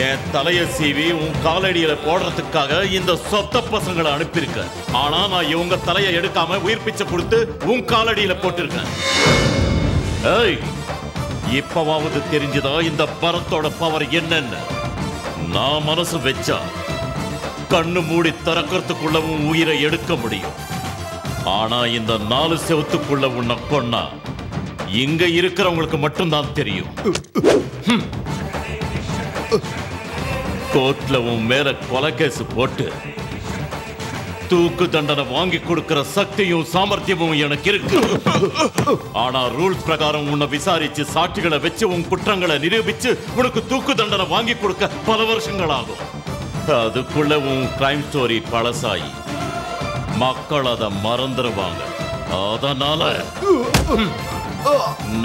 என் தலைய சீவி உன் காலடியில போடுறதுக்காக இந்த சொத்த பசங்களை அனுப்பியிருக்க. ஆனா நான் இவங்க தலையை எடுக்காம உயிர் பிச்சை கொடுத்து உன் காலடியில போட்டிருக்கேன். ஏய், இப்பவாவது தெரிஞ்சுதா இந்த பரத்தோட பவர் என்னன்னு? நான் மனசு வச்சா கண்ணு மூடி திறக்கிறதுக்குள்ள உன் உயிரை எடுக்க முடியும். ஆனா இந்த 4 செவத்துக்குள்ள உன்னை கொன்னா இங்க இருக்கிறவங்களுக்கு மட்டும்தான் தெரியும். கோர்ட்ல உன் மேல கொலை கேஸ் போட்டு தூக்கு தண்டனை வாங்கி கொடுக்கிற சக்தியும் சாமர்த்தியமும் எனக்கு இருக்கு. ஆனா ரூல்ஸ் பிரகாரம் உன்னை விசாரிச்சு சாட்சிகளை வச்சு உன் குற்றங்களை நிரூபிச்சு உனக்கு தூக்கு தண்டனை வாங்கி கொடுக்க பல வருஷங்கள் ஆகும். அதுக்குள்ள உன் கிரைம் ஸ்டோரி பழசாயி மக்கள் அதை மறந்துடுவாங்க. அதனால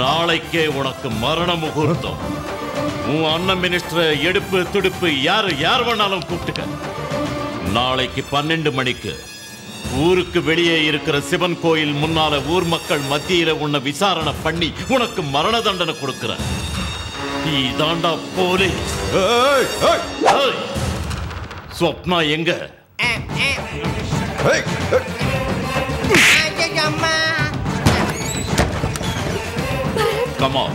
நாளைக்கே உனக்கு மரண முகூர்த்தம். உன் அண்ணன் மினிஸ்டரை எடுப்பு துடுப்பு யார் வேணாலும் கூப்பிட்டுக்க. நாளைக்கு 12 மணிக்கு ஊருக்கு வெளியே இருக்கிற சிவன் கோயில் முன்னால ஊர் மக்கள் மத்தியில உன்னை விசாரணை பண்ணி உனக்கு மரண தண்டனை கொடுக்கிற. இதாண்டா போலீஸ். ஸ்வப்னா எங்க? Come on.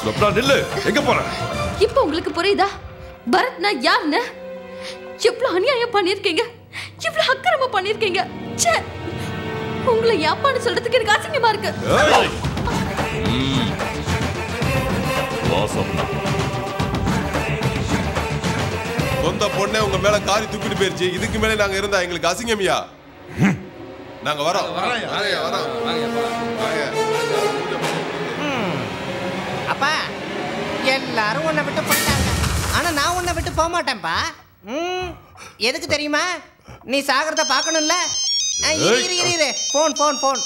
ஸ்வப்னா நில்லு. எங்க போற? இப்போ உங்களுக்கு புரியுதா பரத் நான் யாருன்னு? எவ்வளவு அநியாயம் பண்ணிருக்கீங்க, எவ்வளவு அக்கிரமம் பண்ணிருக்கீங்க. ச்சே, உங்களை யாப்பான்னு சொல்றதுக்கு எனக்கு அசிங்கமா இருக்கு. சொந்த பொண்ணே உங்க மேல காரி தூக்கிட்டு போயிருச்சு. இதுக்கு மேல நாங்க இருந்தா எங்களுக்கு அசிங்கமியா? நாங்க வரோம். அப்பா எல்லாரும் உன்னை விட்டு போயிட்டாங்க. ஆனா நான் உன்னை விட்டு போக மாட்டேன்ப்பா. எதுக்கு தெரியுமா? நீ சாகிறத பார்க்கணும்ல. இரு போன்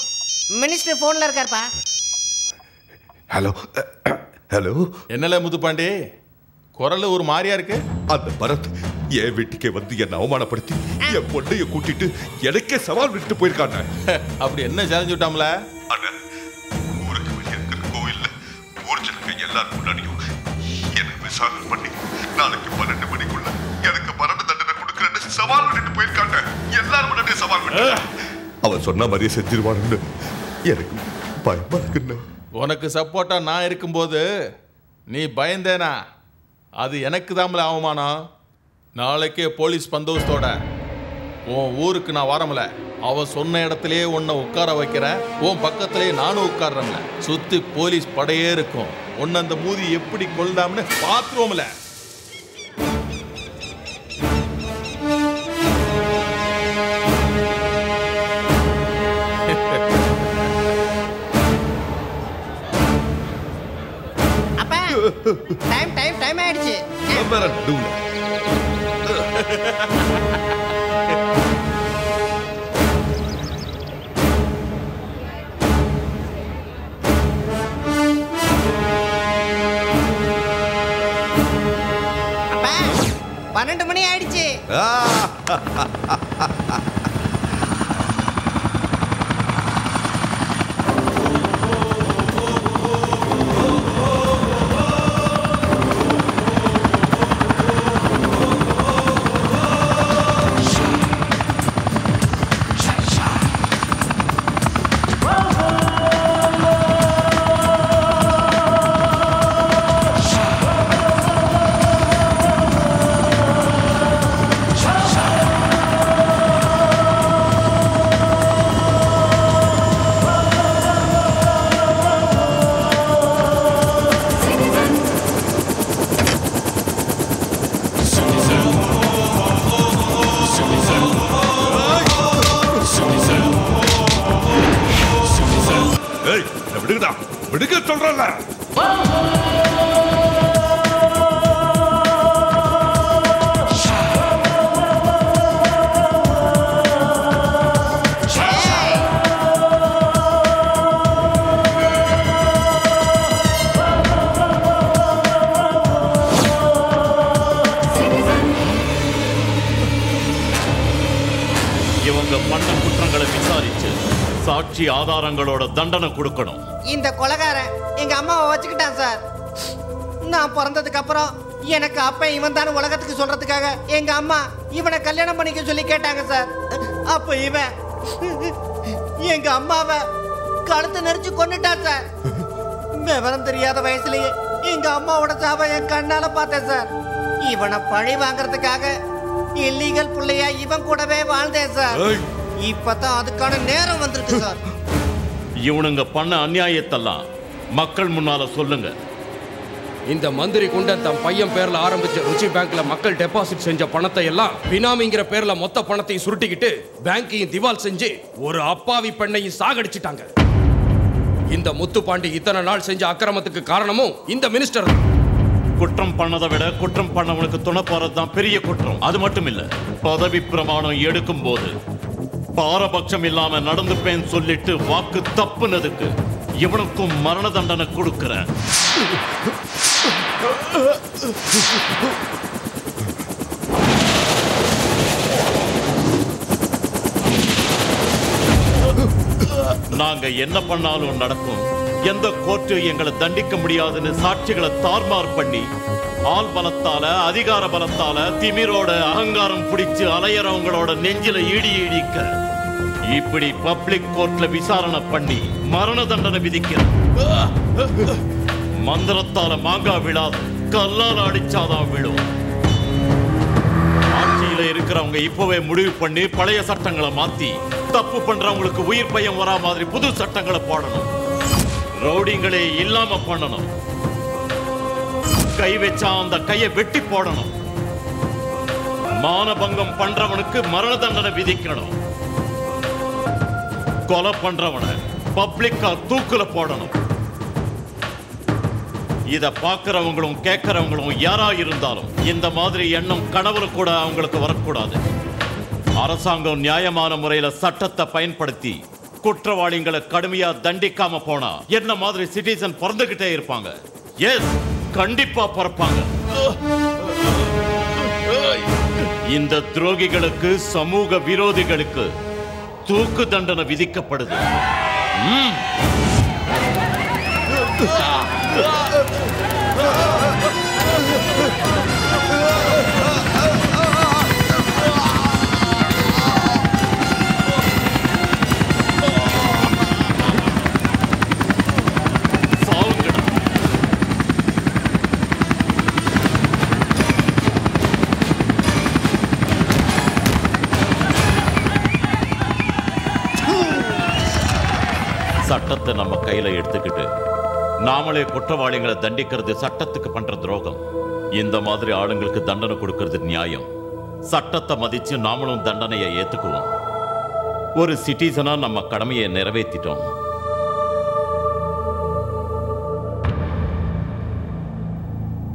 மினிஸ்டர் போன்ல இருக்காருப்பா. ஹலோ என்னல முத்துப்பாண்டி, குரல் ஒரு மாதிரியா இருக்கு. அந்த பரத் என் வீட்டுக்கே வந்து என்ன அவமானப்படுத்தி என் பொண்ணைய கூட்டிட்டு எனக்கே சவால் விட்டு போயிருக்காங்க. அப்படி என்ன சேலஞ்சு விட்டாமல? ஊருக்கு வெளியே இருக்கிற கோவில்ல ஊர் ஜனங்க எல்லாரும் முன்னாடியும் என்ன விசாரணை பண்ணி நாளைக்கு 12 மணிக்குள்ள எனக்கு மரண தண்டனை கொடுக்கறேன்னு சவால் விட்டு போயிருக்காங்க. எல்லாரும் முன்னாடியே சவால் விட்டு அவன் சொன்ன மாதிரியே செஞ்சிருவான்னு எனக்கு பயமா இருக்குன்னு. உனக்கு சப்போர்ட்டா நான் இருக்கும்போது நீ பயந்தேனா? அது எனக்கு தாமல அவமானம். நாளைக்கே போலீஸ் பந்தோபஸ்தோட உன் ஊருக்கு நான் வரமல. அவன் சொன்ன இடத்துலயே உன்னை உட்கார வைக்கிறேன். உன் பக்கத்திலே நானும் உட்கார்றேன்ல. சுத்தி போலீஸ் படையே இருக்கும். உன்னை அந்த மூதி எப்படி கொள்ளாமன்னு பாத்துருவோம்ல. அப்பா டைம் ஆயிடுச்சு. அப்பா 12 மணி ஆயிடுச்சு. பண்ண குற்றங்களை விசாரிச்சு சாட்சி ஆதாரங்களோட தண்டனை கொடுக்கணும். இந்த கொலைகாரன் எங்க அம்மாவை வச்சுக்கிட்டான் சார். நான் பிறந்ததுக்கு அப்புறம் எனக்கு அப்ப இவன் தானே உலகத்துக்கு சொல்றதுக்காக எங்க அம்மா இவனை கல்யாணம் பண்ணிக்க சொல்லி கேட்டாங்க சார். அப்ப இவன் எங்க அம்மாவை கழுத்தை நெரிச்சு கொன்னுட்டான் சார். விவரம் தெரியாத வயசுலயே எங்க அம்மாவோட சாவை என் கண்ணால பார்த்தேன் சார். இவனை பழி வாங்கறதுக்காக இல்லீகல் புள்ளையா இவன் கூடவே வாழ்ந்தேன் சார். இப்பதான் அதுக்கான நேரம் வந்திருக்கு சார். இவனுங்க பண்ண அநியாயத்தெல்லாம் மக்கள் முன்னால சொல்லுங்க. இந்த மந்திரி குண்டன் தன் பையன் பேர்ல ஆரம்பிச்ச ருச்சி பேங்க்ல மக்கள் டெபாசிட் செஞ்ச பணத்தை எல்லாம் பினாமிங்கிற பேர்ல மொத்த பணத்தையும் சுருட்டிக்கிட்டு பேங்கையும் திவால் செஞ்சு ஒரு அப்பாவி பெண்ணையும் சாகடிச்சிட்டாங்க. இந்த முத்துப்பாண்டி இத்தனை நாள் செஞ்ச அக்கிரமத்துக்கு காரணமும் இந்த மினிஸ்டர் தான். குற்றம் பண்ணதை விட குற்றம் பண்ணவனுக்கு துணை போறது தான் பெரிய குற்றம். அது மட்டும் இல்ல, பதவி பிரமாணம் எடுக்கும் போது பாரபட்சம் இல்லாம நடந்துப்பேன்னு சொல்லிட்டு வாக்கு தப்புனதுக்கு இவனுக்கும் மரண தண்டனை கொடுக்கிறேன். நாங்க என்ன பண்ணாலும் நடக்கும், எந்த கோர்ட்டு எங்களை தண்டிக்க முடியாதுன்னு சாட்சிகளை தார்மார் பண்ணி ஆள் பலத்தால அதிகார பலத்தால திமிரோட அகங்காரம் பிடிச்சு அலையறவங்களோட நெஞ்சில இடிக்க இப்படி பப்ளிக் கோர்ட்ல விசாரணை பண்ணி மரண தண்டனை விதிக்கிற மந்திரத்தால மாங்கா விழாது, கல்லால் அடிச்சாதான் விழும். ஆட்சியில இருக்கிறவங்க இப்பவே முடிவு பண்ணி பழைய சட்டங்களை மாத்தி தப்பு பண்றவங்களுக்கு உயிர் பயம் வரா மாதிரி புது சட்டங்களை போடணும். ரவுடிங்களே இல்லாம பண்ணணும். கை வச்சா அந்த கையை வெட்டி போடணும். மானபங்கம் பண்றவனுக்கு மரண தண்டனை விதிக்கணும். கொலை பண்றவனை பப்ளிக்கா தூக்குல போடணும். இத பாக்குறவங்களும் கேட்கறவங்களும் யாரா இருந்தாலும் இந்த மாதிரி எண்ணம் கனவுல கூட அவங்களுக்கு வரக்கூடாது. அரசாங்கம் நியாயமான முறையில சட்டத்தை பயன்படுத்தி குற்றவாளிகளை கடுமையா தண்டிக்காம போனா என்ன மாதிரி சிட்டிசன் பிறந்துகிட்டே இருப்பாங்க. எஸ், கண்டிப்பா பிறப்பாங்க. இந்த துரோகிகளுக்கு, சமூக விரோதிகளுக்கு தூக்கு தண்டனை விதிக்கப்படுது. சட்டத்தை நம்ம கையில எடுத்துக்கிட்டு நாமளே குற்றவாளிகளை தண்டிக்கிறது சட்டத்துக்கு பண்ற துரோகம். இந்த மாதிரி ஆளுங்களுக்கு தண்டனை கொடுக்கிறது நியாயம். சட்டத்தை மதிச்சு நாமளும் தண்டனையை ஏத்துக்குவோம். ஒரு சிட்டிசனா நம்ம கடமையை நிறைவேற்றிட்டோம்.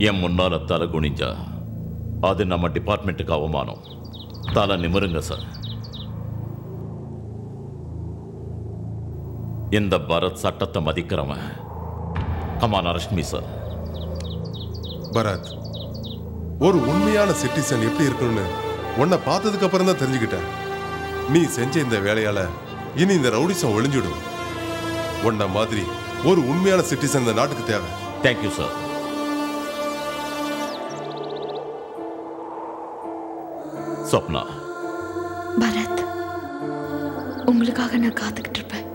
என் முன்னால தலை குனிஞ்சா அது நம்ம டிபார்ட்மெண்ட்டுக்கு அவமானம். தலை நிமிருங்க சார். இந்த பரத் சட்டத்தை மதிக்கிறவன். Come on, arrest me sir. Bharath, ஒரு உண்மையான சிட்டிசன் எப்படி இருக்கணும்னு உன்னை பார்த்ததுக்கு அப்புறம் தான் தெரிஞ்சுக்கிட்டேன். நீ செஞ்ச இந்த வேலையால இனி இந்த ரவுடிசம் ஒளிஞ்சிடும். உன்ன மாதிரி ஒரு உண்மையான சிட்டிசன் இந்த நாட்டுக்கு தேவை. Thank you sir. சொப்னா, பரத், உங்களுக்காக நான் காத்துக்கிட்டு இருப்பேன்.